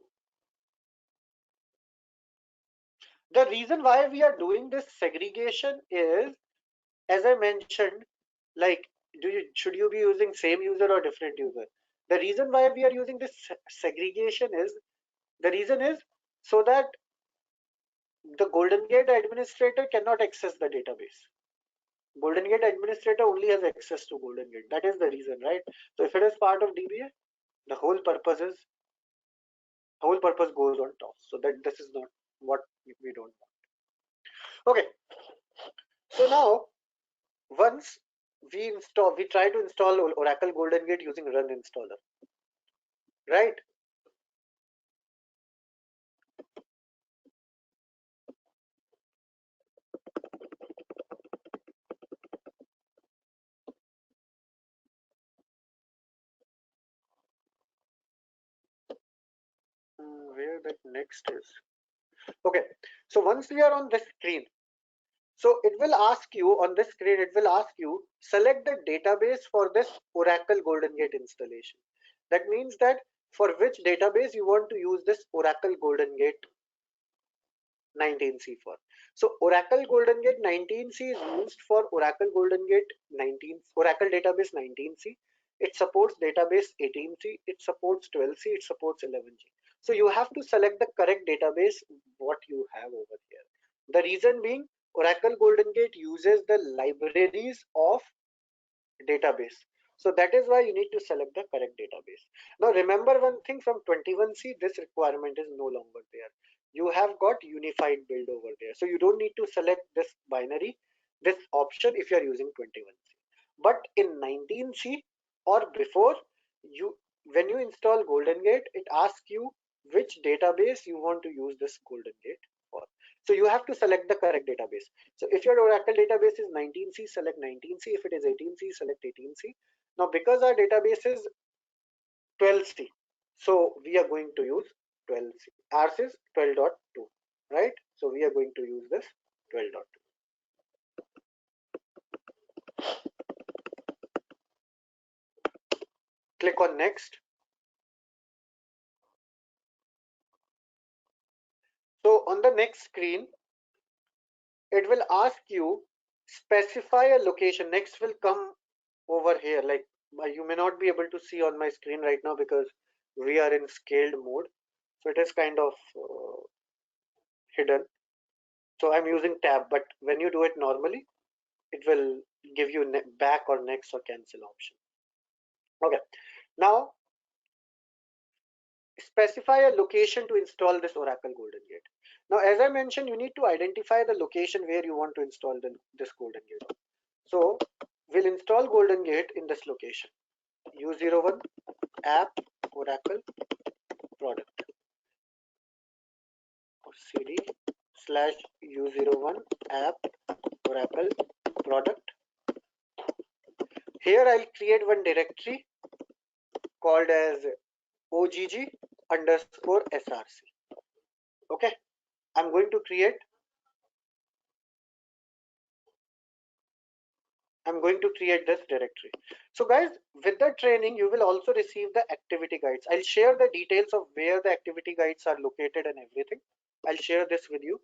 The reason why we are doing this segregation is, as I mentioned, like should you be using same user or different user? The reason why we are using this segregation is, so that the GoldenGate administrator cannot access the database. GoldenGate administrator only has access to GoldenGate. That is the reason, right? So if it is part of DBA, the whole purpose goes on top. So that this is not what we don't want. Okay. So now once we try to install Oracle GoldenGate using run installer, right? where that next is. Okay, so once we are on this screen, so it will ask you on this screen, it will ask you select the database for this Oracle GoldenGate installation. That means that for which database you want to use this Oracle GoldenGate 19C for. So Oracle GoldenGate 19C is used for Oracle GoldenGate 19, Oracle database 19C. It supports database 18C, it supports 12C, it supports 11G. So you have to select the correct database what you have over here. The reason being Oracle GoldenGate uses the libraries of database. So that is why you need to select the correct database. Now remember one thing, from 21C this requirement is no longer there. You have got unified build over there. So you don't need to select this binary, this option if you are using 21C. But in 19C or before, when you install GoldenGate, it asks you which database you want to use this GoldenGate for. So you have to select the correct database. So if your Oracle database is 19C, select 19C. If it is 18C, select 18C. Now because our database is 12C, so we are going to use 12C. Ours is 12.2, right? So we are going to use this 12.2. Click on next. So on the next screen, it will ask you specify a location. Next will come over here. Like you may not be able to see on my screen right now because we are in scaled mode. So it is kind of hidden. So I'm using tab, but when you do it normally, it will give you back or next or cancel option. Okay. Now specify a location to install this Oracle GoldenGate. Now, as I mentioned, you need to identify the location where you want to install this GoldenGate. So we'll install GoldenGate in this location. U01 app Oracle product or cd / U01 app Oracle product. Here I'll create one directory called as OGG_SRC. Okay, I'm going to create this directory. So guys, with the training you will also receive the activity guides. I'll share the details of where the activity guides are located and everything. I'll share this with you.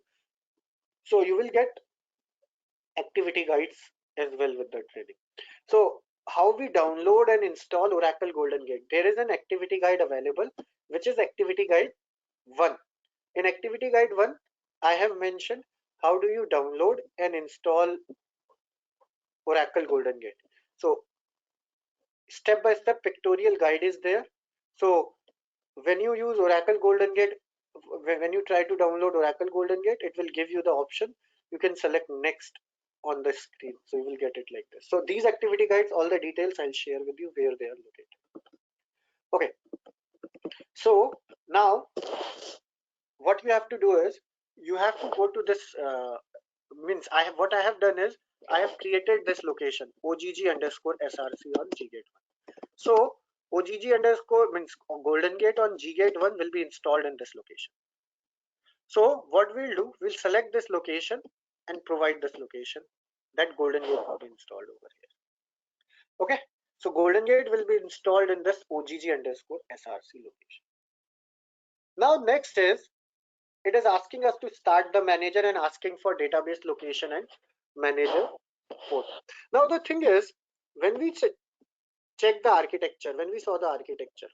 So you will get activity guides as well with the training. So how we download and install Oracle GoldenGate. There is an activity guide available, which is activity guide 1. In activity guide 1, I have mentioned how do you download and install Oracle GoldenGate. So step-by-step pictorial guide is there. So when you use Oracle GoldenGate, when you try to download Oracle GoldenGate, it will give you the option. You can select next on the screen. So you will get it like this. So these activity guides, all the details I'll share with you where they are located. Okay. So now what you have to do is you have to go to this what I have done is I have created this location OGG_SRC on GGate 1. So OGG_ means GoldenGate on GGate 1 will be installed in this location. So what we'll do, we'll select this location and provide this location that GoldenGate will be installed over here. Okay, so GoldenGate will be installed in this OGG_SRC location. Now next is it is asking us to start the manager and asking for database location and manager port. Now the thing is, when we check the architecture, when we saw the architecture,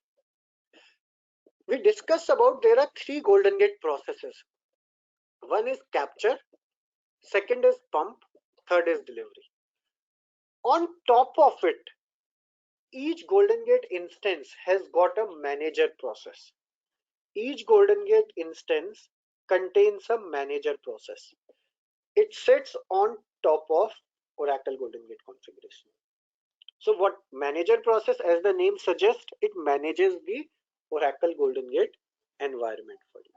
we discussed about there are 3 GoldenGate processes. One is capture, second is pump, third is delivery. On top of it, each GoldenGate instance has got a manager process. Each GoldenGate instance contains a manager process. It sits on top of Oracle GoldenGate configuration. So what manager process, as the name suggests, it manages the Oracle GoldenGate environment for you.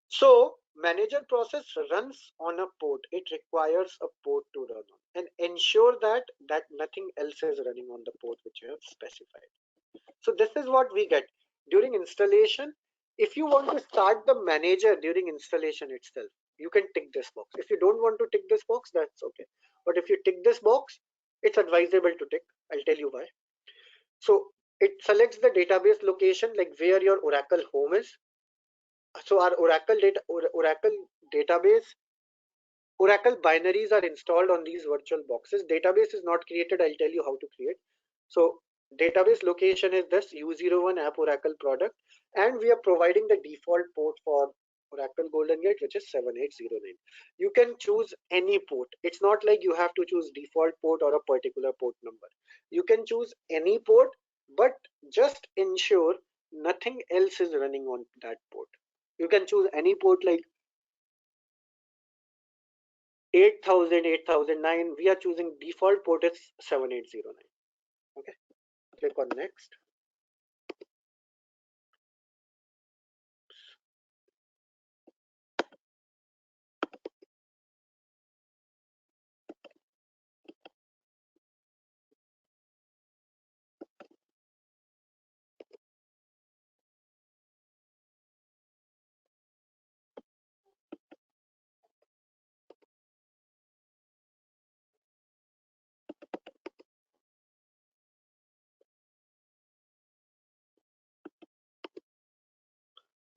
So manager process runs on a port. It requires a port to run on and ensure that nothing else is running on the port which you have specified. So this is what we get during installation. If you want to start the manager during installation itself, you can tick this box. If you don't want to tick this box, that's okay. But if you tick this box, it's advisable to tick. I'll tell you why. So it selects the database location, like where your Oracle home is. So our Oracle database, Oracle binaries are installed on these virtual boxes. Database is not created. I'll tell you how to create. So database location is this U01 app Oracle product, and we are providing the default port for Oracle GoldenGate, which is 7809. You can choose any port. It's not like you have to choose default port or a particular port number. You can choose any port, but just ensure nothing else is running on that port. You can choose any port like 8000, 8009. We are choosing default port is 7809. Okay, click on next.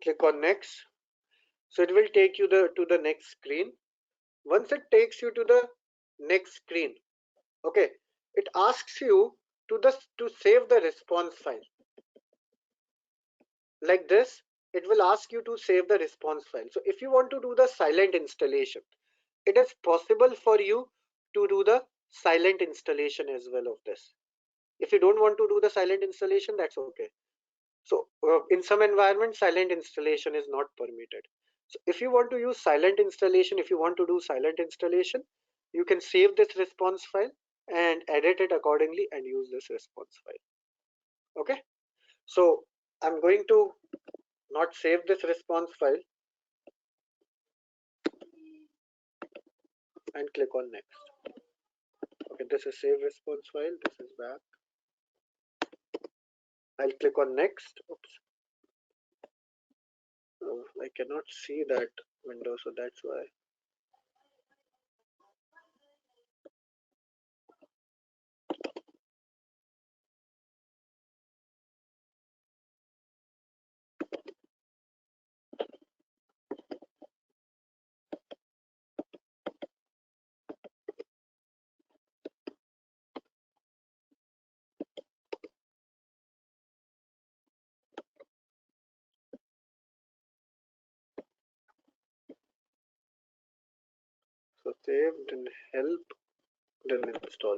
Click on next. So it will take you to the next screen. Once it takes you to the next screen, okay, it asks you to save the response file. Like this, it will ask you to save the response file. So if you want to do the silent installation, it is possible for you to do the silent installation as well of this. If you don't want to do the silent installation, that's okay. So in some environments, silent installation is not permitted. So if you want to use silent installation, if you want to do silent installation, you can save this response file and edit it accordingly and use this response file. Okay. So I'm going to not save this response file and click on next. Okay, this is save response file. This is back. I'll click on next. Oops. Oh, I cannot see that window, so that's why. So save, then help, then install.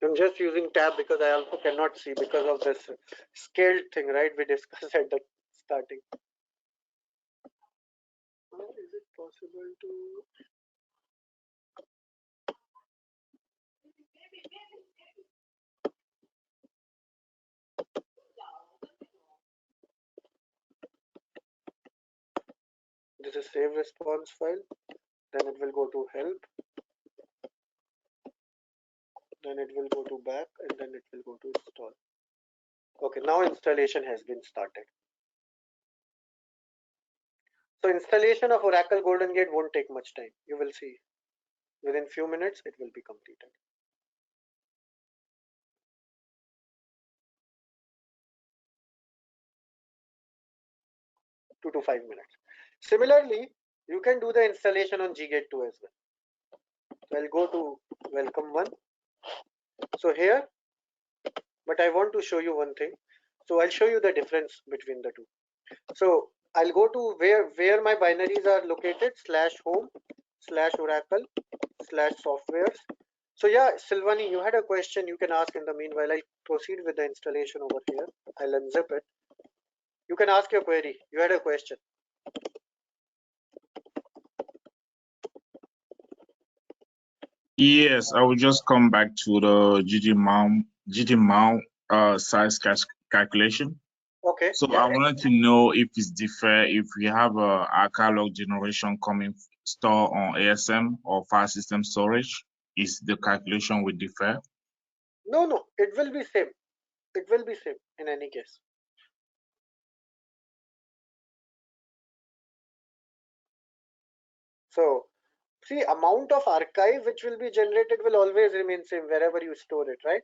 I'm just using tab because I also cannot see because of this scaled thing, right? We discussed at the starting. How is it possible to? This is save response file. Then it will go to help. Then it will go to back, and then it will go to install. Okay, now installation has been started. So installation of Oracle GoldenGate won't take much time. You will see within few minutes it will be completed. 2 to 5 minutes. Similarly, you can do the installation on GGate 2 as well. So I'll go to welcome one. So here, but I want to show you one thing. So I'll show you the difference between the two. So I'll go to where my binaries are located, /home /Oracle /softwares. So yeah, Silvani, you had a question you can ask in the meanwhile. I proceed with the installation over here. I'll unzip it. You can ask your query. You had a question. Yes, I will just come back to the GD size calculation. Okay. So Yeah. I wanted to know if it's different if we have a catalog generation coming store on ASM or file system storage. Is the calculation will differ? No, it will be same. It will be same in any case. So see, amount of archive which will be generated will always remain same wherever you store it, right?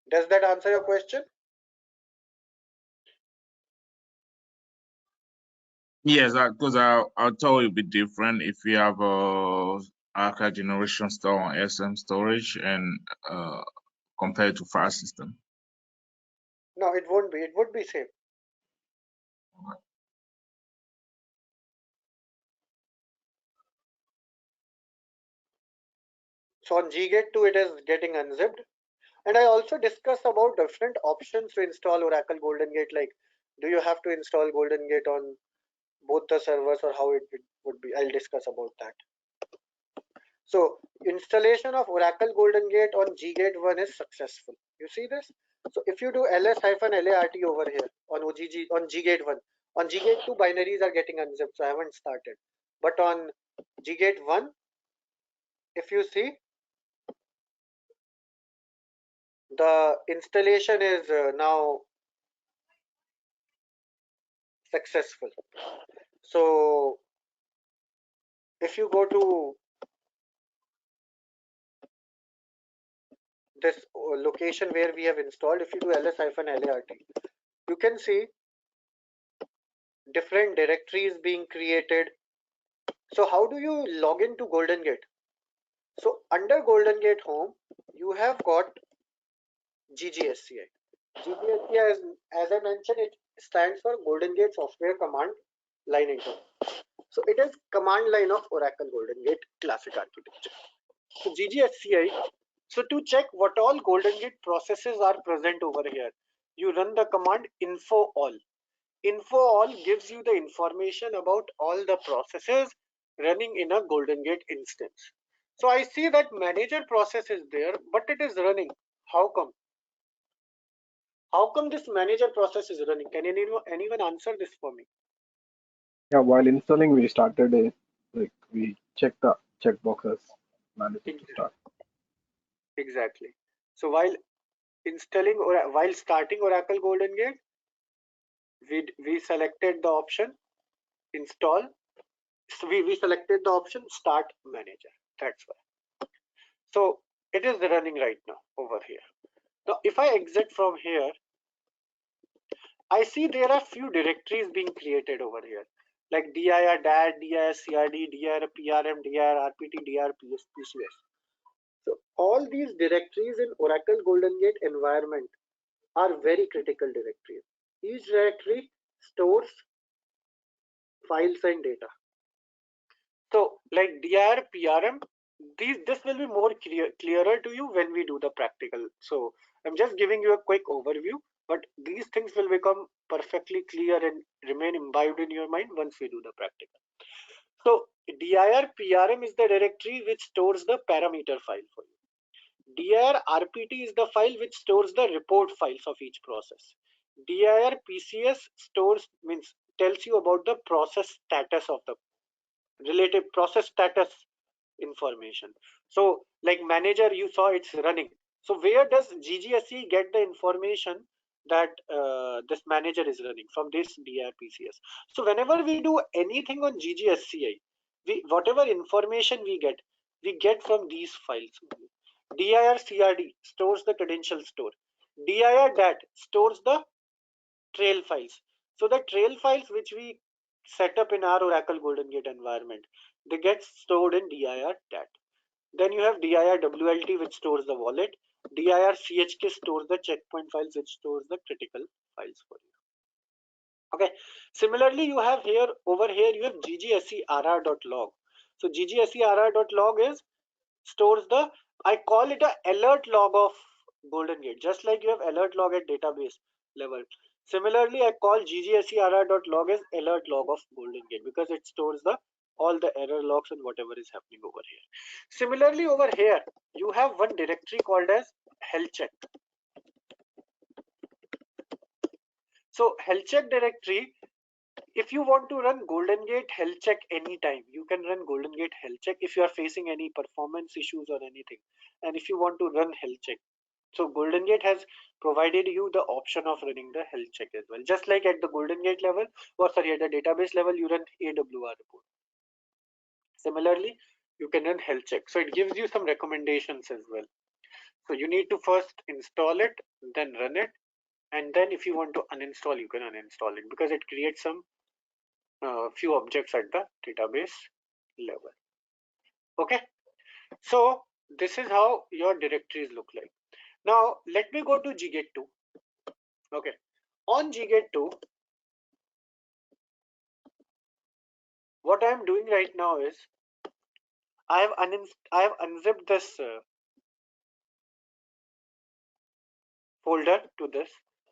Does that answer your question? Yes, because I thought it'd be different if you have a archive generation store on SM storage and compared to file system. No, it won't be. It would be same. So on GGate 2, it is getting unzipped. And I also discussed about different options to install Oracle GoldenGate, like do you have to install GoldenGate on both the servers or how it would be. I'll discuss about that. So installation of Oracle GoldenGate on GGate 1 is successful. You see this? So if you do ls-lart over here on OGG on GGate 1, on GGate 2 binaries are getting unzipped, so I haven't started. But on GGate 1, if you see, the installation is now successful. So if you go to this location where we have installed, if you do ls-lart, you can see different directories being created. So how do you log into GoldenGate? So under GoldenGate home, you have got GGSCI. GGSCI, as I mentioned, it stands for GoldenGate Software Command Line Interface. So it is command line of Oracle GoldenGate Classic Architecture. So GGSCI, so to check what all GoldenGate processes are present over here, you run the command info all. Info all gives you the information about all the processes running in a GoldenGate instance. So I see that manager process is there, but it is running. How come? How come this manager process is running? Can anyone answer this for me? Yeah, while installing, we started a we checked the checkboxes, managed to start. Exactly. So while installing or while starting Oracle GoldenGate, we selected the option install. So we selected the option start manager. That's why. So it is running right now over here. Now if I exit from here, I see there are few directories being created over here, like dir dat, dir crd, dir prm, dir rpt, dir pcs. So all these directories in Oracle GoldenGate environment are very critical directories. Each directory stores files and data. So like dir prm, this will be more clearer to you when we do the practical. So I'm just giving you a quick overview, but these things will become perfectly clear and remain imbibed in your mind once we do the practical. So dir prm is the directory which stores the parameter file for you. dir rpt is the file which stores the report files of each process. dir pcs tells you about the process status of the related process status information. So like manager, you saw it's running. So where does GGSE get the information that this manager is running? From this dir pcs. So whenever we do anything on GGSCI, whatever information we get from these files. dir crd stores the credential store. dir dat stores the trail files. So the trail files which we set up in our Oracle GoldenGate environment, they get stored in dir dat. Then you have dir wlt which stores the wallet. dir chk stores the checkpoint files which stores the critical files for you. Okay. Similarly, you have here over here you have ggserr.log. So ggserr.log is stores the, I call it a alert log of GoldenGate, just like you have alert log at database level. Similarly, I call ggserr.log as alert log of GoldenGate because it stores the all the error logs and whatever is happening over here. Similarly, over here you have one directory called as health check. So health check directory if you want to run GoldenGate health check anytime, you can run GoldenGate health check if you are facing any performance issues or anything. And if you want to run health check, so GoldenGate has provided you the option of running the health check as well. Just like at the GoldenGate level, or sorry, at the database level, you run AWR report. Similarly, you can run health check. So it gives you some recommendations as well. So you need to first install it, then run it, and then if you want to uninstall, you can uninstall it because it creates some few objects at the database level. Okay, so this is how your directories look like. Now let me go to GGate 2. Okay, on GGate 2, what I am doing right now is I have unzipped this folder to this.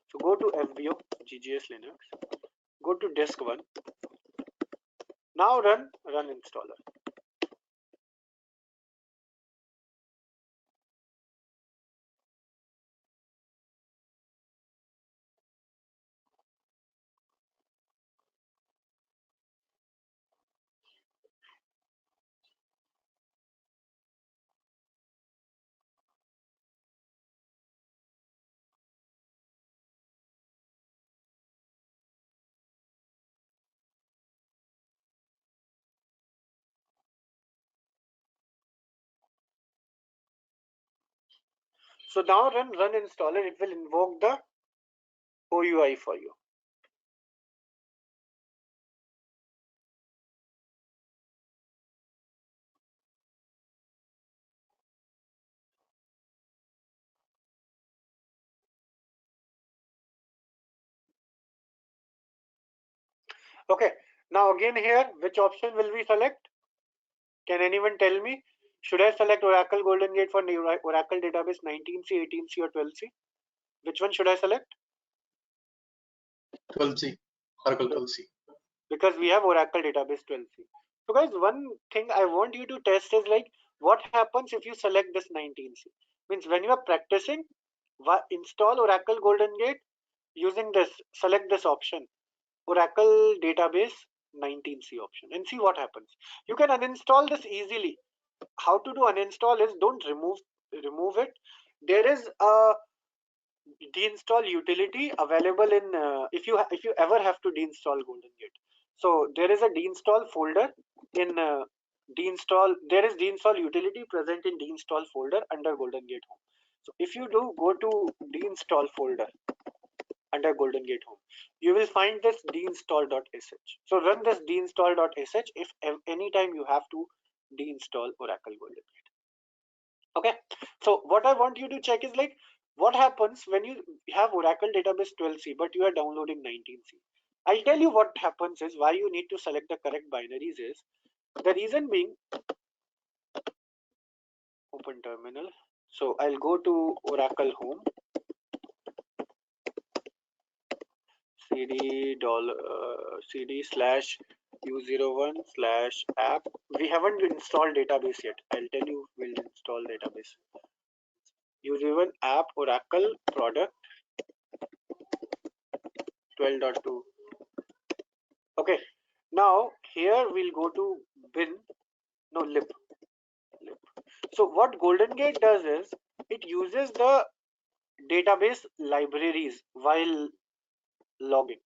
So go to FBO GGS Linux, go to disk 1. Now run installer. So now run installer. It will invoke the OUI for you. Okay, now again here, which option will we select? Can anyone tell me? Should I select Oracle GoldenGate for Oracle database 19C, 18C or 12C? Which one should I select? 12C, Oracle 12C. Because we have Oracle database 12C. So guys, one thing I want you to test is like, what happens if you select this 19C? Means when you are practicing, install Oracle GoldenGate using this, select this option, Oracle database 19C option, and see what happens. You can uninstall this easily. How to do uninstall is don't remove it. There is a deinstall utility available in if you ever have to deinstall GoldenGate. So there is a deinstall folder in deinstall. There is deinstall utility present in deinstall folder under GoldenGate Home. So if you do go to deinstall folder under GoldenGate Home, you will find this deinstall.sh. So run this deinstall.sh if anytime you have to deinstall Oracle GoldenGate. Okay, so what I want you to check is like, what happens when you have Oracle database 12C but you are downloading 19C. I'll tell you what happens is why you need to select the correct binaries is, the reason being, open terminal. So I'll go to Oracle Home, cd/u01/app. We haven't installed database yet. I'll tell you we'll install database. u01 app Oracle product 12.2. Okay, now here we'll go to lib. So what GoldenGate does is it uses the database libraries while logging.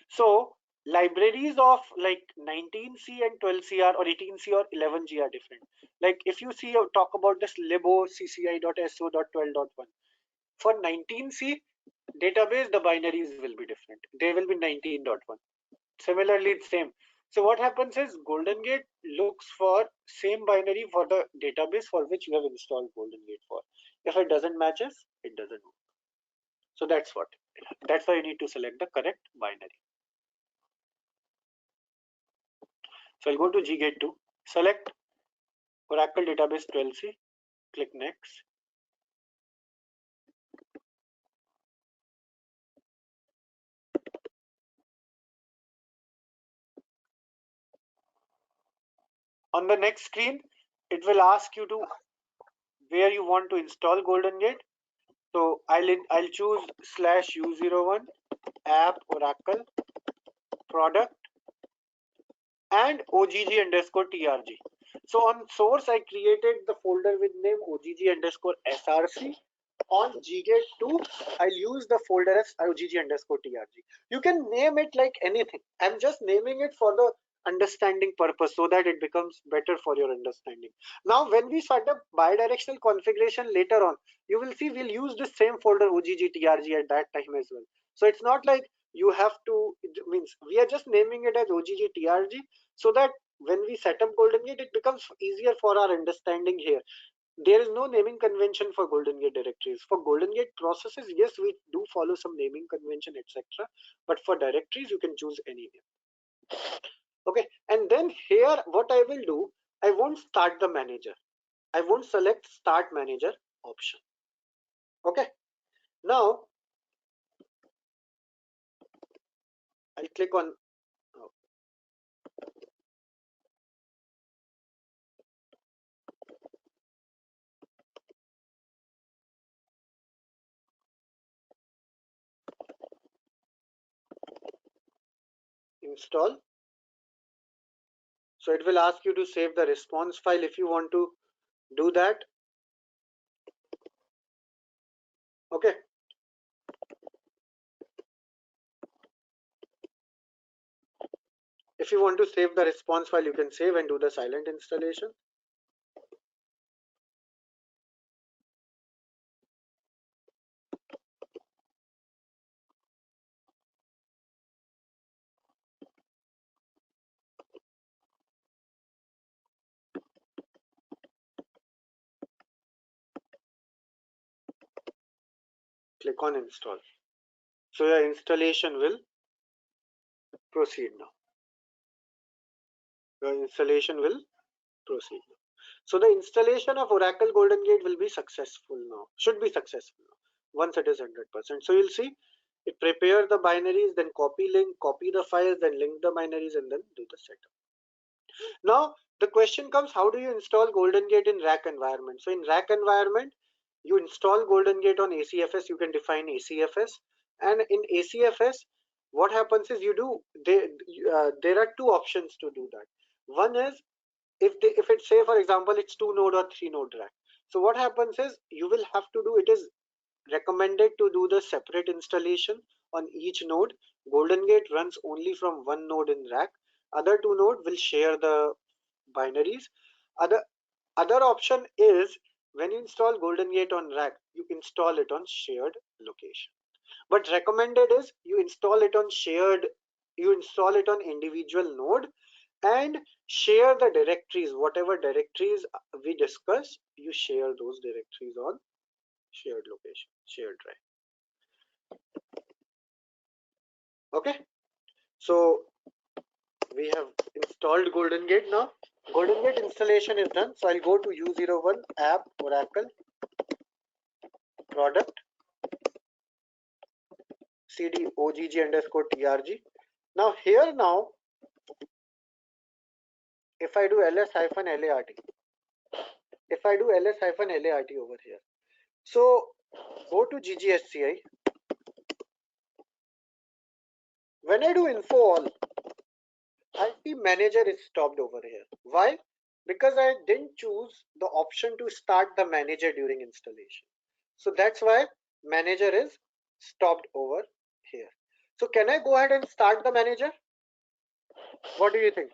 So libraries of like 19C and 12CR or 18C or 11G are different. Like if you see talk about this libocci.so.12.1 for 19C database, the binaries will be different. They will be 19.1. Similarly, it's same. So what happens is GoldenGate looks for same binary for the database for which you have installed GoldenGate for. If it doesn't matches, it doesn't work. So that's why you need to select the correct binary. So I'll go to GGate 2, select Oracle database 12C, click next. On the next screen, it will ask you to where you want to install GoldenGate. So I'll choose /u01 app Oracle product and OGG_TRG. So on source, I created the folder with name OGG_SRC. On GGate2, I'll use the folder as OGG_TRG. You can name it like anything. I'm just naming it for the understanding purpose so that it becomes better for your understanding. Now, when we set up bidirectional configuration later on, you will see we'll use the same folder OGG_TRG at that time as well. So it's not like you have to, it means we are just naming it as OGG_TRG so that when we set up GoldenGate, it becomes easier for our understanding here. There is no naming convention for GoldenGate directories. For GoldenGate processes, yes, we do follow some naming convention, etc. But for directories, you can choose any name. Okay, and then here, what I will do, I won't start the manager. I won't select start manager option. Okay, now I'll click on install. So it will ask you to save the response file if you want to do that. Okay. If you want to save the response file, you can save and do the silent installation. Click on install. So your installation will proceed now. Your installation will proceed now. So the installation of Oracle GoldenGate will be successful now. Should be successful now once it is 100%. So you'll see it prepare the binaries, then copy link, copy the files, then link the binaries, and then do the setup. Now the question comes, how do you install GoldenGate in RAC environment? So in RAC environment, you install GoldenGate on ACFS. You can define ACFS, and in ACFS, what happens is there are two options to do that. One is if it's say for example it's 2 node or 3 node rack. So what happens is you will have to do, it is recommended to do the separate installation on each node. GoldenGate runs only from one node in rack. Other 2 node will share the binaries. Other option is when you install GoldenGate on rack, you install it on shared location. But recommended is you install it on individual node and share the directories, whatever directories we discuss, you share those directories on shared location, shared drive. Okay, so we have installed GoldenGate now. GoldenGate installation is done. So I'll go to U01 app Oracle product cd OGG_TRG. Now here now, if I do ls-lart, over here, so go to GGSCI. When I do info all, I see manager is stopped over here. Why? Because I didn't choose the option to start the manager during installation. So that's why manager is stopped over here. So can I go ahead and start the manager? What do you think?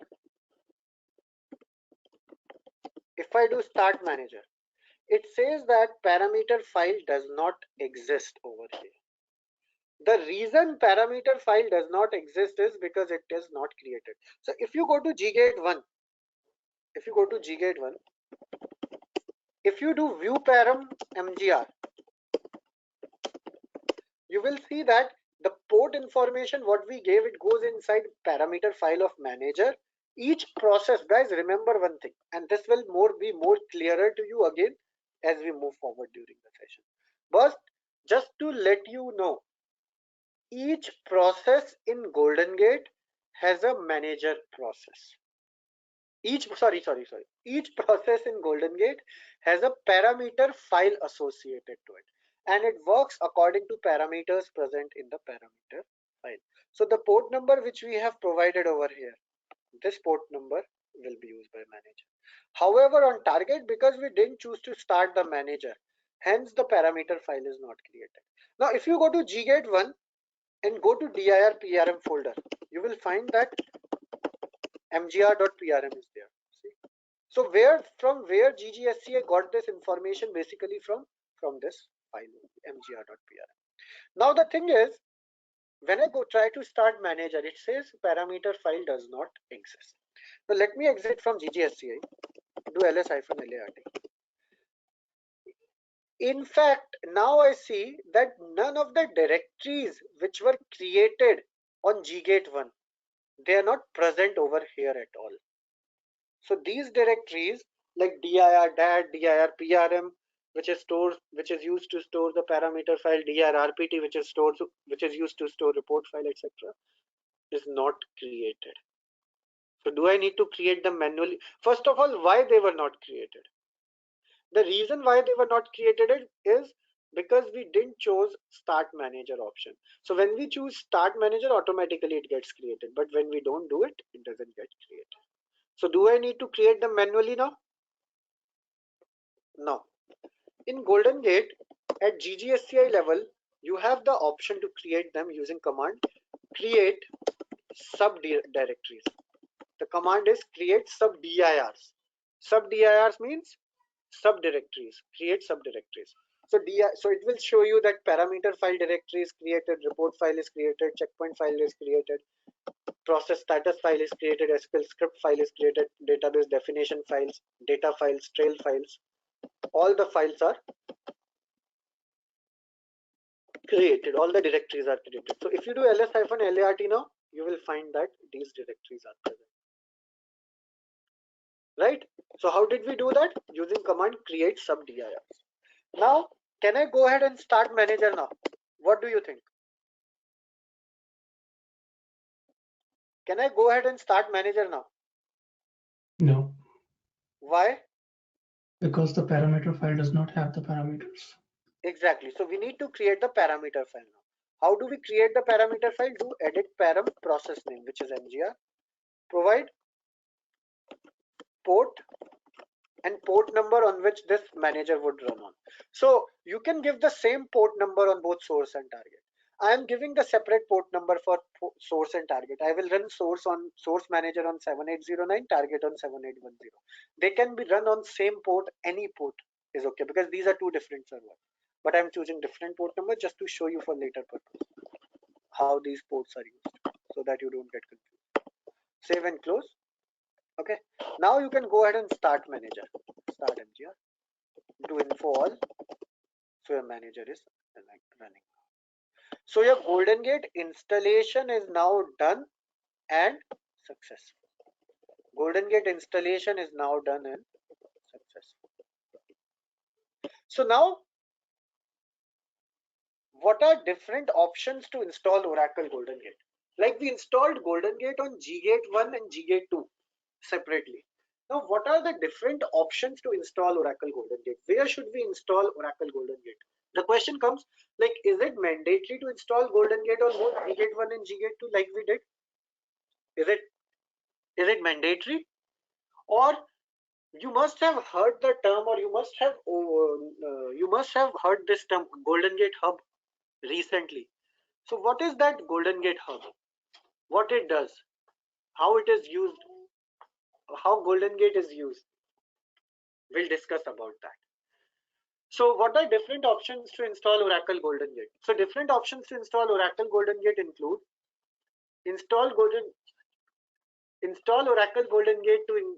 If I do start manager, it says that parameter file does not exist over here. The reason parameter file does not exist is because it is not created. So if you go to GGate 1, if you do view param mgr, you will see that the port information what we gave, it goes inside parameter file of manager. Each process, guys, remember one thing, and this will be more clearer to you again as we move forward during the session. But just to let you know, each process in GoldenGate has a manager process. Each process in GoldenGate has a parameter file associated to it, and it works according to parameters present in the parameter file. So the port number which we have provided over here, this port number will be used by manager. However, on target, because we didn't choose to start the manager, hence the parameter file is not created. Now, if you go to GGate1 and go to dir PRM folder, you will find that mgr.prm is there. See? So from where GGSCA got this information? Basically from this file mgr.prm. Now the thing is, when I go try to start manager, it says parameter file does not exist. So let me exit from GGSCA, do ls-lart. In fact, now I see that none of the directories which were created on GGate1, they are not present over here at all. So these directories like dir dat, dir prm, which is used to store the parameter file, dir rpt, which is used to store report file, etc., is not created. So do I need to create them manually? First of all, why they were not created? The reason why they were not created is because we didn't choose start manager option. So when we choose start manager, automatically it gets created, but when we don't do it, it doesn't get created. So do I need to create them manually now? No. In GoldenGate, at GGSCI level, you have the option to create them using command create subdirectories. The command is create subdirs. Subdirs means subdirectories, create subdirectories. So it will show you that parameter file directory is created, report file is created, checkpoint file is created, process status file is created, SQL script file is created, database definition files, data files, trail files. All the files are created, all the directories are created. So if you do ls-lart now, you will find that these directories are present. Right? So how did we do that? Using command create subdirs. Now, can I go ahead and start manager now? What do you think? Can I go ahead and start manager now? No. Why? Because the parameter file does not have the parameters. Exactly. So we need to create the parameter file now. How do we create the parameter file? Do edit param process name, which is mgr. Provide port and port number on which this manager would run on. So you can give the same port number on both source and target. I am giving the separate port number for source and target. I will run source manager on 7809, target on 7810. They can be run on same port, any port is okay, because these are two different servers. But I'm choosing different port number just to show you for later purpose how these ports are used, so that you don't get confused. Save and close. Okay, now you can go ahead and start manager. Start mgr. Do info all. So your manager is running. So your GoldenGate installation is now done and successful. GoldenGate installation is now done and successful. So now, what are different options to install Oracle GoldenGate? Like we installed GoldenGate on GGate1 and GGate2 separately. Now, what are the different options to install Oracle GoldenGate? Where should we install Oracle GoldenGate? The question comes, like, is it mandatory to install GoldenGate on both GGate1 and GGate2 like we did? Is it mandatory? Or you must have heard the term, or you must have heard this term GoldenGate Hub recently. So what is that GoldenGate Hub? What it does? How it is used? How GoldenGate is used? We'll discuss about that. So what are different options to install Oracle GoldenGate? So different options to install Oracle GoldenGate include install Oracle GoldenGate to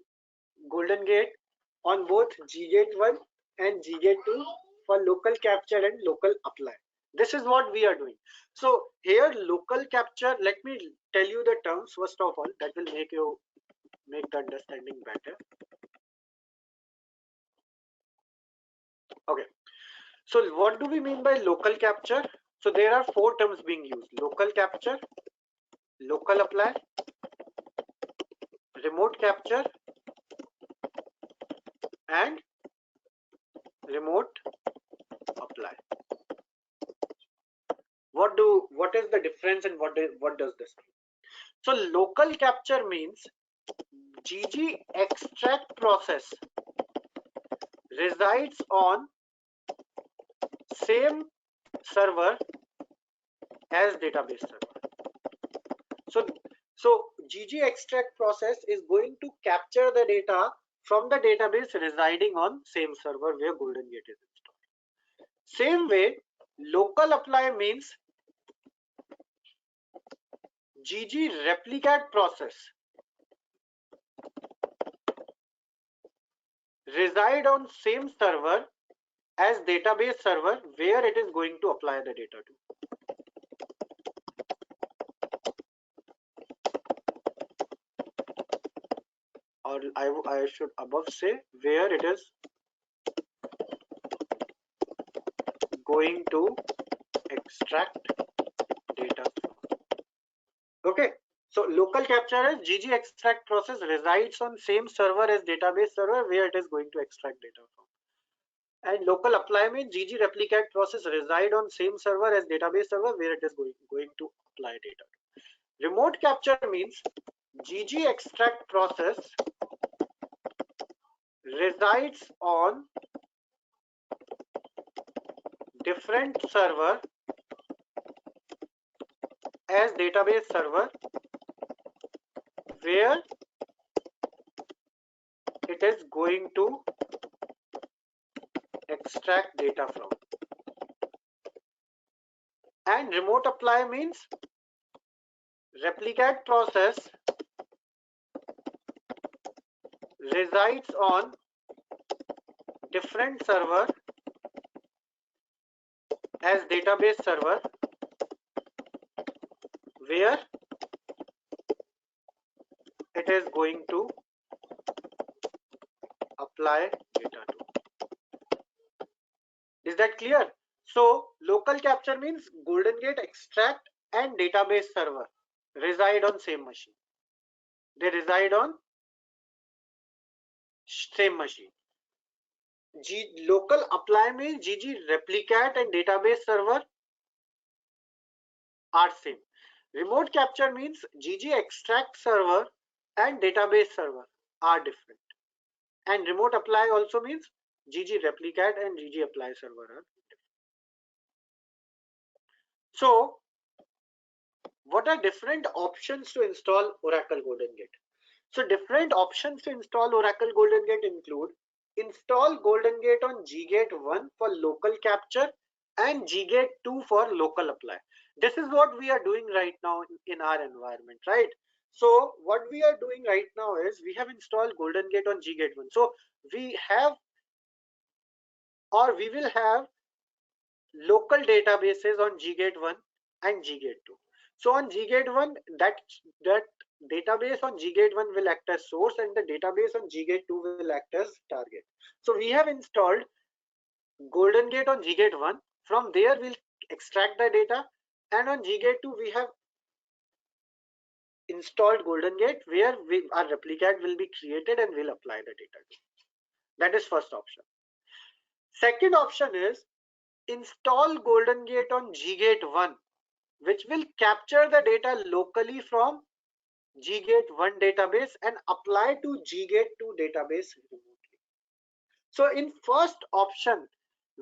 GoldenGate on both GGate1 and GGate2 for local capture and local apply. This is what we are doing. So here local capture, let me tell you the terms first of all, that will make the understanding better. Okay. So what do we mean by local capture? So there are four terms being used: local capture, local apply, remote capture, and remote apply. What is the difference and what does this mean? So local capture means GG extract process resides on same server as database server. So GG extract process is going to capture the data from the database residing on same server where GoldenGate is installed. Same way, local apply means GG replicate process reside on same server as database server where it is going to apply the data to. Or I should above say where it is going to extract data from. Okay, so local capture is GG extract process resides on same server as database server where it is going to extract data from. And local apply means GG replicate process reside on same server as database server where it is going to apply data. Remote capture means GG extract process resides on different server as database server where it is going to extract data from. And remote apply means replicate process resides on different server as database server where it is going to apply data to. Is that clear? So local capture means GoldenGate extract and database server reside on same machine. They reside on same machine. Local apply means GG replicate and database server are same. Remote capture means GG extract server and database server are different. And remote apply also means GG replicate and GG apply server are different. So what are different options to install Oracle GoldenGate? So different options to install Oracle GoldenGate include install GoldenGate on GGate 1 for local capture and GGate 2 for local apply. This is what we are doing right now in our environment, right? So what we are doing right now is we have installed GoldenGate on GGate 1. So we have or we will have local databases on GGate 1 and GGate 2. So on GGate 1, that database on GGate 1 will act as source and the database on GGate 2 will act as target. So we have installed GoldenGate on GGate 1. From there we'll extract the data, and on GGate 2 we have installed GoldenGate where our replicate will be created and we'll apply the data to. That is first option. Second option is install GoldenGate on GGate 1, which will capture the data locally from GGate 1 database and apply to GGate 2 database remotely. So in first option,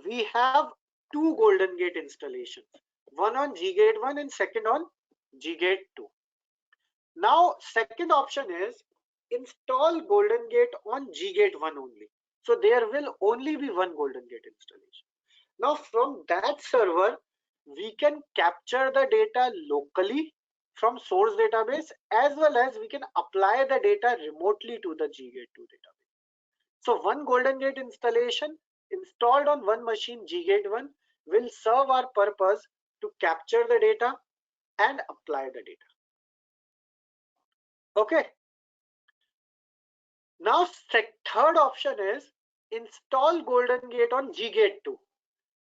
we have two GoldenGate installations, one on GGate 1 and second on GGate 2. Now second option is install GoldenGate on GGate 1 only. So there will only be one GoldenGate installation. Now from that server, we can capture the data locally from source database as well as we can apply the data remotely to the GGate 2 database. So one GoldenGate installation installed on one machine GGate 1 will serve our purpose to capture the data and apply the data. Okay. Now third option is install GoldenGate on GGate 2,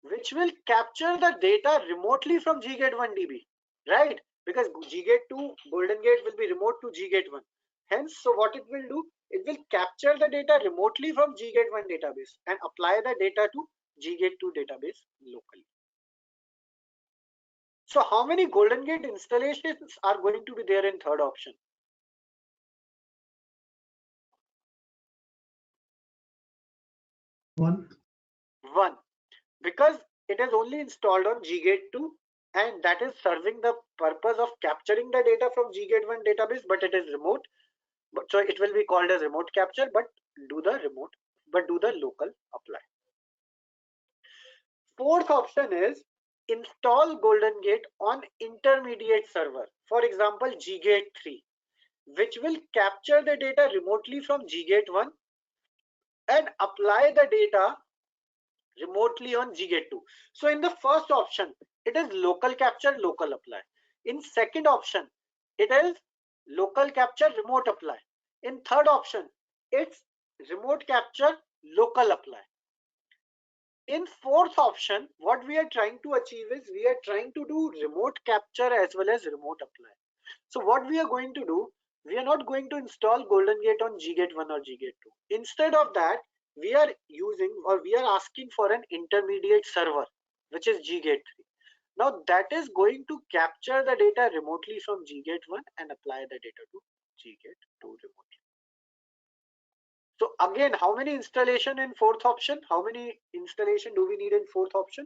which will capture the data remotely from GGate 1 DB, right? Because GGate 2 GoldenGate will be remote to GGate 1. Hence, so what it will do, it will capture the data remotely from GGate 1 database and apply the data to GGate 2 database locally. So how many GoldenGate installations are going to be there in third option? 1. 1, because it is only installed on GGate 2 and that is serving the purpose of capturing the data from GGate 1 database, but it is remote. So it will be called as remote capture, but do the local apply. Fourth option is install GoldenGate on intermediate server, for example GGate 3, which will capture the data remotely from GGate 1 and apply the data remotely on GGate 2. So in the first option, it is local capture, local apply. In second option, it is local capture, remote apply. In third option, it's remote capture, local apply. In fourth option, what we are trying to achieve is we are trying to do remote capture as well as remote apply. So what we are going to do, we are not going to install GoldenGate on GGate 1 or GGate 2. Instead of that, we are using or we are asking for an intermediate server, which is GGate 3. Now that is going to capture the data remotely from GGate 1 and apply the data to GGate 2 remotely. So again, how many installation in fourth option? How many installation do we need in fourth option?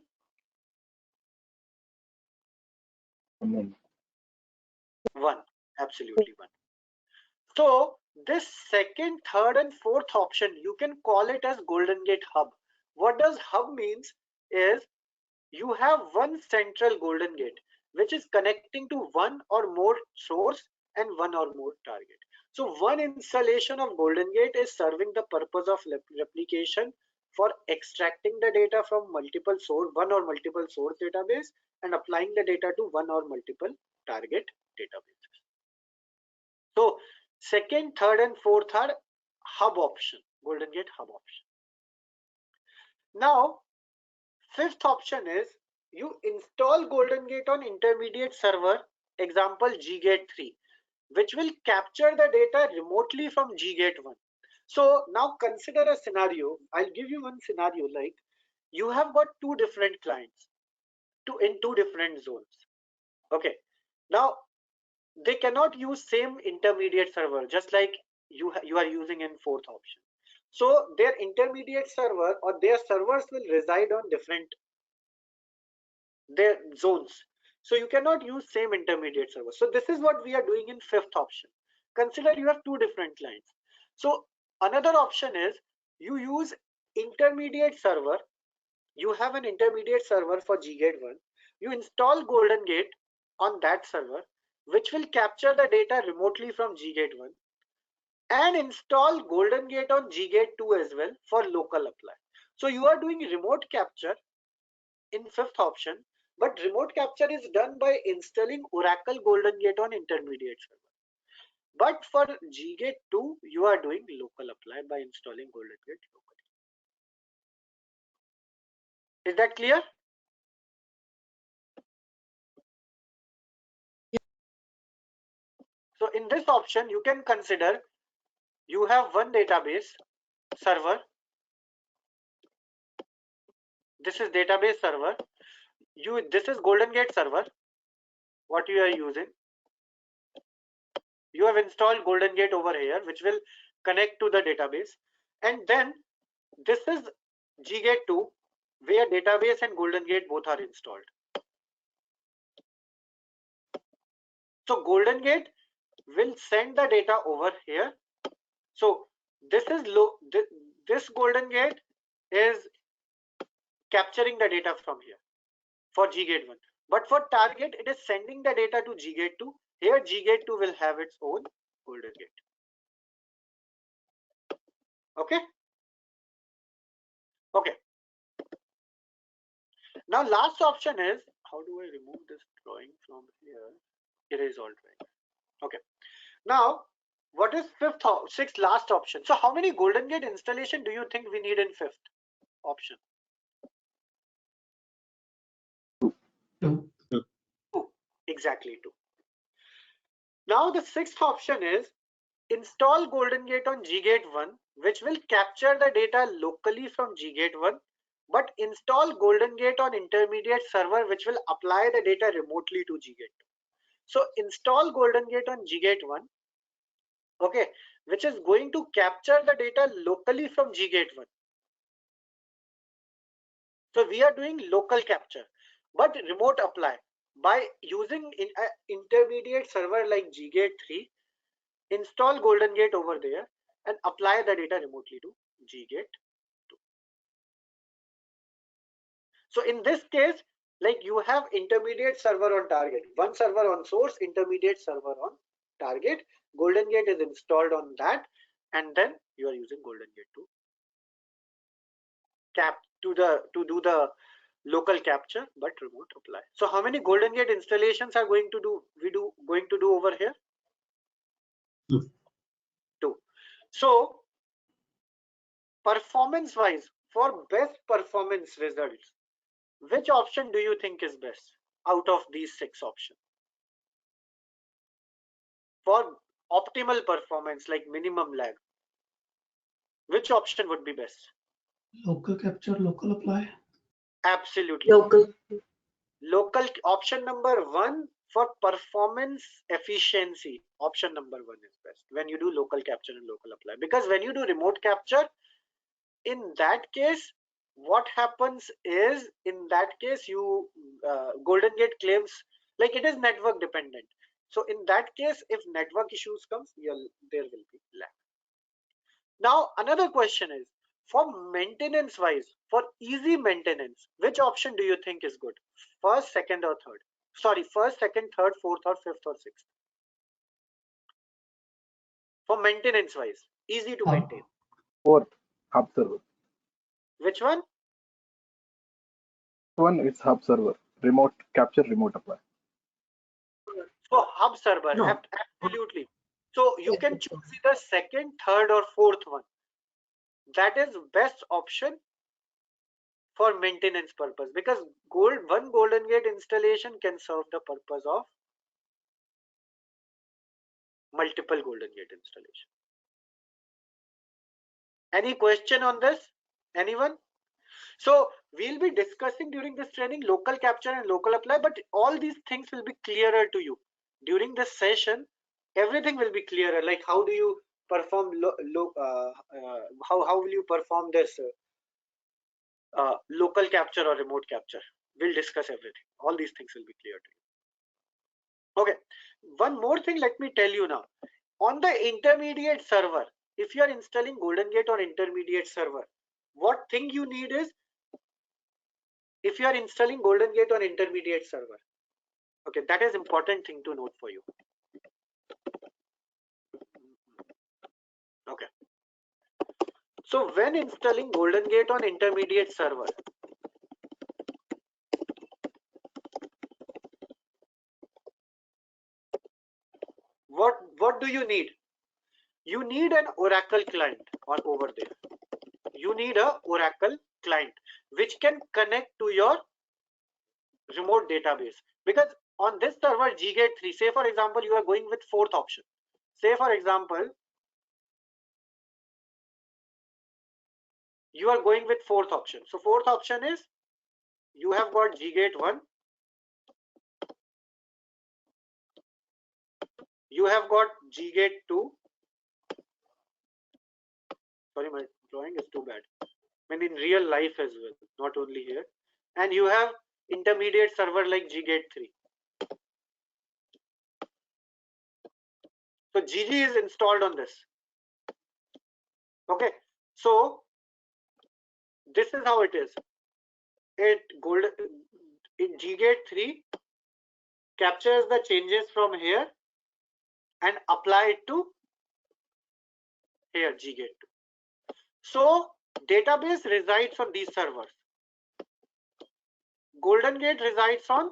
1. 1, absolutely 1. So this second, third and fourth option, you can call it as GoldenGate Hub. What does hub means is you have one central GoldenGate which is connecting to one or more source and one or more target. So one installation of GoldenGate is serving the purpose of replication for extracting the data from multiple source, one or multiple source database and applying the data to one or multiple target databases. So second, third and fourth are hub option, GoldenGate hub option. Now fifth option is you install GoldenGate on intermediate server, example GGate 3, which will capture the data remotely from GGate 1. So now consider a scenario. I'll give you one scenario like you have got two different clients in two different zones. Okay. Now they cannot use same intermediate server, just like you are using in fourth option. So their intermediate server or their servers will reside on different their zones. So you cannot use same intermediate server. So this is what we are doing in fifth option. Consider you have two different clients. So another option is you use intermediate server. You have an intermediate server for GGate 1. You install GoldenGate on that server, which will capture the data remotely from GGate 1 and install GoldenGate on GGate 2 as well for local apply. So you are doing remote capture in fifth option, but remote capture is done by installing Oracle GoldenGate on intermediate server. But for GGate 2, you are doing local apply by installing GoldenGate locally. Is that clear? So in this option, you can consider you have one database server. This is database server. This is GoldenGate server. What you are using? You have installed GoldenGate over here, which will connect to the database. And then this is GGate 2, where database and GoldenGate both are installed. So GoldenGate will send the data over here. So this is this GoldenGate is capturing the data from here for GGate 1. But for target, it is sending the data to GGate 2. Here GGate 2 will have its own GoldenGate. Okay. Okay. Now last option is, how do I remove this drawing from here? Erase all drawing. Okay. Now what is sixth last option? So how many GoldenGate installation do you think we need in fifth option? 2. 2. Exactly 2. Now the sixth option is install GoldenGate on GGate 1, which will capture the data locally from GGate 1, but install GoldenGate on intermediate server, which will apply the data remotely to GGate 2. So install GoldenGate on GGate 1, okay, which is going to capture the data locally from GGate 1 So we are doing local capture, but remote apply by using an intermediate server like GGate 3, install GoldenGate over there and apply the data remotely to GGate 2. So in this case, like you have intermediate server on target, one server on source, intermediate server on target. GoldenGate is installed on that, and then you are using GoldenGate to do the local capture but remote apply. So how many GoldenGate installations are going to do over here? 2. So performance wise, for best performance results, which option do you think is best out of these 6 options? For optimal performance, like minimum lag, which option would be best? Local capture, local apply. Absolutely. Local option number 1 for performance efficiency. Option number 1 is best when you do local capture and local apply, because when you do remote capture, in that case, what happens is, in that case, you GoldenGate claims like it is network dependent. So in that case, if network issues comes, there will be lag. Now another question is, for maintenance wise, for easy maintenance, which option do you think is good? First, second, or third? Sorry, first, second, third, fourth, or fifth, or sixth? For maintenance wise, easy to maintain. Fourth, hub server. Which one? One is hub server. Remote capture, remote apply. So hub server, No. absolutely. So you can choose either second, third, or fourth one. That is best option for maintenance purpose, because one GoldenGate installation can serve the purpose of multiple GoldenGate installation. Any question on this? Anyone? So we'll be discussing during this training local capture and local apply, but all these things will be clearer to you during this session. Everything will be clearer, like how do you perform how will you perform this local capture or remote capture. We'll discuss everything. All these things will be clear to you. Okay, one more thing, let me tell you now. On the intermediate server, if you are installing GoldenGate or intermediate server, what thing you need is, if you are installing GoldenGate on intermediate server, okay, that is important thing to note for you. Okay, so when installing GoldenGate on intermediate server, what do you need? You need an Oracle client over there. You need a Oracle client which can connect to your remote database, because on this server GGate 3, say for example you are going with 4th option. Say for example you are going with 4th option. So 4th option is, you have got GGate 1, you have got GGate 2. Sorry, my drawing is too bad. I mean in real life as well, not only here. And you have intermediate server like GGate 3. So GG is installed on this. Okay, so this is how it is. In GGate 3 captures the changes from here and apply it to here GGate 2. So database resides on these servers. GoldenGate resides on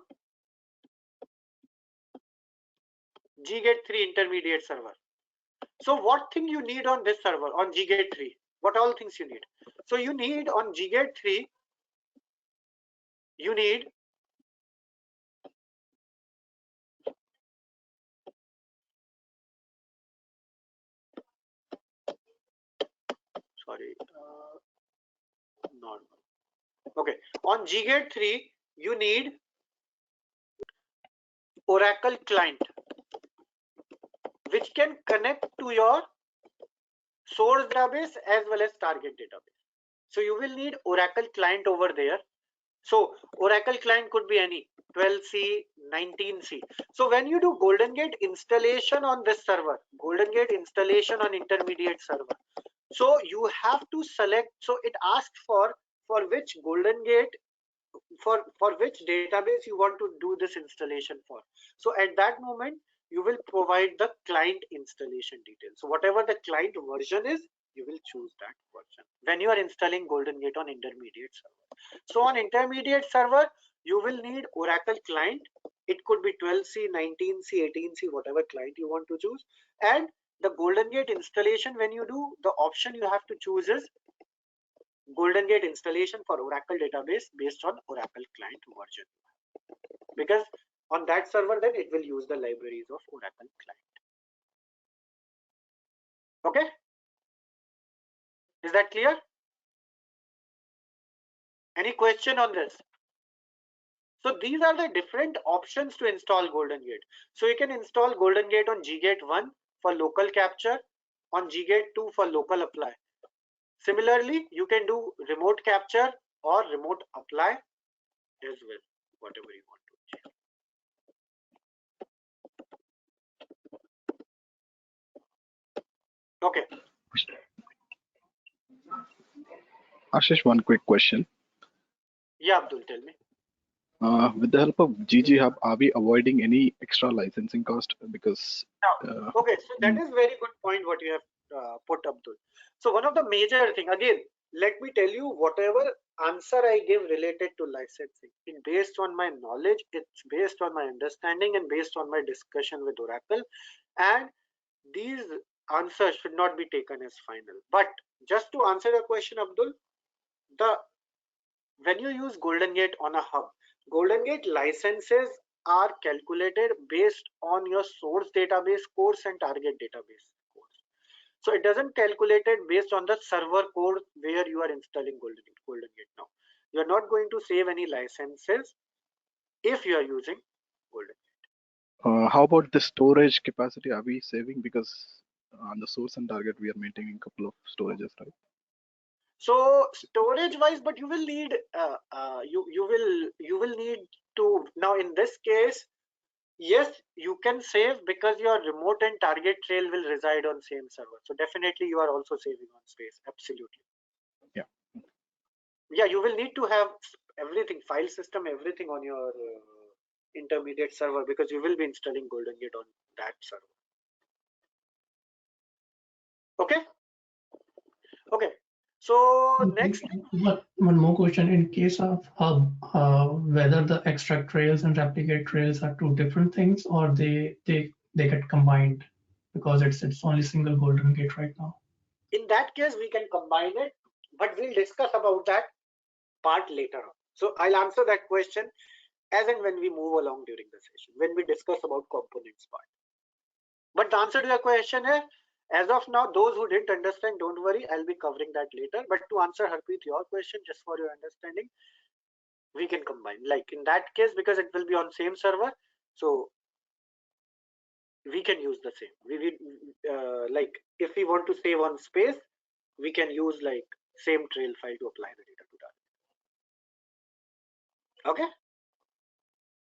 GGate 3 intermediate server. So what thing you need on this server on GGate 3? What all things you need? So you need on GGate 3, you need normal. Okay, on GGate 3 you need Oracle client which can connect to your source database as well as target database. So you will need Oracle client over there So Oracle client could be any 12C, 19C. So when you do GoldenGate installation on this server, GoldenGate installation on intermediate server, so you have to select, so it asks for which GoldenGate, for which database you want to do this installation for. So at that moment you will provide the client installation details. So whatever the client version is, you will choose that version when you are installing GoldenGate on intermediate server. So on intermediate server you will need Oracle client. It could be 12C, 19C, 18C, whatever client you want to choose. And the GoldenGate installation, when you do, the option you have to choose is GoldenGate installation for Oracle database based on Oracle client version, because on that server then it will use the libraries of Oracle client. Okay, is that clear? Any question on this? So these are the different options to install GoldenGate. So you can install GoldenGate on GGate 1 for local capture, on GGate 2 for local apply. Similarly, you can do remote capture or remote apply as well, whatever you want to. Okay. Ashish, one quick question. Yeah, Abdul, tell me. With the help of GG Hub, are we avoiding any extra licensing cost? Because Okay, so that is very good point what you have put, Abdul. So one of the major thing, again, let me tell you, whatever answer I give related to licensing, it's based on my knowledge, it's based on my understanding, and based on my discussion with Oracle, and these answers should not be taken as final. But just to answer your question, Abdul, when you use GoldenGate on a hub, GoldenGate licenses are calculated based on your source database course and target database course. So it doesn't calculate it based on the server code where you are installing GoldenGate now. You are not going to save any licenses if you are using GoldenGate. how about the storage capacity? Are we saving? Because on the source and target, we are maintaining a couple of storages, right? So storage wise, but you will need you will need to, now in this case, yes, you can save because your remote and target trail will reside on same server. So definitely you are also saving on space. Absolutely. Yeah. Yeah, you will need to have everything, file system, everything on your intermediate server, because you will be installing GoldenGate on that server. Okay. Okay. So next. But one more question: in case of hub, whether the extract trails and replicate trails are two different things, or they get combined, because it's only single GoldenGate right now. In that case, we can combine it, but we'll discuss about that part later on. So I'll answer that question as and when we move along during the session, when we discuss about components part. But the answer to your question is, as of now, those who didn't understand, don't worry, I'll be covering that later. But to answer Harpreet your question, just for your understanding, we can combine. Like in that case, because it will be on same server, so we can use the same. Like if we want to save on space, we can use like same trail file to apply the data to that. Okay.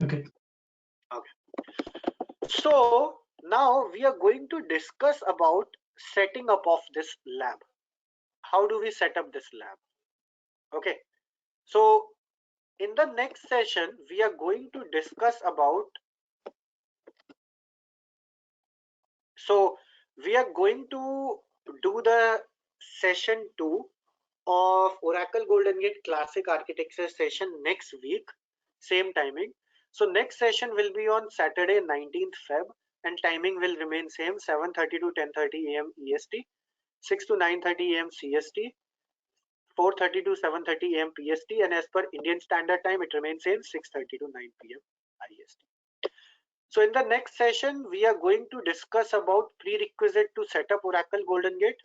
Okay. Okay. So now we are going to discuss about setting up of this lab. How do we set up this lab? Okay. So in the next session, we are going to discuss about, so we are going to do the session 2 of Oracle GoldenGate Classic Architecture session next week, same timing. So next session will be on Saturday 19th Feb, and timing will remain same, 7:30 to 10:30 AM EST, 6 to 9:30 AM CST, 4:30 to 7:30 AM PST, and as per Indian Standard Time it remains same, 6:30 to 9 PM IST. So in the next session we are going to discuss about prerequisite to set up Oracle GoldenGate.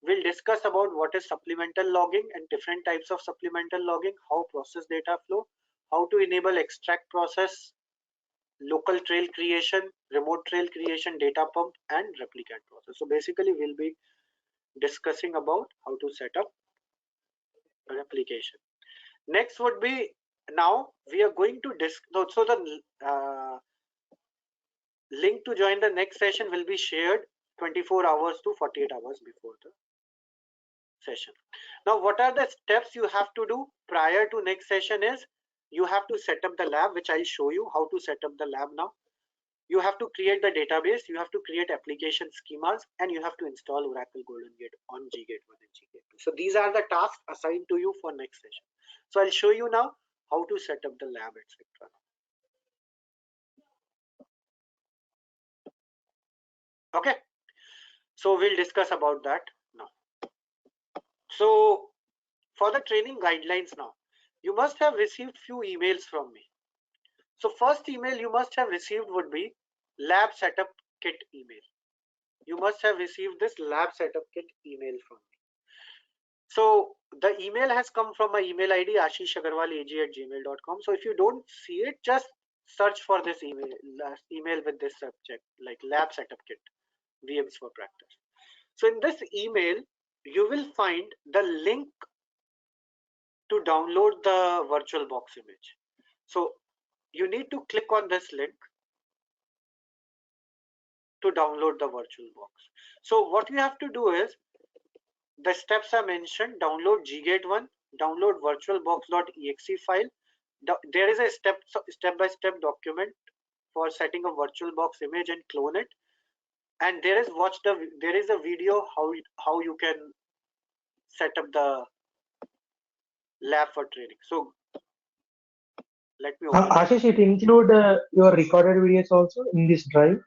We'll discuss about what is supplemental logging and different types of supplemental logging, how process data flow, how to enable extract process, local trail creation, remote trail creation, data pump, and replicate process. So basically we'll be discussing about how to set up a replication. Next would be now we are going to so the link to join the next session will be shared 24 hours to 48 hours before the session. Now, what are the steps you have to do prior to next session is you have to set up the lab, which I'll show you how to set up the lab now. You have to create the database, you have to create application schemas, and you have to install Oracle GoldenGate on GGate 1 and GGate 2. So these are the tasks assigned to you for next session. So I'll show you now how to set up the lab, etc. Okay, so we'll discuss about that now. So for the training guidelines now, you must have received few emails from me. So first email you must have received would be lab setup kit email. You must have received this lab setup kit email from me. So the email has come from my email ID ashishaggarwalAG@gmail.com. So if you don't see it, just search for this email with this subject like lab setup kit, VMs for practice. So in this email, you will find the link to download the VirtualBox image. So you need to click on this link to download the VirtualBox. So what you have to do is the steps are mentioned: download GGate 1, download virtualbox.exe file. There is a step-by-step document for setting a VirtualBox image and clone it. And there is a video how you can set up the lab for training. So let me open Ashish, it include your recorded videos also in this drive?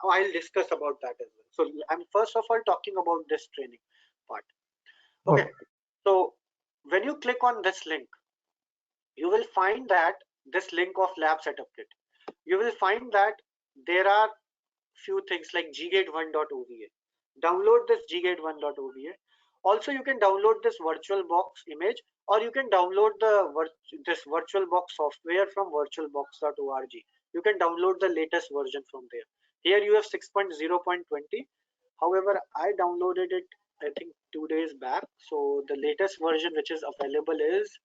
I'll discuss about that as well. So I'm first of all talking about this training part. Okay. So when you click on this link, you will find that this link of lab setup kit. You will find that there are few things like ggate1.ova. Download this ggate1.ova. Also, you can download this VirtualBox image, or you can download this VirtualBox software from virtualbox.org. You can download the latest version from there. Here you have 6.0.20. However, I downloaded it I think 2 days back. So the latest version which is available is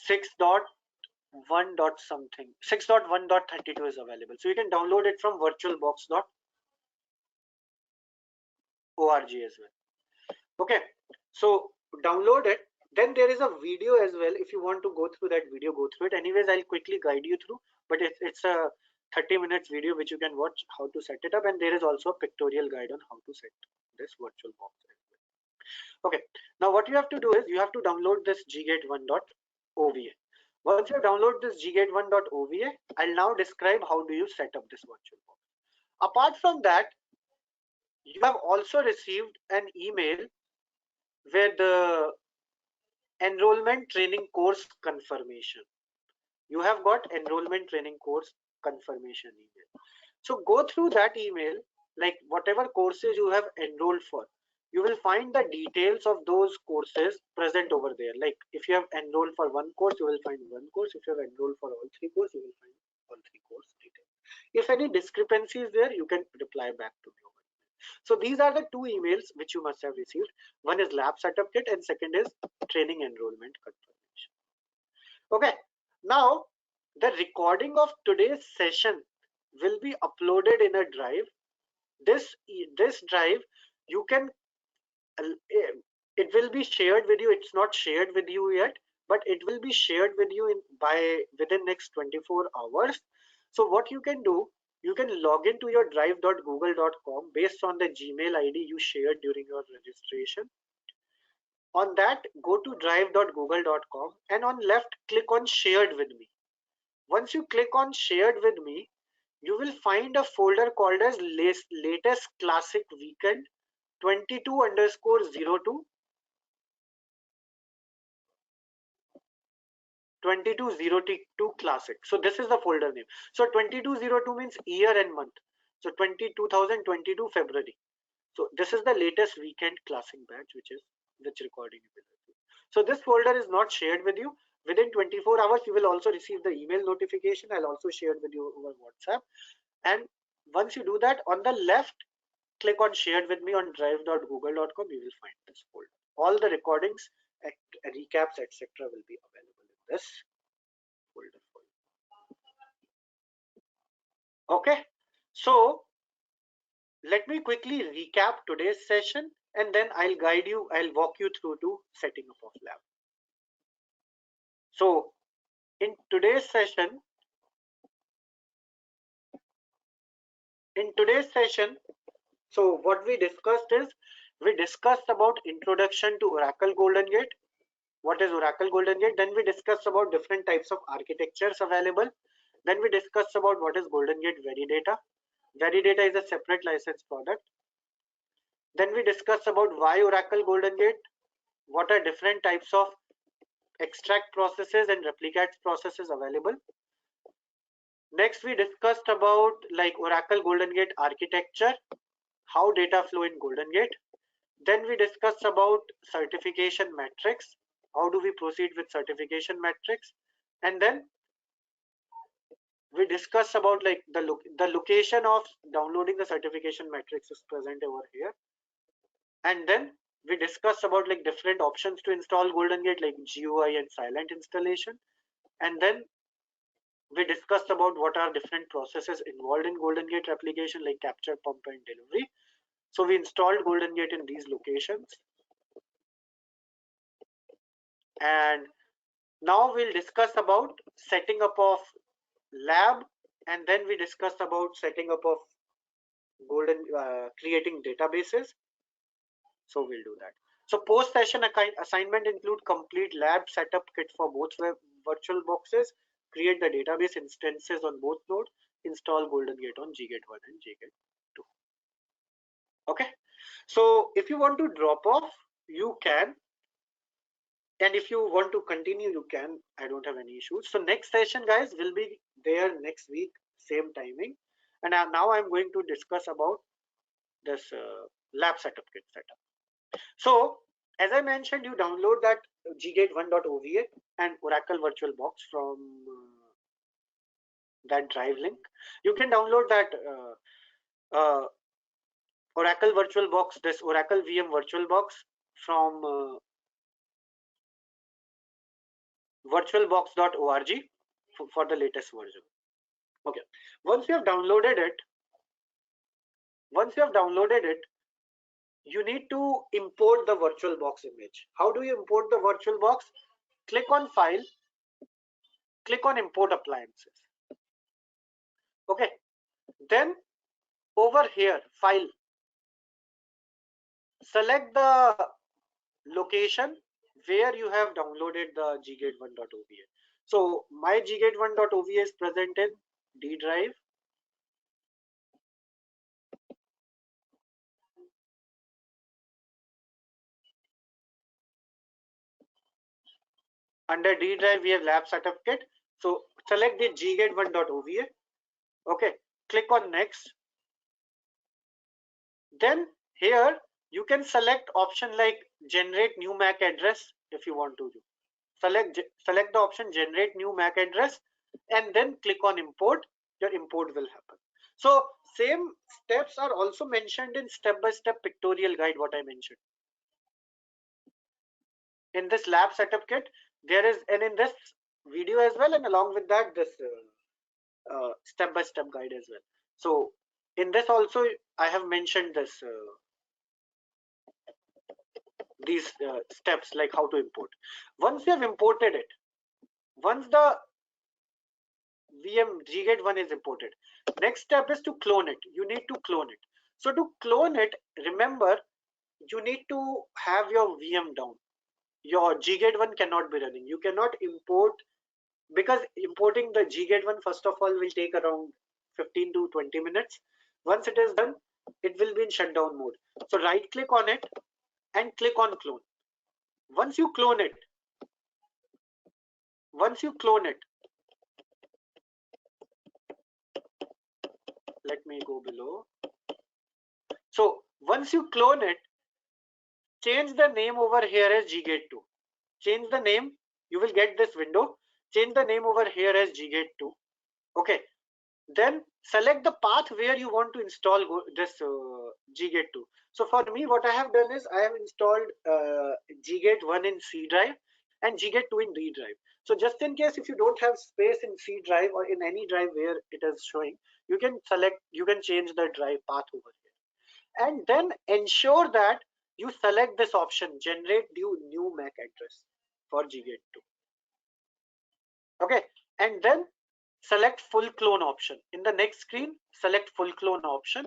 6.1 dot something. 6.1.32 is available. So you can download it from virtualbox.org as well. Okay, so download it. Then there is a video as well. If you want to go through that video, go through it. Anyways, I'll quickly guide you through, but it's a 30 minutes video which you can watch how to set it up, and there is also a pictorial guide on how to set this VirtualBox as well. Okay, now what you have to do is you have to download this ggate1.ova. Once you download this ggate1.ova, I'll now describe how do you set up this VirtualBox. Apart from that, you have also received an email where the enrollment training course confirmation. You have got enrollment training course confirmation email. So go through that email, like whatever courses you have enrolled for, you will find the details of those courses present over there. Like if you have enrolled for one course, you will find one course. If you have enrolled for all three courses, you will find all three course details. If any discrepancy is there, you can reply back to me. So these are the two emails which you must have received. One is lab setup kit and second is training enrollment confirmation. Okay, now the recording of today's session will be uploaded in a drive. This drive you can it will be shared with you. It's not shared with you yet, but it will be shared with you within next 24 hours. So what you can do, you can log into your drive.google.com based on the Gmail ID you shared during your registration. On that, go to drive.google.com and on left click on shared with me. Once you click on shared with me, you will find a folder called as latest classic weekend 22_02 2202 classic. So this is the folder name. So 2202 means year and month. So 2022 February. So this is the latest weekend classic batch, which recording you will do. So this folder is not shared with you. Within 24 hours, you will also receive the email notification. I'll also share it with you over WhatsApp. And once you do that, on the left, click on shared with me on drive.google.com. You will find this folder. All the recordings, recaps, etc. will be available in this folder for you. Okay, so let me quickly recap today's session, and then I'll walk you through to setting up of lab. So in today's session, so what we discussed is, we discussed about introduction to Oracle GoldenGate. What is Oracle GoldenGate? Then we discussed about different types of architectures available. Then we discussed about what is GoldenGate Veridata. Veridata is a separate license product. Then we discussed about why Oracle GoldenGate, what are different types of extract processes and replicate processes available. Next, we discussed about like Oracle GoldenGate architecture, how data flow in GoldenGate. Then we discussed about certification metrics, how do we proceed with certification metrics, and then we discussed about like the location of downloading the certification metrics is present over here. And then we discussed about like different options to install GoldenGate, like GUI and silent installation. And then we discussed about what are different processes involved in GoldenGate replication, like capture, pump, and delivery. So we installed GoldenGate in these locations. And now we'll discuss about setting up of lab, and then we discussed about setting up of creating databases. So we'll do that. So post session assignment include complete lab setup kit for both virtual boxes, create the database instances on both nodes, install GoldenGate on GGate 1 and GGate 2. Okay, so if you want to drop off, you can, and if you want to continue, you can. I don't have any issues. So next session, guys, will be there next week, same timing. And now I'm going to discuss about this lab setup kit setup. So as I mentioned, you download that ggate1.ova and Oracle VirtualBox from that drive link. You can download that Oracle VirtualBox, this Oracle VM VirtualBox from virtualbox.org for the latest version. Okay, once you have downloaded it, you need to import the VirtualBox image. How do you import the VirtualBox? Click on File, click on Import Appliances. Okay, then over here, File, select the location where you have downloaded the ggate1.ova. So my ggate1.ova is present in D drive. Under D drive, we have lab setup kit. So select the ggate1.ova. Okay, click on next. Then here you can select option like generate new MAC address if you want to do. Select the option generate new MAC address and then click on import. Your import will happen. So same steps are also mentioned in step-by-step pictorial guide what I mentioned. In this lab setup kit, there is, and in this video as well, and along with that, this step-by-step guide as well. So in this also, I have mentioned this these steps like how to import. Once you have imported it, once the VM GGate1 is imported, next step is to clone it. You need to clone it. So to clone it, remember, you need to have your VM down. Your GGate1 cannot be running. You cannot import, because importing the GGate1 first of all will take around 15 to 20 minutes. Once it is done, it will be in shutdown mode. So right click on it and click on clone. Once you clone it, let me go below. So once you clone it, change the name over here as GGate2. Change the name, you will get this window. Change the name over here as GGate2. Okay, then select the path where you want to install this GGate2. So for me, what I have done is I have installed GGate1 in C drive and GGate2 in D drive. So just in case if you don't have space in C drive or in any drive where it is showing, you can change the drive path over here, and then ensure that you select this option, generate new MAC address for GGate 2. Okay, and then select full clone option. In the next screen, select full clone option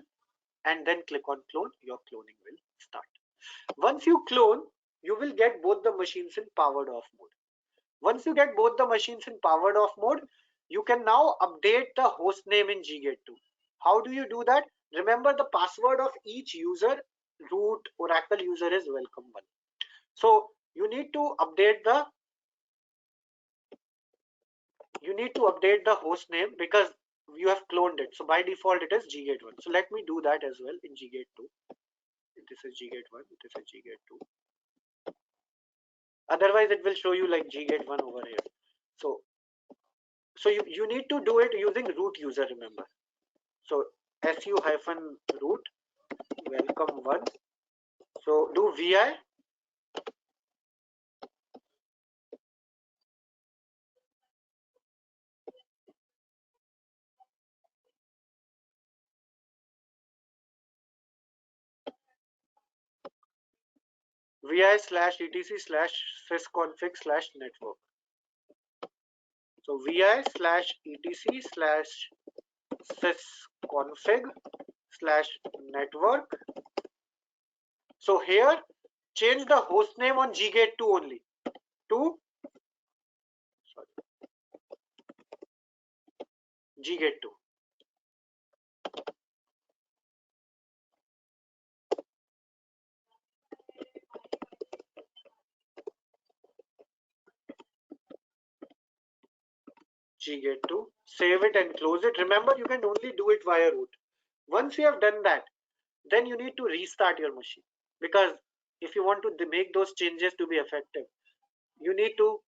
and then click on clone. Your cloning will start. Once you clone, you will get both the machines in powered off mode. Once you get both the machines in powered off mode, you can now update the host name in GGate 2. How do you do that? Remember, the password of each user, root Oracle user, is welcome1. So you need to update the host name because you have cloned it. So by default it is GGate 1. So let me do that as well in GGate 2. This is GGate 1, this is GGate 2. Otherwise it will show you like GGate 1 over here. So you need to do it using root user, remember. So su-root welcome1. So do vi vi/etc/sysconfig/network. So vi/etc/sysconfig/network. So here change the host name on GGate 2 only to GGate 2. GGate 2, save it and close it. Remember, you can only do it via root. Once you have done that, then you need to restart your machine, because if you want to make those changes to be effective, you need to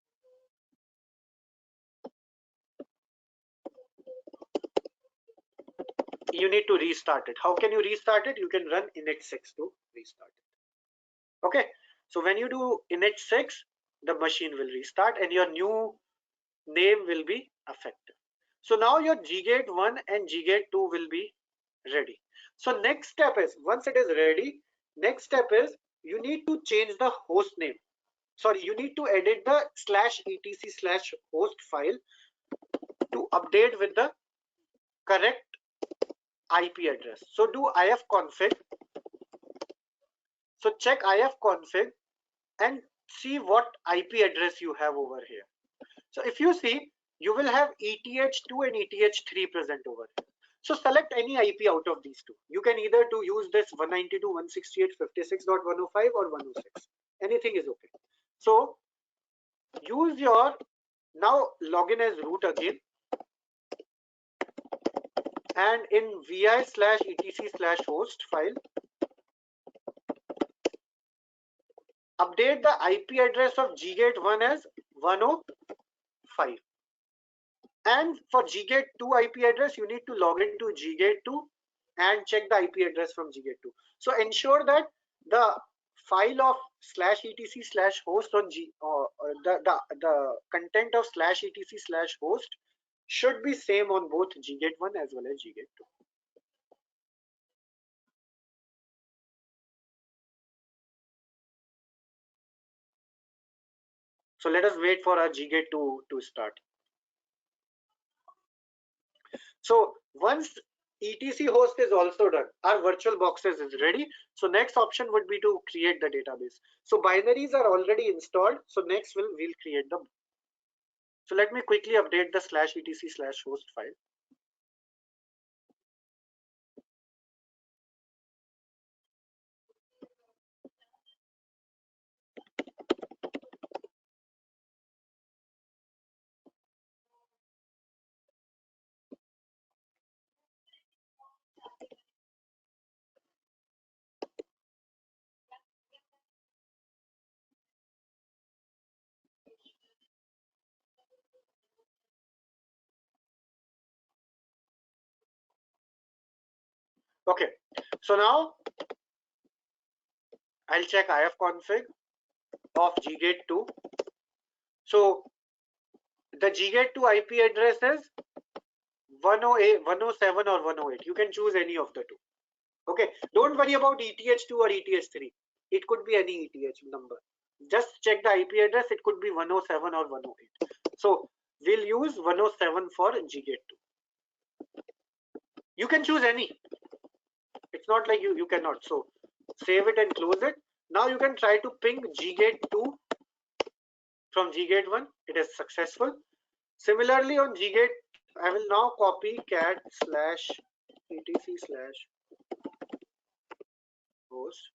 restart it. How can you restart it? You can run init6 to restart it. Okay, so when you do init6, the machine will restart and your new name will be effective. So now your GGate 1 and GGate 2 will be ready. So next step is, once it is ready, next step is you need to change the host name. Sorry, you need to edit the /etc/host file to update with the correct IP address. So do ifconfig. So check ifconfig and see what IP address you have over here. So if you see, you will have ETH2 and ETH3 present over here. So select any IP out of these two. You can either use this 192.168.56.105 or 106. Anything is okay. So use your, now login as root again, and in vi/etc/host file, update the IP address of GGate 1 as 105. And for GGate 2 IP address, you need to log into GGate 2 and check the IP address from GGate 2. So ensure that the file of /etc/host on the content of /etc/host should be same on both GGate 1 as well as GGate 2. So let us wait for our GGate 2 to start. So once etc host is also done, our virtual boxes is ready. So next option would be to create the database. So binaries are already installed. So next we'll create them. So let me quickly update the /etc/host file. Okay, so now I'll check ifconfig of GGate 2. So the GGate2 IP address is 108, 107 or 108. You can choose any of the two. Okay, don't worry about ETH2 or ETH3. It could be any ETH number. Just check the IP address. It could be 107 or 108. So we'll use 107 for GGate2. You can choose any. It's not like you cannot. So save it and close it. Now you can try to ping GGate2 from GGate1. It is successful. Similarly on GGate, I will now copy cat/etc/host.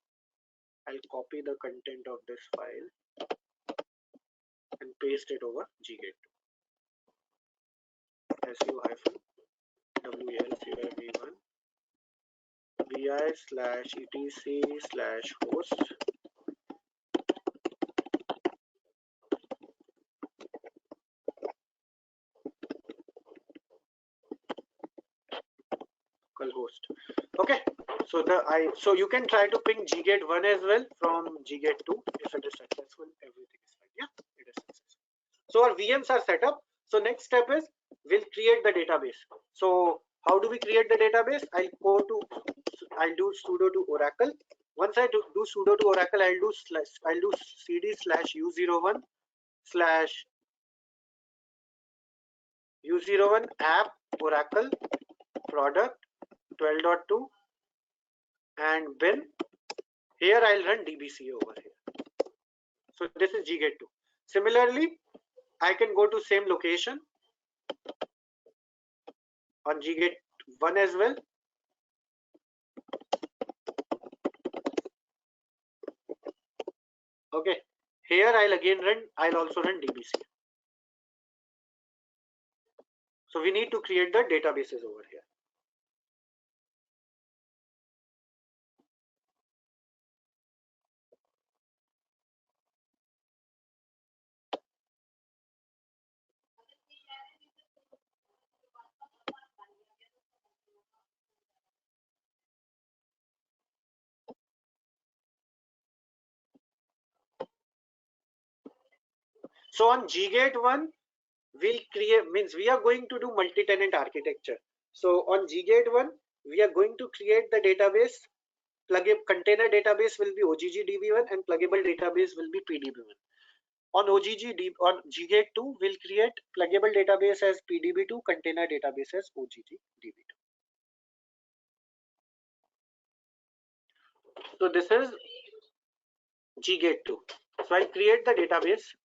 I'll copy the content of this file and paste it over GGate2. su-vel-v1 bi/etc/host. Host. Okay, so so you can try to ping GGate1 as well from GGate2. If it is successful, everything is fine. Yeah, it is successful. So our VMs are set up. So next step is we'll create the database. So how do we create the database? I'll do sudo to Oracle. Once I do sudo to Oracle, I'll do cd/u01/u01 app Oracle product 12.2 and bin. Here I'll run DBC over here. So this is GGate2. Similarly, I can go to same location on GGate1 as well. Okay, here I'll also run DBC. So we need to create the databases over here. So on GGate1, we are going to do multi-tenant architecture. So on GGate1, we are going to create the database. Container database will be OGG-DB1 and pluggable database will be PDB1. On GGate2, we'll create pluggable database as PDB2, container database as OGG-DB2. So this is GGate2. So I'll create the database.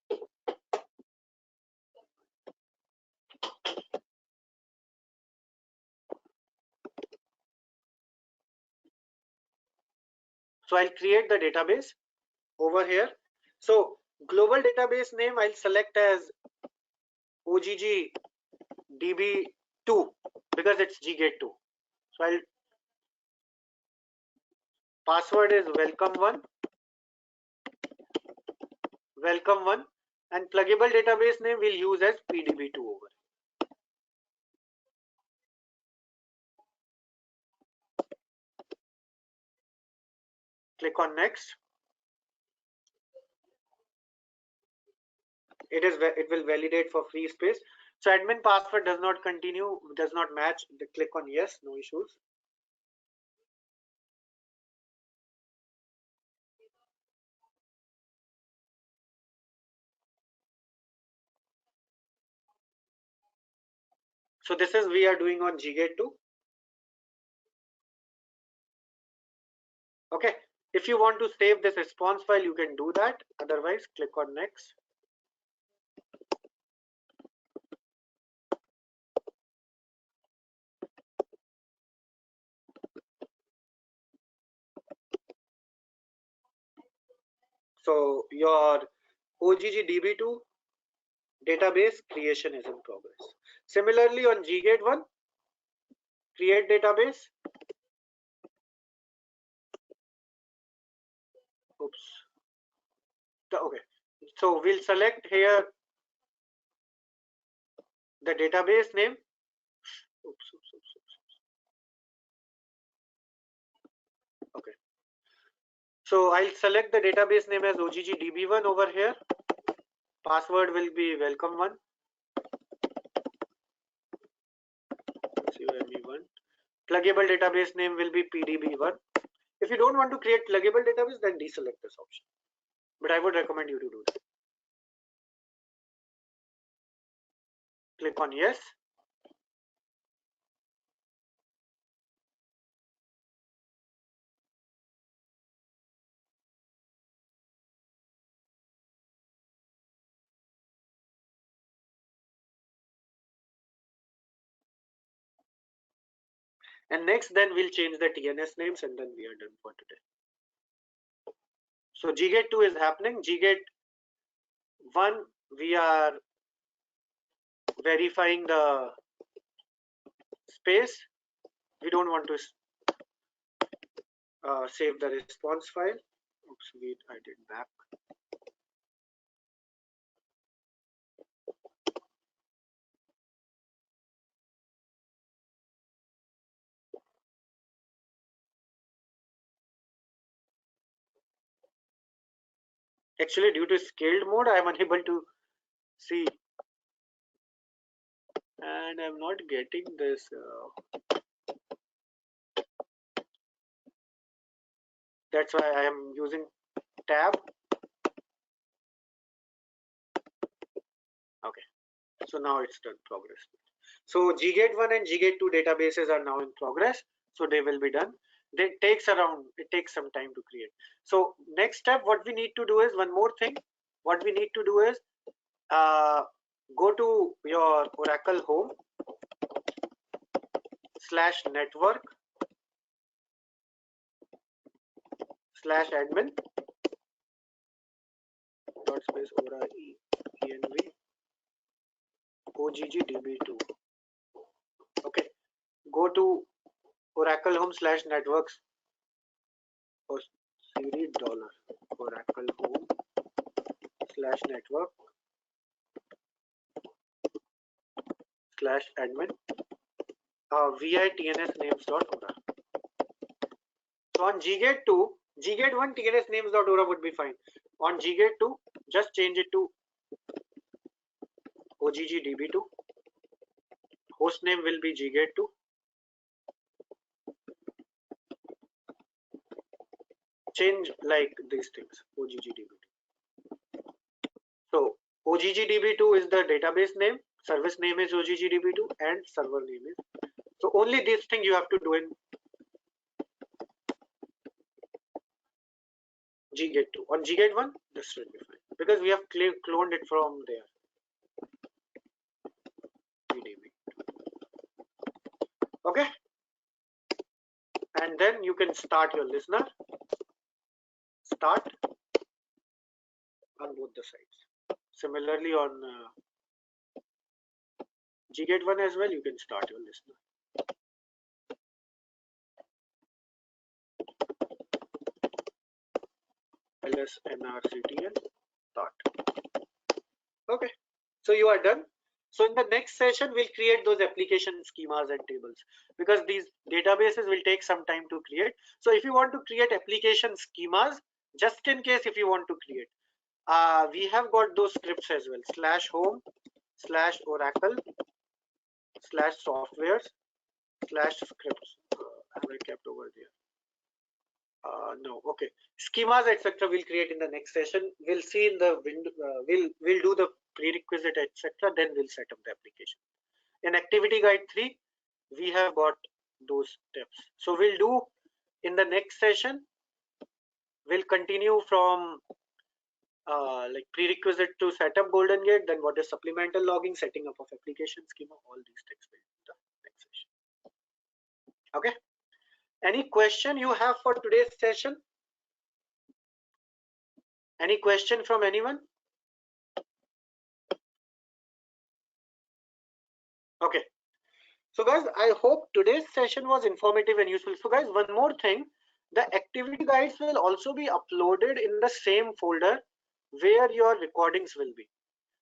So I'll create the database over here. So global database name I'll select as OGG DB2 because it's GGate2. So password is welcome1, and pluggable database name we'll use as PDB2 over. Click on next. It will validate for free space. So admin password does not match. Click on yes, no issues. So this is we are doing on GGate2. Okay, if you want to save this response file, you can do that. Otherwise, click on next. So your OGG DB2 database creation is in progress. Similarly, on GGate1, create database. Oops. Okay. So we'll select here the database name. Oops. Okay. So I'll select the database name as OGG DB1 over here. Password will be welcome1. QME1. Pluggable database name will be PDB1. If you don't want to create pluggable database, then deselect this option. But I would recommend you to do that. Click on yes. And next, then we'll change the TNS names and then we are done for today. So GGate 2 is happening. GGate 1, we are verifying the space. We don't want to save the response file. Oops, wait, I did back. Actually, due to scaled mode, I am unable to see, and I'm not getting this. That's why I am using tab. Okay, so now it's done progress. So GGate 1 and GGate 2 databases are now in progress, so they will be done. It takes some time to create. So next step, what we need to do is one more thing. What we need to do is go to your Oracle home /network/admin /space Ora env OGGDB2. Okay, go to Oracle home /networks or cd dollar Oracle home /network /admin vi tns names.ora. So on GGate 2, GGate 1 tns names.ora would be fine. On GGate 2, just change it to OGGDB2. Host name will be GGate 2. Change like these things, OGGDB2. So OGGDB2 is the database name, service name is OGGDB2, and server name is. So only this thing you have to do in GGate 2. On GGate 1, this should be fine because we have cloned it from there. Okay, and then you can start your listener. Start on both the sides. Similarly on GGate 1 as well, you can start your listener. LSNRCTL start. Okay, so you are done. So in the next session, we'll create those application schemas and tables because these databases will take some time to create. So if you want to create application schemas, just in case if you want to create, we have got those scripts as well. /home/oracle/softwares/scripts. Have I kept over there? No. Okay. Schemas, etc. we'll create in the next session. We'll see in the window. We'll do the prerequisite, etc. Then we'll set up the application. In Activity Guide 3, we have got those steps. So we'll do in the next session. We'll continue from like prerequisite to set up GoldenGate, then what is supplemental logging, setting up of application schema, all these things will be the next session. Okay. Any question you have for today's session? Any question from anyone? Okay. So guys, I hope today's session was informative and useful. So guys, one more thing, the activity guides will also be uploaded in the same folder where your recordings will be.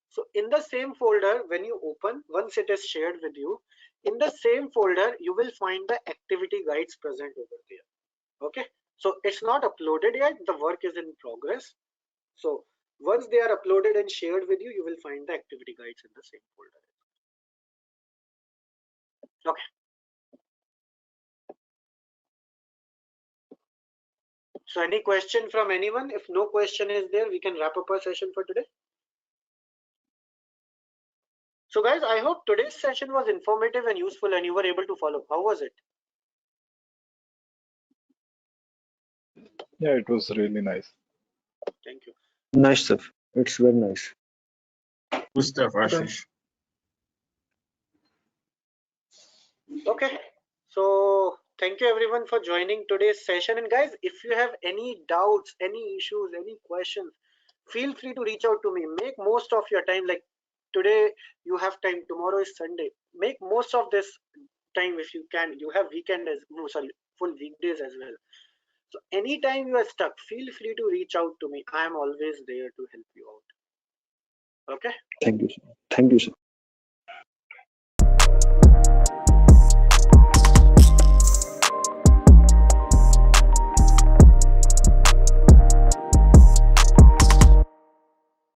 So in the same folder, when you open, once it is shared with you, in the same folder, you will find the activity guides present over there. Okay. So it's not uploaded yet. The work is in progress. So once they are uploaded and shared with you, you will find the activity guides in the same folder. Okay. So any question from anyone? If no question is there, we can wrap up our session for today. So guys, I hope today's session was informative and useful and you were able to follow. How was it? Yeah, it was really nice. Thank you. Nice stuff. It's very nice. Good stuff, Ashish. Okay. So thank you everyone for joining today's session. And guys, if you have any doubts, any issues, any questions, feel free to reach out to me. Make most of your time. Like today you have time, tomorrow is Sunday. Make most of this time if you can. You have weekend as full weekdays as well. So anytime you are stuck, feel free to reach out to me. I am always there to help you out. Okay. Thank you, sir. Thank you, sir.